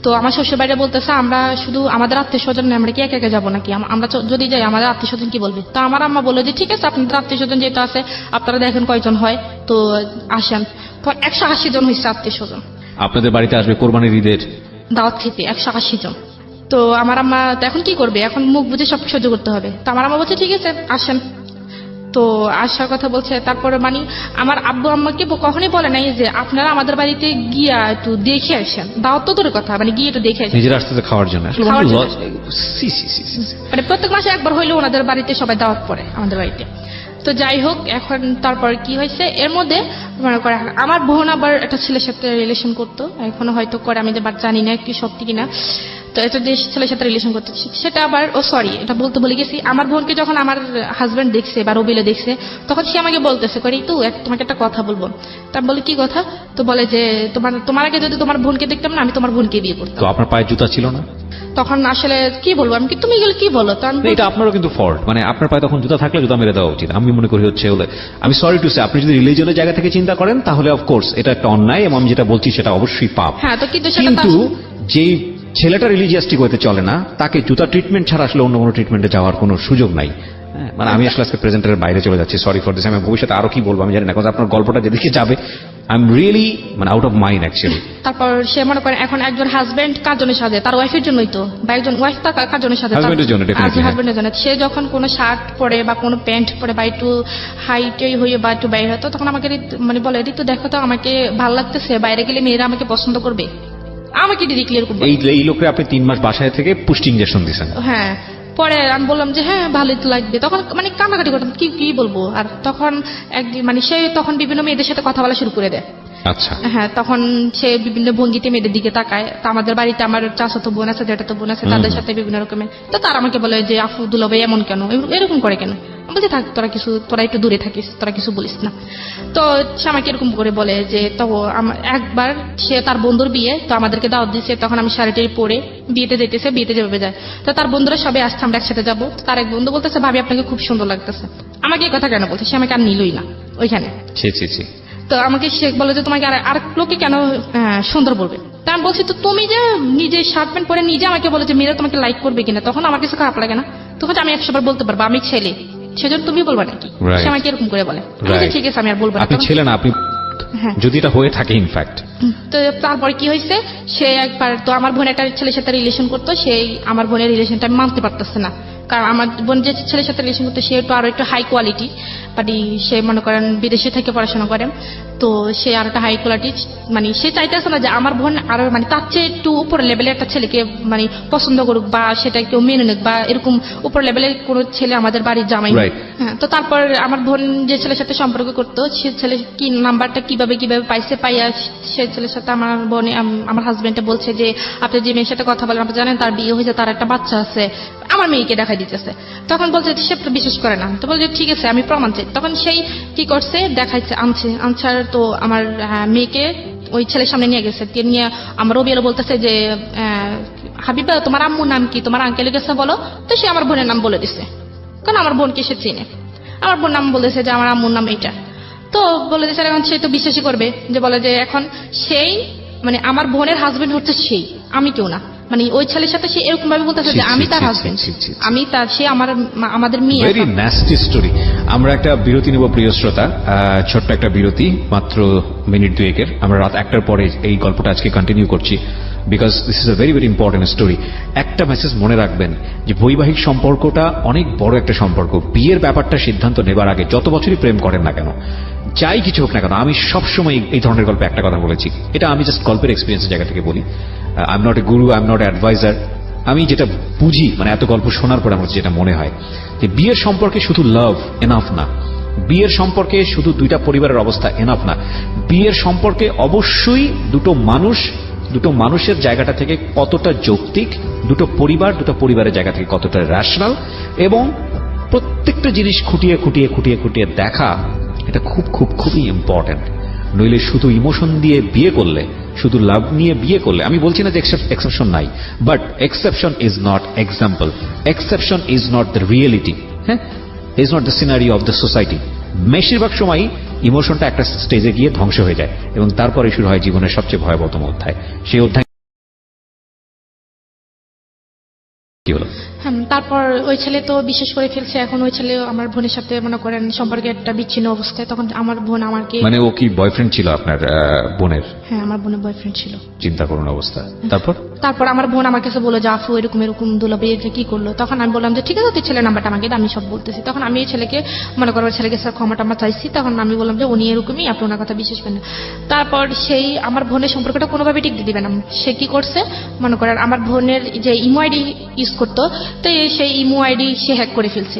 তো আমার শ্বশুর বাড়িতে বলতেছে আমরা শুধু আমাদের আত্মীয় স্বজন, আমরা কি একা একা যাবো নাকি, আমরা যদি যাই আমাদের আত্মীয় স্বজন কি বলবে। তো আমার আম্মা বললো যে ঠিক আছে, আপনাদের আত্মীয় স্বজন যেহেতু আছে, আপনারা দেখেন কয়জন হয়, তো আসেন। তো 180 জন হয়েছে আত্মীয় স্বজন আপনাদের বাড়িতে আসবে কোরবানির ঈদের দাওয়াত খেতে, 180 জন। তো আমার আম্মা তো এখন কি করবে, এখন মুখ বুঝে সব সহ্য করতে হবে। তো আমার আম্মা বলছে ঠিক আছে আসেন। তো আসার কথা বলছে। তারপরে মানে আমার আব্বু আম্মাকে কখনোই বলে নাই যে আপনারা আমাদের বাড়িতে গিয়া একটু দেখে আসেন, দাওয়াত তো দূরের কথা, মানে গিয়ে একটু দেখে আসেন নিজের আসতে খাওয়ার জন্য। আসলে খাওয়ার জন্য। সি। মানে প্রত্যেক মাসে একবার হইলেও ওনাদের বাড়িতে সবাই দাওয়াত পড়ে আমাদের বাড়িতে। তো যাই হোক, এখন তারপর কি হয়েছে এর মধ্যে মনে করে আমার বোন আবার একটা ছেলের সাথে রিলেশন করতো, এখনো হয়তো করে, আমি যে জানি না কি সত্যি কিনা। তো একটা ছেলের সাথে রিলেশন করতে, সেটা আবার সরি এটা বলতে ভুলে গেছি, আমার বোনকে যখন আমার হাজবেন্ড দেখছে বা রবিলে দেখছে, তখন সে আমাকে বলতেছে করে তো তোমাকে একটা কথা বলবো। তা বলে কি কথা, তো বলে যে তোমার আগে যদি তোমার বোনকে দেখতাম না, আমি তোমার বোনকে বিয়ে করতাম। তো আপনার পায়ে জুতা ছিল না? তখন আসলে কি বলবো আমি, তুমি এগুলো কি বলো, তো আমি এটা আপনারও কিন্তু ফল্ট, মানে আপনার পায়ে তখন জুতা থাকলে জুতা মেরে দেওয়া উচিত আমি মনে করি। হচ্ছে হলে আমি সরি টু সে, আপনি যদি রিলিজনের জায়গা থেকে চিন্তা করেন তাহলে অফকোর্স এটা একটা অন্যায়, এবং আমি যেটা বলছি সেটা অবশ্যই পাপ। হ্যাঁ, তো কিন্তু সেটা কিন্তু যেই ছেলেটা রিলিজিয়াসটিক হতে চলে না, তাকে জুতা ট্রিটমেন্ট ছাড়া আসলে অন্য কোনো ট্রিটমেন্টে যাওয়ার কোনো সুযোগ নাই। হ্যাঁ, মানে আমি আসলে আজকে প্রেজেন্টের বাইরে চলে যাচ্ছি, সরি ফর দিস। আমি ভবিষ্যতে আরো কি বলবো আমি জানি না, কারণ আপনার গল্পটা যেদিকে যাবে আই এম রিয়েলি মানে আউট অফ মাইন্ড অ্যাকচুয়ালি। তারপর সে মনে করে এখন একজন হাজবেন্ড কার জন্য সাজে, তার ওয়াইফের জন্যই তো, বা একজন ওয়াইফ তার কার জন্য সাজে, Husband এর জন্য, definitely, হ্যাঁ। হাজবেন্ডের জন্য। সে যখন কোনো শার্ট পরে বা কোনো প্যান্ট পরে বা একটু হাইটই হয়ে বা একটু বাইরে হতো, তখন আমাকে মানে বলে ঋতু দেখো তো আমাকে ভালো লাগতেছে, বাইরে গেলে মেয়েরা আমাকে পছন্দ করবে, আমাকে ডিরেক্টলি এরকম বলে। এই লোকরে আপনি 3 মাস বাসায় থেকে পুষ্টি ইনজেকশন দিয়েছেন। হ্যাঁ, পরে আমি বললাম যে হ্যাঁ ভালোই তো লাগবে, তখন মানে কান্নাকাটি করতাম, কি কি বলবো। আর তখন একদিন মানে সে তখন বিভিন্ন মেয়েদের সাথে কথা বলা শুরু করে দেয়। আচ্ছা। হ্যাঁ, তখন সে বিভিন্ন ভঙ্গিতে মেয়েদের দিকে তাকায়। তো আমাদের বাড়িতে আমার চাচাতো বোন আছে, যেটাতো বোন আছে, তাদের সাথে বিভিন্ন রকমের। তো তারা আমাকে বলে যে আফু দুলাভাই এমন কেন, এরকম করে কেন। আমি বলছি থাক তোরা একটু দূরে থাকিস, তোরা কিছু বলিস না। তো সে আমাকে এরকম করে বলে যে তো একবার সে তার বন্ধুর বিয়ে, তো আমাদেরকে দাওয়াত দিচ্ছে, তখন আমি শাড়িটাই পরে বিয়েতে যেতেছে, বিয়েতে যাবে যায়। তো তার বন্ধুরা সবাই আসছে, আমরা একসাথে যাবো। তার এক বন্ধু বলতেছে ভাবি আপনাকে খুব সুন্দর লাগতেছে। আমাকে এই কথা কেন বলছে, সে আমাকে আর নিলই না ওইখানে। ছি। তো আমাকে সে বলে যে তোমাকে আর লোকে কেন সুন্দর বলবে। তা আমি বলছি তো তুমি যে নিজে শার্ট প্যান্ট পরে নিজে আমাকে বলে যে মেয়েরা তোমাকে লাইক করবে কিনা, তখন আমার কিছু খারাপ লাগে না? তখন আমি 100 বার বলতে পারবো আমি ছেলে, সেজন্য তুমি বলবা নাকি? সে আমাকে এরকম করে বলে। আমি বলছি, ঠিক আছে আমি আর বলবো না। আপনি ছেলে না, আপনি হ্যাঁ। যদি এটা হয়ে থাকে ইনফ্যাক্ট। তো তারপরে কি হয়েছে, সে একবার তো আমার বোন একটা ছেলের সাথে রিলেশন করতো, সেই আমার বোনের রিলেশনটা আমি মানতে পারতেছে না, কারণ আমার বোন যে ছেলের সাথে রিলেশন করতো সে একটু আরো একটু হাই কোয়ালিটি, মানে সে মনে করেন বিদেশে থেকে পড়াশোনা করে, তো সে আর একটা হাই কোয়ালিটি, মানে সে চাইতেছে না যে আমার বোন আরো মানে তার চেয়ে একটু উপর লেভেলের একটা ছেলেকে মানে পছন্দ করুক বা সেটা কেউ মেনে নিক, বা এরকম উপর লেভেলের কোনো ছেলে আমাদের বাড়ির জামাই। হ্যাঁ, তো তারপর আমার বোন যে ছেলের সাথে সম্পর্ক করতো, সে ছেলে কি নাম্বারটা কিভাবে পাইছে, পাইয়া সে ছেলের সাথে আমার বোন আমার হাজবেন্ডে বলছে যে আপনি যে মেয়ের সাথে কথা বলেন আপনি জানেন তার বিয়ে হয়েছে, তার একটা বাচ্চা আছে, আমার মেয়েকে দেখাই দিতেছে। তখন বলছে সে বিশ্বাস করে না, তো বলছে ঠিক আছে আমি প্রমাণ চাই। তখন সেই কি করছে, দেখাইছে, আনসার তো আমার মেয়েকে ওই ছেলের সামনে নিয়ে গেছে, নিয়ে আমার রবিআলো বলতেছে যে হাবিবা তোমার আম্মুর নাম কি, তোমার আঙ্কেলের কাছে বলো। তো সে আমার বোনের নাম বলে দিছে, কারণ আমার বোনকে সে চিনে। আমার বোন নাম বলেছে যে আমার আম্মুর নাম এইটা। তো বলে দিয়েছে, এখন সে তো বিশ্বাসই করবে, যে বলে যে এখন সেই মানে আমার বোনের হাজবেন্ড হচ্ছে সেই, আমি কেউ না। মানে ওই ছেলের সাথে সে এরকম ভাবে বলতেছে যে আমি তার হাজবেন্ড, আমি তার, সে আমাদের মেয়ে। Very nasty story. আমরা একটা বিরতি নেব প্রিয় শ্রোতা, ছোট্ট একটা বিরতি, মাত্র মিনিট 2-এর। আমরা রাত 1টার পরে এই গল্পটা আজকে কন্টিনিউ করছি, because this is a very very important story. একটা মেসেজ মনে রাখবেন যে বৈবাহিক সম্পর্কটা অনেক বড় একটা সম্পর্ক। বিয়ের ব্যাপারটা সিদ্ধান্ত নেবার আগে যত বছরই প্রেম করেন না কেন, যাই কিছু হোক না কেন, আমি সবসময় এই ধরনের গল্পে একটা কথা বলেছি, এটা আমি জাস্ট গল্পের এক্সপিরিয়েন্সের জায়গা থেকে বলি। I am not a guru, I am not a advisor. আমি যেটা বুঝি, মানে এত গল্প শোনার পরে আমার যেটা মনে হয় যে বিয়ের সম্পর্কে শুধু লাভ এনাফ না, বিয়ের সম্পর্কে শুধু দুইটা পরিবারের অবস্থা এনাফ না, বিয়ের সম্পর্কে অবশ্যই দুটো মানুষ দুটো মানুষের জায়গাটা থেকে কতটা যৌক্তিক, দুটো পরিবারের জায়গা থেকে কতটা রেশনাল, এবং প্রত্যেকটা জিনিস খুঁটিয়ে খুঁটিয়ে খুঁটিয়ে খুঁটিয়ে দেখা, এটা খুবই ইম্পর্টেন্ট। নইলে শুধু ইমোশন দিয়ে বিয়ে করলে, শুধু লাভ নিয়ে বিয়ে করলে, আমি বলছি না যে এক্সেপশন নাই, but exception is not example, exception is not the reality, হ্যাঁ, is not the scenario of the society. বেশিরভাগ সময় ইমোশনটা একটা স্টেজে গিয়ে ধ্বংস হয়ে যায়, এবং তারপরে শুরু হয় জীবনের সবচেয়ে ভয়াবহতম অধ্যায়। সেই অধ্যায় কি হলো? তারপর ওই ছেলে তো বিশেষ করে ফেলছে। এখন ওই ছেলে আমার বোনের সাথে মনে করেন সম্পর্কে একটা বিচ্ছিন্ন অবস্থায়। তখন আমার বোন আমাকে, মানে ও কি বয়ফ্রেন্ড ছিল আপনার বোনের? হ্যাঁ, আমার বোনের বয়ফ্রেন্ড ছিল। চিন্তা করুন অবস্থা। তারপর আমার বোন আমার কাছে বলে যে আফু এরকম দুলাভাই এটা কি করলো। তখন আমি বললাম যে ঠিক আছে, তুই ছেলের নাম্বারটা আমাকে দে, আমি সব বলতেছি। তখন আমি এই ছেলেকে মনে করো ছেলেকে স্যার ক্ষমাটা চাইছি। তখন আমি বললাম যে উনি এরকমই, আপনি ওনার কথা বিশ্বাস করেন না। তারপর সেই আমার বোনের সম্পর্কটা কোনোভাবে টিকতে দিবে না। সে কি করছে মনে করেন, আমার বোনের যে ইমো আইডি ইউজ করতো, তো সেই ইমো আইডি সে হ্যাক করে ফেলছে।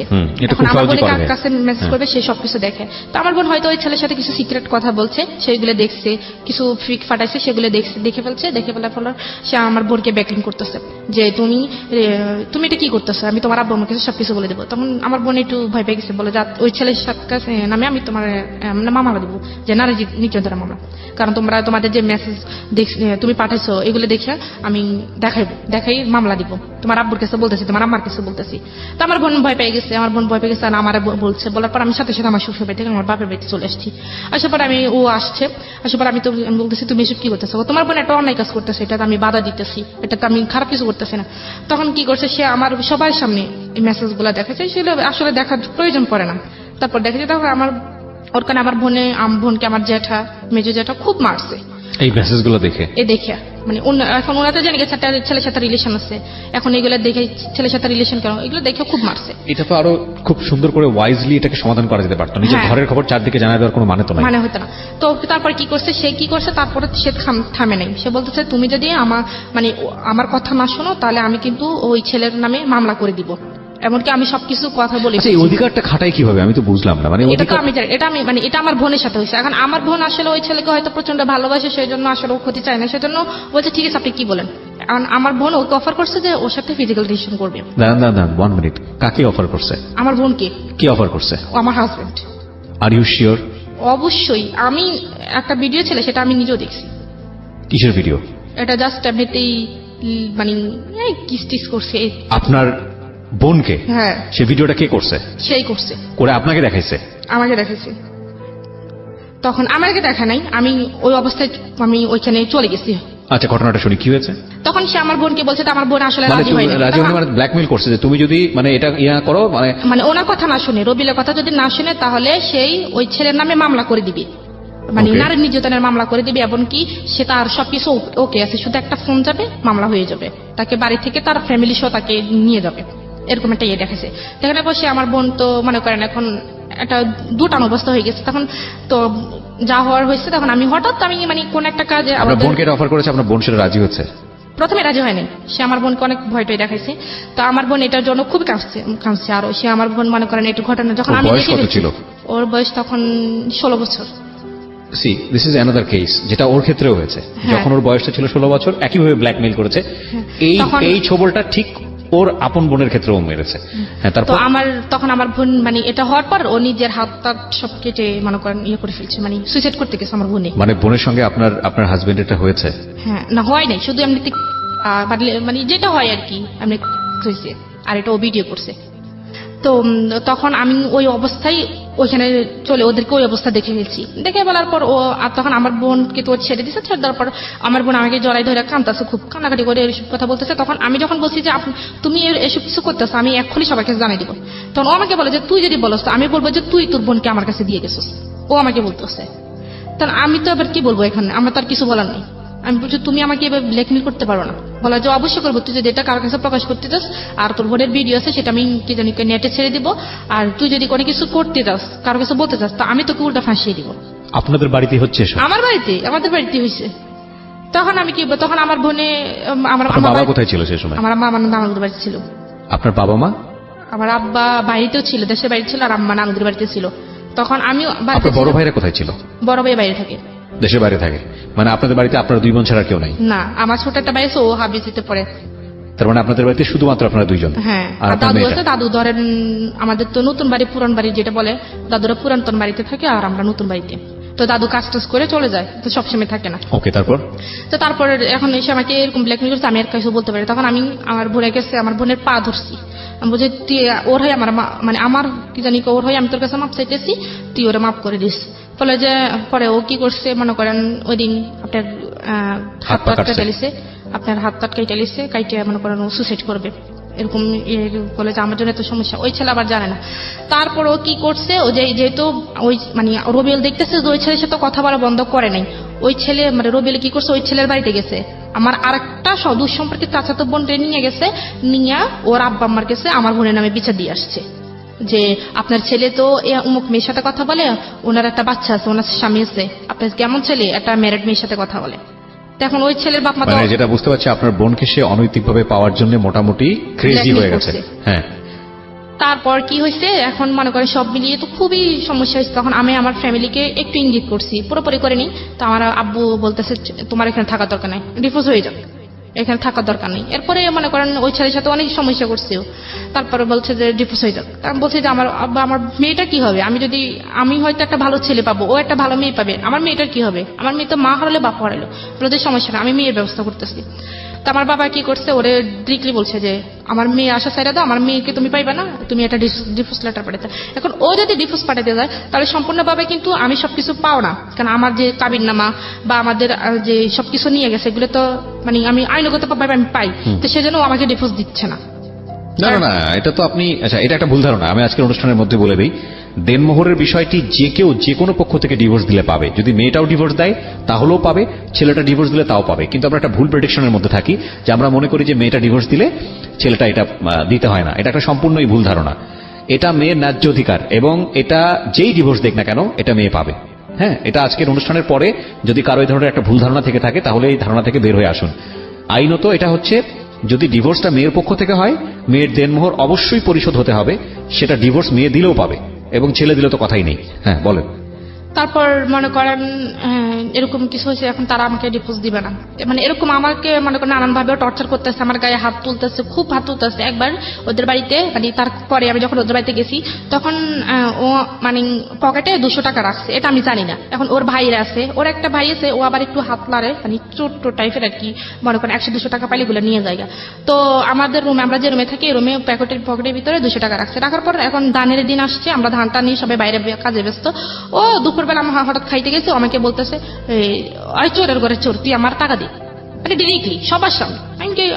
এখন আমার বোনের কাছে মেসেজ করবে, সে সবকিছু দেখে। তো আমার বোন হয়তো ওই ছেলের সাথে কিছু সিক্রেট কথা বলছে, সেইগুলো দেখছে, কিছু ফ্রিক ফাটাইছে, সেগুলো দেখে ফেলছে। দেখে ফেলার ফলে সে আমার বোনকে ব্যাকলিং করতেছে যে তুমি এটা কি করতেছো, আমি তোমার আব্বু আমাকে সবকিছু বলে দেবো। তখন আমার বোন একটু ভয় পেয়ে গেছে, বলে যা ওই ছেলের কাছে নামে আমি তোমার মামলা দেবো, যে নারী নির্যাতনের মামলা। কারণ তোমাদের যে মেসেজ তুমি পাঠাইছো এগুলো দেখে আমি দেখাই মামলা দিব, তোমার আব্বুর কাছে বলতেছি, তোমার আম্মার কাছে বলতেছি। তো আমার বোন ভয় পেয়ে গেছে। আর আমার বলছে, বলার পর আমি সাথে সাথে আমার শ্বশুর বাড়ি থেকে আমার বাপের বাড়িতে চলে আসছি। আসার পর আসার পর আমি বলতেছি তুমি এসব কি করতেছো, তোমার বোন একটা অন্যায় কাজ করতেছে, এটা আমি বাধা দিতেছি, এটা তো আমি খারাপ কিছু করতেছি না। তখন কি করছে, সে আমার সবার সামনে এই মেসেজ গুলা দেখাচ্ছে, সেগুলো আসলে দেখার প্রয়োজন পড়ে না। তারপর দেখেছে, তখন ওর কারণে আমার বোনকে আমার মেজো জ্যাঠা খুব মারছে এই মেসেজগুলো দেখে। মানে এখন ওনারা জানি গেছে একটা ছেলের সাথে রিলেশন আছে, এখন এগুলো দেখে ছেলের সাথে রিলেশন কেন, এগুলো দেখে খুব মারছে। এটা তো আরো খুব সুন্দর করে ওয়াইজলি এটাকে সমাধান করা যেতে পারতো। নিজের ঘরের খবর চারদিকে জানা দেওয়ার কোনো মানে তো নাই, মানে হতো না। তো তারপর কি করছে, তারপরে সে থামে নাই। সে বলতেছে তুমি যদি আমার কথা না শোনো, তাহলে আমি কিন্তু ওই ছেলের নামে মামলা করে দিব। এমনকি আমি সবকিছু কথা বলি। এই অধিকারটা খাটাই কিভাবে আমি তো বুঝলাম না। মানে এটা আমার বোনের সাথে হয়েছে। এখন আমার বোন আসলে ওই ছেলেকে হয়তো প্রচন্ড ভালোবাসে, সেই জন্য আসলে ও ক্ষতি চায় না, সেজন্য বলছে ঠিক আছে আপনি কি বলেন। আমার বোন ওকে অফার করছে যে ওর সাথে ফিজিক্যাল রিলেশন করবে। দাঁড়ান 1 মিনিট, কাকে অফার করছে? আমার বোনকে। কি অফার করছে? ও আমার হাজবেন্ড। Are you sure? অবশ্যই। আমি একটা ভিডিও ছিল, সেটা আমি নিজেও দেখছি। কিসের ভিডিও? এটা জাস্ট এমনিতেই কিস করছে আপনার বোনকে? হ্যাঁ। সে ভিডিওটা কে করছে? সেই করছে। করে আপনাকে দেখাইছে? আমাকে দেখাইছে। তখন আমাকে দেখা নাই, আমি ওই অবস্থায় আমি ওইখানে চলে গেছি। আচ্ছা, ঘটনাটা শুনি কি হয়েছে। তখন সে আমার বোনকে বলছে, আমার বোন আসলে রাজি হয়নি। ব্ল্যাকমেইল করছে যে তুমি যদি এটা করো, ওনার কথা না শুনে, রবিলের কথা যদি না শুনে, তাহলে সেই ওই ছেলের নামে মামলা করে দিবে, নারী নির্যাতনের মামলা করে দিবে। এমনকি সে তার সবকিছু ওকে আছে, শুধু একটা ফোন যাবে, মামলা হয়ে যাবে। তাকে বাড়ি থেকে তার ফ্যামিলি সহ তাকে নিয়ে যাবে, এরকম একটা দেখাচ্ছে। দেখানোর পর সে আমার বোন তো মনে করেন এখন একটা দুটান অবস্থা হয়ে গেছে। তখন তো যা হওয়ার হয়েছে, তখন আমি হঠাৎ কোন একটা কাজে আপনার বোনকে অফার করেছে, আপনার বোন সেটা রাজি হচ্ছে? প্রথমে রাজি হয়নি, সে আমার বোনকে অনেক ভয়টাই দেখাইছে। তো আমার বোন এটার জন্য খুব কাঁদছে। আর সে আমার বোন মনে করেন একটু ঘটনা যখন আমি দেখে, ওর বয়স তখন 16 বছর। See, this is another case, যেটা ওর ক্ষেত্রেও হয়েছে। যখন ওর বয়সটা ছিল 16 বছর, একইভাবে ব্ল্যাকমেইল করেছে। এই ছবলটা ঠিক ওর আপন বোনের ক্ষেত্রেও মেরেছে। হ্যাঁ, তারপর তখন আমার বোন এটা হওয়ার পর ও নিজের হাত তার সব কেটে মনে করেন করে ফেলছে, সুইসাইড করতে গেছে আমার বোনে। বোনের সঙ্গে আপনার হাজবেন্ড এটা হয়েছে? হ্যাঁ, না হয় নাই, শুধু এমনিতে যেটা হয় আর কি, এমনি হয়েছে। আর এটা ও ভিডিও করছে। তো তখন আমি ওই অবস্থায় ওইখানে চলে ওদেরকে ওই অবস্থা দেখে ফেলছি। দেখে বলার পর আর তখন আমার বোনকে তো ছেড়ে দিচ্ছে। ছেড়ে দেওয়ার পর আমার বোন আমাকে জড়াই ধরে কাঁদতেছে, খুব কান্নাকাটি করে এসব কথা বলতেছে। তখন আমি যখন বলছি যে তুমি এসব কিছু করতেছো, আমি এক্ষুনি সবাইকে জানাই দিব, তখন ও আমাকে বলে যে তুই যদি বলস, আমি বলবো যে তুই তোর বোনকে আমার কাছে দিয়ে গেছিস। ও আমাকে বলতেছে। তখন আমি তো এবার কি বলবো, এখানে আমার তার কিছু বলার নেই। আমি বলছি তুমি আমাকে এবার ব্ল্যাকমেইল করতে পারো না। বলা যে অবশ্যই করবো, তুই যদি এটা কারোর কাছে প্রকাশ করতে চাস, আর তোর বোনের ভিডিও আছে সেটা আমি কি জানি নেটে ছেড়ে দিব, আর তুই যদি কোনো কিছু করতে চাস, কারোর কাছে বলতে চাস, তা আমি তোকে উল্টা ফাঁসিয়ে দিব। আপনাদের বাড়িতে হচ্ছে? আমাদের বাড়িতে হয়েছে। তখন আমি কি, তখন আমার বোনে আমার বাবা কোথায় ছিল সেই সময়? আমার মা নানুদের বাড়িতে ছিল। আপনার বাবা মা? আমার আব্বা বাড়িতেও ছিল, দেশের বাড়ি ছিল, আর আম্মা নানুদের বাড়িতে ছিল। তখন আমি বড় ভাইরা কোথায় ছিল? বড় ভাই বাইরে থাকে। দেশের বাইরে থাকে, মানে আপনাদের বাড়িতে আপনারা 2 বোন ছাড়া কেউ নাই? না, আমার ছোট একটা ভাই আছে, ও হাবিজিতে পড়ে। তার মানে আপনাদের বাড়িতে শুধুমাত্র আপনারা 2 জন? হ্যাঁ, আর আর আপনার দাদু মেয়েটা? আছে। দাদু ধরেন আমাদের তো নতুন বাড়ি পুরান বাড়ি যেটা বলে, দাদুরা পুরাতন বাড়িতে থাকে আর আমরা নতুন বাড়িতে। তো দাদু কাজ টাজ করে চলে যায়, তো সবসময় থাকে না। ওকে, তারপর? তো তারপর এখন এসে আমাকে এরকম ব্ল্যাকমেল করছে, আমি আর কিছু বলতে পারি। তখন আমি আমার বোনের কাছে আমার বোনের পা ধরছি। আমি বলছি তুই ওর হয় আমার মানে আমার কি জানি ওর হয় আমি তোর কাছে মাপ চাইতেছি, তুই ওরা মাপ করে দিস। ফলে যে পরে ও কি করছে মনে করেন, ওই দিন আপনার হাত পা কেটে লিছে, আপনার হাত পা কেটে লিছে, কাইটে মনে করেন ও সুসাইড করবে এরকম বলে যে আমার জন্য এত সমস্যা। ওই ছেলে আবার জানে না। তারপর ও কি করছে, ও যেহেতু ওই মানে রবিউল দেখতেছে যে ওই ছেলের সাথে কথা বলা বন্ধ করে নাই, ওই ছেলে মানে রবিউল কি করছে, ওই ছেলের বাড়িতে গেছে, আমার আরেকটা দুঃসম্পর্কিত চাচাতো বোন নিয়ে গেছে, নিয়ে ওর আব্বা আম্মার কাছে আমার বোনের নামে বিচার দিয়ে আসছে যে আপনার ছেলে তো অমুক মেয়ের সাথে কথা বলে, ওনার একটা বাচ্চা আছে, ওনার স্বামী আছে, আপনার কেমন ছেলে একটা ম্যারিড মেয়ের সাথে কথা বলে। এখন ওই ছেলের বাপ মা তো মানে যেটা বুঝতে পারছি আপনার বোনকে সে অনৈতিকভাবে পাওয়ার জন্য মোটামুটি ক্রেজি হয়ে গেছে। হ্যাঁ, তারপর কি হয়েছে, এখন মনে করেন সব মিলিয়ে তো খুবই সমস্যা হয়েছে। তখন আমি আমার ফ্যামিলিকে একটু ইঙ্গিত করছি, পুরোপুরি করিনি। তো আমার আব্বু বলতেছে তোমার এখানে থাকার দরকার নাই, ডিভোর্স হয়ে যাবে, এখানে থাকার দরকার নেই। এরপরে মনে করেন ওই ছেলের সাথে অনেক সমস্যা করছে, তারপরে বলছে যে ডিভোর্স হয়ে যাক। আমি বলছি যে আমার আব্বা আমার মেয়েটা কি হবে, আমি হয়তো একটা ভালো ছেলে পাবো, ও একটা ভালো মেয়ে পাবে, আমার মেয়েটার কি হবে, আমার মেয়ে তো মা হারালে বাপ হারালো, ওদের সমস্যা না, আমি মেয়ের ব্যবস্থা করতেছি। তো আমার বাবা কি করছে, ওরে ডিরেক্টলি বলছে যে আমার মেয়ে আসা সাইডা দাও, আমার মেয়েকে তুমি পাইবা না, তুমি একটা ডিভোর্স লেটার পাঠাতে। এখন ও যদি ডিভোর্স পাঠাতে যায় তাহলে সম্পূর্ণভাবে কিন্তু আমি সবকিছু পাও না, কারণ আমার যে কাবিননামা বা আমাদের যে সবকিছু নিয়ে গেছে এগুলো তো মানে আমি আইনগত ভাবে আমি পাই, তো সেজন্য ও আমাকে ডিভোর্স দিচ্ছে না। না না না, এটা তো আপনি, আচ্ছা এটা একটা ভুল ধারণা। আমি আজকের অনুষ্ঠানের মধ্যে বলে দিই, দেনমোহরের বিষয়টি যে কেউ যে কোনো পক্ষ থেকে ডিভোর্স দিলে পাবে। যদি মেয়েটাও ডিভোর্স দেয় তাহলেও পাবে, ছেলেটা ডিভোর্স দিলে তাও পাবে। কিন্তু আমরা একটা ভুল প্রেডিকশনের মধ্যে থাকি যে আমরা মনে করি যে মেয়েটা ডিভোর্স দিলে ছেলেটা এটা দিতে হয় না। এটা একটা সম্পূর্ণই ভুল ধারণা। এটা মেয়ের ন্যায্য অধিকার, এবং এটা যেই ডিভোর্স দেখ না কেন এটা মেয়ে পাবে। হ্যাঁ, এটা আজকের অনুষ্ঠানের পরে যদি কারো এই ধরনের একটা ভুল ধারণা থেকে থাকে তাহলে এই ধারণা থেকে বের হয়ে আসুন। আইনত এটা হচ্ছে, যদি ডিভোর্সটা মেয়ের পক্ষ থেকে হয়, মেয়ের দেনমোহর অবশ্যই পরিশোধ হতে হবে। সেটা ডিভোর্স মেয়ে দিলেও পাবে, এবং ছেলে দিলে তো কথাই নেই। হ্যাঁ বলেন। তারপর মনে করেন এরকম কিছু হয়েছে, এখন তারা আমাকে ডিভোর্স দিবে না, মানে এরকম আমাকে মনে করেন নানান ভাবে টর্চার করতেছে, আমার গায়ে হাত তুলতেছে, খুব হাত তুলতেছে। একবার ওদের বাড়িতে মানে তারপরে আমি যখন ওদের বাড়িতে গেছি তখন ও মানে পকেটে 200 টাকা রাখছে, এটা আমি জানি না। এখন ওর ভাইরা আছে, ওর একটা ভাই আছে, ও আবার একটু হাত লাড়ে, মানে ছোট্ট টাইপের আর কি, মনে করেন 100-200 টাকা পাইলে এগুলো নিয়ে যায়। তো আমাদের রুমে, আমরা যে রুমে থাকি রুমে পকেটের ভিতরে 200 টাকা রাখছে। রাখার পর এখন ধানের দিন আসছে, আমরা ধানটা নিয়ে সবাই বাইরে কাজে ব্যস্ত। ও দুপুরবেলা আমার হঠাৎ খাইতে গেছে, আমাকে বলতেছে আরে চোরের ঘরে চোর, তুই আমার টাকা দে, মানে ডিরেক্টলি সবার সামনে।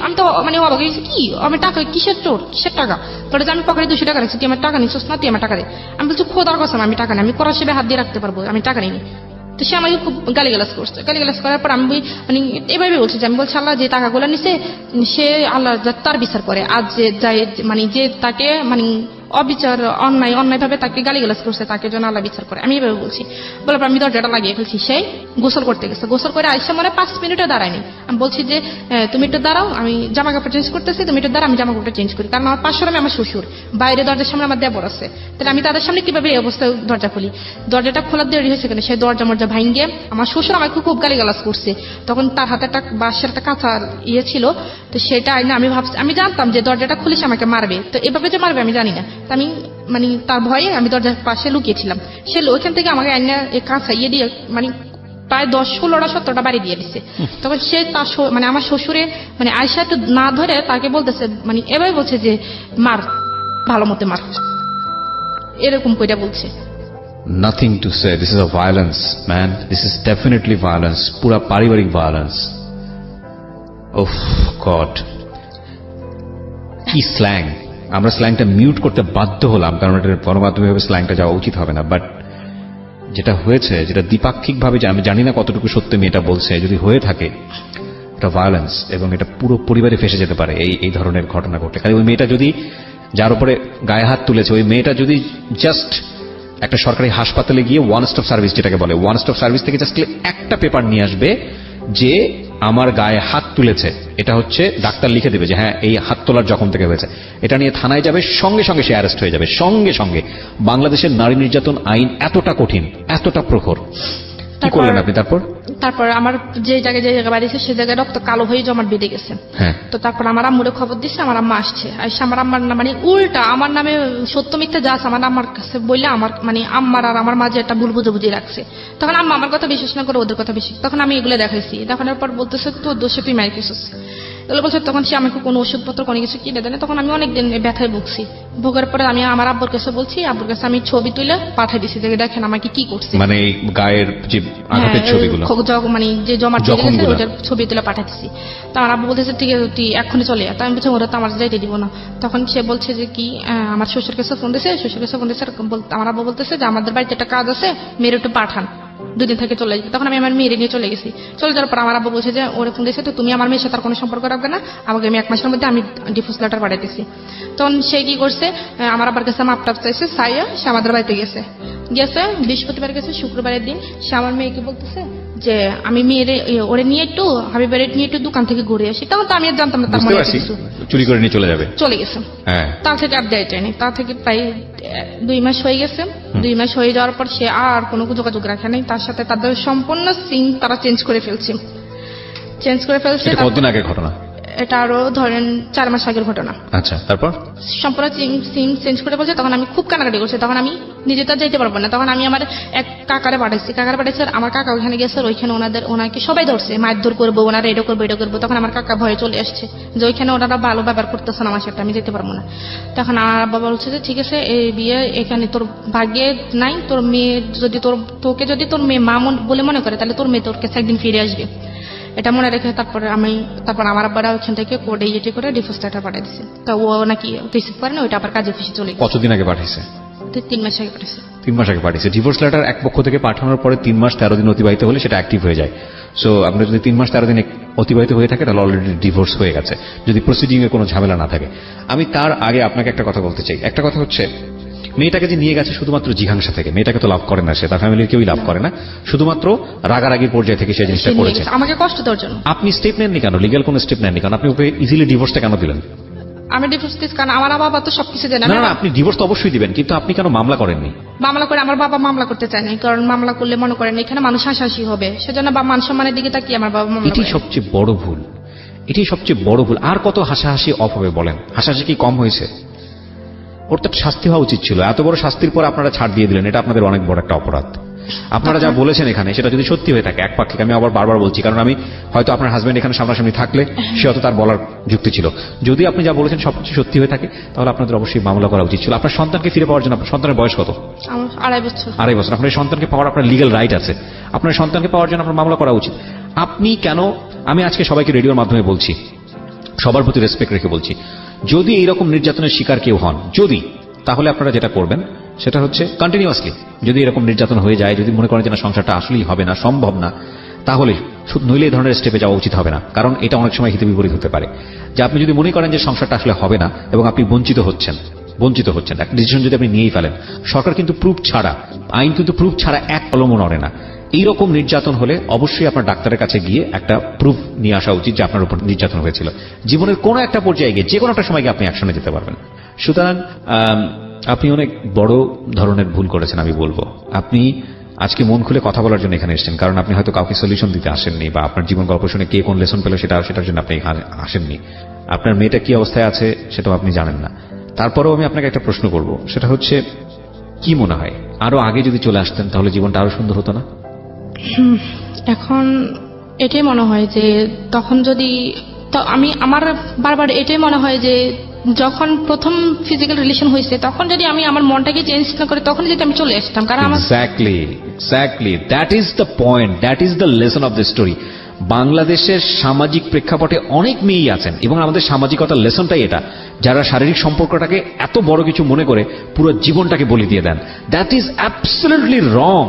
আমি তো মানে অবাক হয়েছি, কি আমি টাকা কিসের চোর, কিসের টাকা? তোর যে আমি পকেটে 200 টাকা রাখছি, তুই আমার টাকা নিচ্ছিস না, তুই আমার টাকা দে। আমি বলছি খোদার কসম আমি টাকা নেই, আমি করার সেবে হাত দিয়ে রাখতে পারবো, আমি টাকা নিই। তো সে আমাকে খুব গালিগালাজ করছে। গালিগালাজ করার পর আমি মানে এভাবে বলছি যে আমি বলছি আল্লাহ যে টাকাগুলো নিছে সে আল্লাহ তার বিচার করে। আজ যে যাই মানে যে তাকে মানে অবিচার অন্যায়ভাবে তাকে গালিগালাজ করছে, তাকে যেন আল্লাহ বিচার করে, আমি এভাবে বলছি। বলার পর আমি দরজাটা লাগিয়ে ফেলছি। সেই গোসল করতে গেছে, গোসল করে আইসা মানে 5 মিনিটও দাঁড়ায়নি। আমি বলছি যে তুমি একটু দাঁড়াও, আমি জামা কাপড় চেঞ্জ করতেছি, তুমি একটু দাঁড়াও, আমি জামা কাপড় চেঞ্জ করি। কারণ আমার পাশের আমি আমার শ্বশুর, বাইরে দরজার সামনে আমার দেবর আছে, তাহলে আমি তাদের সামনে কিভাবে এই অবস্থায় দরজা খুলি? দরজাটা খোলার দেরি হয়েছে কেন, সেই দরজা মরজা ভাঙ্গে আমার শ্বশুর আমাকে খুব গালিগালাজ করছে। তখন তার হাতে একটা বাঁশের একটা কাঁচা ছিল, তো সেটা আইনা আমি ভাবছি, আমি জানতাম যে দরজাটা খুলিস আমাকে মারবে, তো এভাবে যে মারবে আমি জানি না। তো আমি মানে তার ভয়ে আমি দরজার পাশে লুকিয়েছিলাম। সে ওইখান থেকে আমাকে আইনা কাঁচা দিয়ে মানে প্রায় 10-16-17টা বাড়ি দিয়ে দিচ্ছে। তখন সে তার মানে আমার শ্বশুরে মানে আয়সা একটু না ধরে তাকে বলতেছে, মানে এভাবে বলছে যে মার, ভালো মতে মার, এরকম কইটা বলছে। Nothing to say. This is a violence, man. This is definitely violence. পুরা পারিবারিক violence. Oh God. কি স্ল্যাং! আমরা স্ল্যাংটা মিউট করতে বাধ্য হলাম, কারণ এটা গণমাধ্যমে ভাবে স্ল্যাংটা যাওয়া উচিত হবে না। বাট যেটা হয়েছে, যেটা দ্বিপাক্ষিক ভাবে, আমি জানি না কতটুকু সত্য মেয়েটা বলছে, যদি হয়ে থাকে এটা ভায়োলেন্স, এবং এটা পুরো পরিবারে ফেসে যেতে পারে এই ধরনের ঘটনা ঘটলে। খালি ওই মেয়েটা যদি, যার উপরে গায়ে হাত তুলেছে, ওই মেয়েটা যদি জাস্ট একটা সরকারি হাসপাতালে গিয়ে ওয়ান স্টপ সার্ভিস, যেটাকে বলে ওয়ান স্টপ সার্ভিস থেকে জাস্ট একটা পেপার নিয়ে আসবে যে আমার গায়ে হাত তুলেছে, এটা হচ্ছে ডাক্তার লিখে দেবে যে হ্যাঁ এই হাত তোলার জখম থেকে হয়েছে, এটা নিয়ে থানায় যাবে, সঙ্গে সঙ্গে সে অ্যারেস্ট হয়ে যাবে, সঙ্গে সঙ্গে। বাংলাদেশের নারী নির্যাতন আইন এতটা কঠিন, এতটা প্রখর। কি করলেন আপনি তারপর? তারপর আমার যে জায়গায় বাড়িছে সে জায়গায় রক্ত কালো হয়ে জমাট বেঁধে গেছে। হ্যাঁ, তো তারপর আমার আম্মুরে খবর দিচ্ছে, আমার আম্মা আসছে, আসছে আমার আম্মার না মানে উল্টা আমার নামে সত্য মিথ্যা যা আছে আমার আম্মার কাছে বললে আমার মানে আম্মার আর আমার মাঝে একটা ভুল বুঝাবুঝি রাখছে। তখন আম্মা আমার কথা বিশ্বাস না করে ওদের কথা বেশি, তখন আমি এগুলো দেখাইছি, দেখানোর পর বলতেছে তোর দোষে তুই মার খেয়েছিস। তাহলে বলছে তখন সে আমাকে কোনো ওষুধপত্র কোনো কিছু কিনে দেয় না। তখন আমি অনেকদিন ব্যথায় ভুগছি, ভোগার পরে আমি আমার আব্বুর কাছে বলছি, আব্বুর কাছে আমি ছবি তুলে পাঠিয়ে দিছি যে দেখেন আমাকে কি করছে, মানে এই গায়ের যে আঘাতের ছবিগুলো, মানে যে জমা জখমগুলো। ওটার ছবি তুলে পাঠাচ্ছি। তো আমার আব্বু বলতেছে ঠিক আছে তুই এক্ষুনি চলে যা। তো আমি বলছি ওরা তো আমার যাইতে দিব না। তখন সে বলছে যে কি আমার শ্বশুর কাছে ফোন দিয়েছে, আমার আব্বু বলতেছে যে আমাদের বাড়িতে একটা কাজ আছে, মেয়ের একটু পাঠান, 2 দিন থেকে চলে যাবে। তখন আমি আমার মেয়েরে নিয়ে চলে গেছি। চলে যাওয়ার পর আমার আব্বু বলছে যে ওরে ফোন দিয়েছে, তো তুমি আমার মেয়ের সাথে আর কোনো সম্পর্ক রাখবে না, আমাকে আমি 1 মাসের মধ্যে আমি ডিভোর্স লেটার পাঠাইতেছি। তখন সে কি করছে, আমার আব্বার কাছে মাপ টাপ চাইছে, সাইয়া সে আমাদের বাড়িতে গেছে। বৃহস্পতিবার গেছে, শুক্রবারের দিন সে আমার মেয়েকে বলতেছে যে আমি মেয়ের ওরে নিয়ে একটু হাবিবের নিয়ে একটু দোকান থেকে ঘুরে আসি। তখন তো আমি আর জানতাম না তার বুঝতে মনে পারছি, কিছু। চুরি করে নিয়ে চলে যাবে। চলে গেছে। হ্যাঁ, তার থেকে আর দেয় যায়নি, তার থেকে প্রায় 2 মাস হয়ে গেছে। 2 মাস হয়ে যাওয়ার পর সে আর কোনো যোগাযোগ রাখে নাই তার সাথে। তাদের সম্পূর্ণ সিম তারা চেঞ্জ করে ফেলছে। এটা কতদিন আগের ঘটনা? এটা আরো ধরেন 4 মাস আগের ঘটনা। আচ্ছা, তারপর সম্পূর্ণ সিম চেঞ্জ করে বলছে। তখন আমি খুব কানাকাটি করছি, তখন আমি নিজে তো যাইতে পারবো না। তখন আমি আমার এক কাকারে পাঠাইছি, আর আমার কাকা ওইখানে গেছে, ওইখানে ওনাকে সবাই ধরছে, মারধর করবো, ওনারা এটা করবো। তখন আমার কাকা ভয়ে চলে আসছে যে ওইখানে ওনারা ভালো ব্যবহার করতেছে না আমার সাথে, আমি যেতে পারবো না। তখন আমার বাবা বলছে যে ঠিক আছে এই বিয়ে এখানে তোর ভাগ্যে নাই, তোর মেয়ে যদি তোকে যদি তোর মেয়ে মা বলে মনে করে তাহলে তোর মেয়ে তোর কাছে একদিন ফিরে আসবে, এটা মনে রেখে। তারপর আমার আব্বারা ওইখান থেকে কোর্টে ইয়ে করে ডিভোর্স লেটার পাঠিয়ে দিচ্ছে। তো ও নাকি রিসিভ করে না, ওইটা আবার কাজে খুশি চলে গেছে। কতদিন আগে পাঠিয়েছে? 3 মাস আগে পাঠিয়েছে। 3 মাস আগে পাঠিয়েছে। ডিভোর্স লেটার এক পক্ষ থেকে পাঠানোর পরে 3 মাস 13 দিন অতিবাহিত হলে সেটা অ্যাক্টিভ হয়ে যায়। সো আপনার যদি 3 মাস 13 দিন অতিবাহিত হয়ে থাকে তাহলে অলরেডি ডিভোর্স হয়ে গেছে, যদি প্রসিডিং এ কোনো ঝামেলা না থাকে। আমি তার আগে আপনাকে একটা কথা বলতে চাই। একটা কথা হচ্ছে, মেয়েটাকে যে নিয়ে গেছে শুধুমাত্র জিঘাংসা থেকে, মেয়েটাকে তো লাভ করে না সে, তার ফ্যামিলির কেউই লাভ করে না, শুধুমাত্র রাগারাগির পর্যায়ে থেকে সেই জিনিসটা করেছে। আমাকে কষ্ট দেওয়ার জন্য। আপনি স্টেপ নেননি কেন? লিগ্যাল কোনো স্টেপ নেননি কেন? আপনি ওকে ইজিলি ডিভোর্সটা কেন দিলেন? আমি ডিভোর্স দিচ্ছি কারণ আমার বাবা তো সবকিছু জানে না, আপনি ডিভোর্স তো অবশ্যই দিবেন, কিন্তু আপনি কেন মামলা করেননি? মামলা করে আমার বাবা মামলা করতে চায়নি, কারণ মামলা করলে মনে করেন এখানে মানুষ হাসাহাসি হবে, সেজন্য বা মান সম্মানের দিকে তাকিয়ে আমার বাবা মামলা। এটাই সবচেয়ে বড় ভুল, এটাই সবচেয়ে বড় ভুল। আর কত হাসাহাসি অফ হবে বলেন? হাসাহাসি কি কম হয়েছে? ওর তো শাস্তি হওয়া উচিত ছিল। এত বড় শাস্তির পর আপনারা ছাড় দিয়ে দিলেন, এটা আপনাদের অনেক বড় একটা অপরাধ। আপনারা যা বলেছেন এখানে সেটা যদি সত্যি হয়ে থাকে একপাক্ষিক, আমি আবার বারবার বলছি, কারণ আমি হয়তো আপনার হাজবেন্ড এখানে সামনাসামনি থাকলে সে হয়তো তার বলার যুক্তি ছিল। যদি আপনি যা বলেছেন সবকিছু সত্যি হয়ে থাকে তাহলে আপনাদের অবশ্যই মামলা করা উচিত ছিল। আপনার সন্তানকে ফিরে পাওয়ার জন্য, আপনার সন্তানের বয়স কত? আমার 2.5 বছর। 2.5 বছর। আপনার সন্তানকে পাওয়ার আপনার লিগ্যাল রাইট আছে। আপনার সন্তানকে পাওয়ার জন্য আপনার মামলা করা উচিত। আপনি কেন? আমি আজকে সবাইকে রেডিওর মাধ্যমে বলছি, সবার প্রতি রেসপেক্ট রেখে বলছি, যদি এইরকম নির্যাতনের শিকার কেউ হন, যদি, তাহলে আপনারা যেটা করবেন সেটা হচ্ছে কন্টিনিউয়াসলি, যদি এরকম নির্যাতন হয়ে যায়, যদি মনে করেন যে না সংসারটা আসলেই হবে না, সম্ভব না, তাহলে নইলে এই ধরনের স্টেপে যাওয়া উচিত হবে না। কারণ এটা অনেক সময় হিতে বিপরীত হতে পারে। যে আপনি যদি মনে করেন যে সংসারটা আসলে হবে না এবং আপনি বঞ্চিত হচ্ছেন, একটা ডিসিশন যদি আপনি নিয়েই ফেলেন, সরকার কিন্তু প্রুফ ছাড়া, আইন কিন্তু প্রুফ ছাড়া এক কলমও নড়ে না। এইরকম নির্যাতন হলে অবশ্যই আপনার ডাক্তারের কাছে গিয়ে একটা প্রুফ নিয়ে আসা উচিত যে আপনার উপর নির্যাতন হয়েছিল। জীবনের কোনো একটা পর্যায়ে গিয়ে, যে কোনো একটা সময় গিয়ে আপনি অ্যাকশনে যেতে পারবেন। সুতরাং আপনি অনেক বড় ধরনের ভুল করেছেন আমি বলবো। আপনি আজকে মন খুলে কথা বলার জন্য এখানে এসেছেন, কারণ আপনি হয়তো কাউকে সলিউশন দিতে আসেননি, বা আপনার জীবন গল্প শুনে কে কোন লেসন পেল সেটার জন্য আপনি এখানে আসেননি। আপনার মেয়েটা কি অবস্থায় আছে সেটাও আপনি জানেন না। তারপরেও আমি আপনাকে একটা প্রশ্ন করব, সেটা হচ্ছে, কি মনে হয় আরো আগে যদি চলে আসতেন তাহলে জীবনটা আরো সুন্দর হতো না? এখন এটাই মনে হয় যে তখন যদি, তো আমার বারবার এটাই মনে হয় যে যখন প্রথম ফিজিক্যাল রিলেশন হয়েছে তখন যদি আমি আমার মনটাকে চেঞ্জ না করে তখন যদি আমি চলে আসতাম, কারণ আমার exactly that is the point, that is the lesson of the story. বাংলাদেশের সামাজিক প্রেক্ষাপটে অনেক মেয়েই আছেন, এবং আমাদের সামাজিকতার লেসনটাই এটা, যারা শারীরিক সম্পর্কটাকে এত বড় কিছু মনে করে পুরো জীবনটাকে বলি দিয়ে দেন। That is absolutely wrong,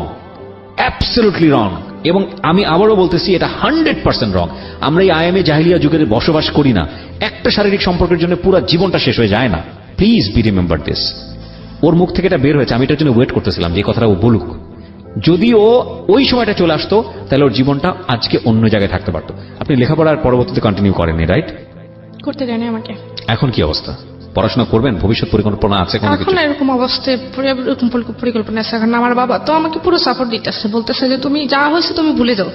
absolutely wrong. এবং আমি আবারও বলতেছি, এটা 100% রং। আমরা এই আয়ামে জাহিলিয়া যুগের বসবাস করি না। একটা শারীরিক সম্পর্কের জন্য পুরো জীবনটা শেষ হয়ে যায় না। Please be remember this. ওর মুখ থেকে এটা বের হয়েছে, আমি এটার জন্য ওয়েট করতেছিলাম যে এই কথাটা ও বলুক। যদি ও ওই সময়টা চলে আসতো তাহলে ওর জীবনটা আজকে অন্য জায়গায় থাকতে পারতো। আপনি লেখাপড়ার পরবর্তীতে কন্টিনিউ করেননি, রাইট? করতে দেয়নি আমাকে। এখন কি অবস্থা? পড়াশোনা করবেন, ভবিষ্যৎ পরিকল্পনা আছে কোনো কিছু? এখন এরকম অবস্থায় এরকম পরিকল্পনা আছে। এখন আমার বাবা তো আমাকে পুরো সাপোর্ট দিতেছে, বলতেছে যে তুমি যা হয়েছে তুমি ভুলে যাও,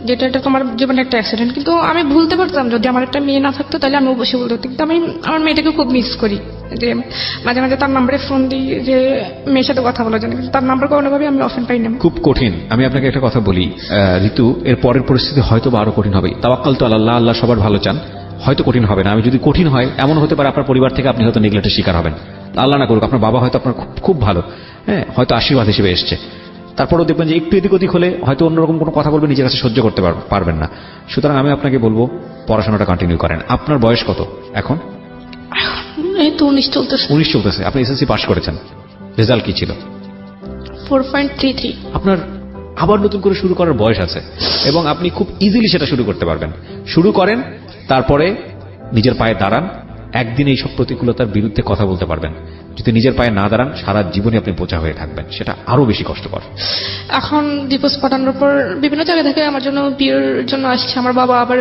যেটা এটা তোমার জীবনে একটা অ্যাক্সিডেন্ট। কিন্তু আমি ভুলতে পারতাম, যদি আমার একটা মেয়ে না থাকতো তাহলে আমি অবশ্যই বলতে পারতাম। কিন্তু আমি আমার মেয়েটাকে খুব মিস করি, যে মাঝে মাঝে তার নাম্বারে ফোন দিই যে মেয়ের সাথে কথা বলার জন্য, কিন্তু তার নাম্বার কোনোভাবে আমি অপশন পাই না। খুব কঠিন। আমি আপনাকে একটা কথা বলি ঋতু, এর পরের পরিস্থিতি হয়তো বা আরো কঠিন হবে। তাওয়াক্কাল তো আল্লাহ, আল্লাহ সবার ভালো চান, হয়তো কঠিন হবে না। আমি যদি কঠিন হয়, এমন হতে পারে আপনার পরিবার থেকে আপনি হয়তো নেগলেক্টের শিকার হবেন। আল্লাহ না করুক, আপনার বাবা হয়তো আপনার খুব ভালো, হ্যাঁ, হয়তো আশীর্বাদ হিসেবে এসছে। তারপরেও দেখবেন যে একটু এদিক ওদিক হলে হয়তো অন্যরকম কোনো কথা বলবে, নিজের কাছে সহ্য করতে পারবেন না। সুতরাং আমি আপনাকে বলবো পড়াশোনাটা কন্টিনিউ করেন। আপনার বয়স কত এখন? এই তো 19 চলতেছে। 19 চলতেছে। আপনি এসএসসি পাস করেছেন, রেজাল্ট কি ছিল? 4.33। আপনার আবার নতুন করে শুরু করার বয়স আছে এবং আপনি খুব ইজিলি সেটা শুরু করতে পারবেন। শুরু করেন, তারপরে নিজের পায়ে দাঁড়ান। একদিন এইসব প্রতিকূলতার বিরুদ্ধে কথা বলতে পারবেন। যদি নিজের পায়ে না দাঁড়ান, সারা জীবনে আপনি বোঝা হয়ে থাকবেন, সেটা আরো বেশি কষ্টকর। এখন ডিভোর্স পাঠানোর পর বিভিন্ন জায়গা থেকে আমার জন্য বিয়ের জন্য আসছে আমার বাবা। আবার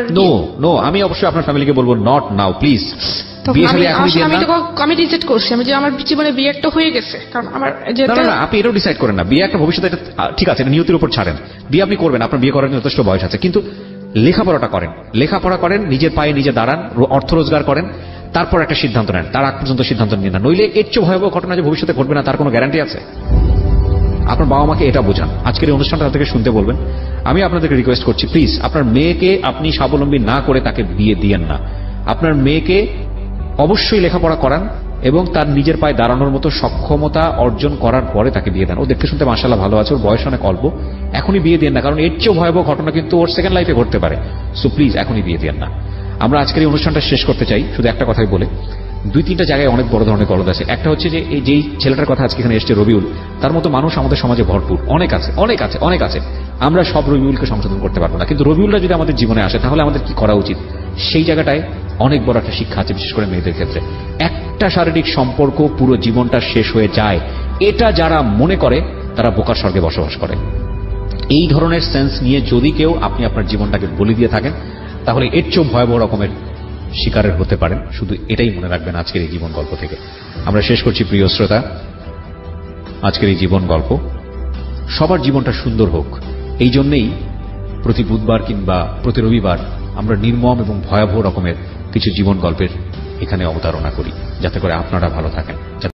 নো, আমি অবশ্যই আপনার ফ্যামিলিকে বলবো নট নাও প্লিজ। আমি রিজেক্ট করছি, আমি যে আমার জীবনে বিয়ে একটা হয়ে গেছে, কারণ আমার না, আপনি এটাও ডিসাইড করেন না। বিয়ে একটা ভবিষ্যতে, এটা ঠিক আছে, এটা নিয়তির উপর ছাড়েন। বিয়ে আপনি করবেন, আপনার বিয়ে করার যথেষ্ট বয়স আছে, কিন্তু লেখাপড়াটা করেন, লেখাপড়া করেন, নিজের পায়ে নিজে দাঁড়ান, অর্থ রোজগার করেন, তারপর একটা সিদ্ধান্ত নেন। তার আগ পর্যন্ত সিদ্ধান্ত নিন না, নইলে এর চেয়ে ভয়াবহ ঘটনা যে ভবিষ্যতে ঘটবে না তার কোনো গ্যারান্টি আছে? আপনার বাবা মাকে এটা বোঝান। আজকের এই অনুষ্ঠানটা তাদেরকে শুনতে বলবেন। আমি আপনাদেরকে রিকোয়েস্ট করছি, প্লিজ আপনার মেয়েকে আপনি স্বাবলম্বী না করে তাকে বিয়ে দিয়েন না। আপনার মেয়েকে অবশ্যই লেখাপড়া করান এবং তার নিজের পায়ে দাঁড়ানোর মতো সক্ষমতা অর্জন করার পরে তাকে বিয়ে দেন। ও দেখতে শুনতে মাশাআল্লাহ ভালো আছে, ওর বয়স অনেক অল্প, এখনই বিয়ে দেন না, কারণ এর চেয়েও ভয়াবহ ঘটনা কিন্তু ওর সেকেন্ড লাইফে ঘটতে পারে। সো প্লিজ এখনই বিয়ে দেন না। আমরা আজকের এই অনুষ্ঠানটা শেষ করতে চাই শুধু একটা কথাই বলে। 2-3টা জায়গায় অনেক বড় ধরনের গলদ আছে। একটা হচ্ছে যে এই যেই ছেলেটার কথা আজকে এখানে এসছে রবিউল, তার মতো মানুষ আমাদের সমাজে ভরপুর, অনেক আছে। আমরা সব রবিউলকে সংশোধন করতে পারবো না, কিন্তু রবিউলরা যদি আমাদের জীবনে আসে তাহলে আমাদের কি করা উচিত, সেই জায়গাটায় অনেক বড় একটা শিক্ষা আছে, বিশেষ করে মেয়েদের ক্ষেত্রে। একটা শারীরিক সম্পর্ক পুরো জীবনটা শেষ হয়ে যায়, এটা যারা মনে করে তারা বোকার স্বর্গে বসবাস করে। এই ধরনের সেন্স নিয়ে যদি কেউ আপনি আপনার জীবনটাকে বলি দিয়ে থাকেন, তাহলে এর চেয়েও ভয়াবহ রকমের শিকারের হতে পারেন। শুধু এটাই মনে রাখবেন আজকের এই জীবন গল্প থেকে। আমরা শেষ করছি প্রিয় শ্রোতা আজকের এই জীবন গল্প। সবার জীবনটা সুন্দর হোক, এই জন্যেই প্রতি বুধবার কিংবা প্রতি রবিবার আমরা নির্মম এবং ভয়াবহ রকমের কিছু জীবন গল্পের এখানে অবতারণা করি, যাতে করে আপনারা ভালো থাকেন।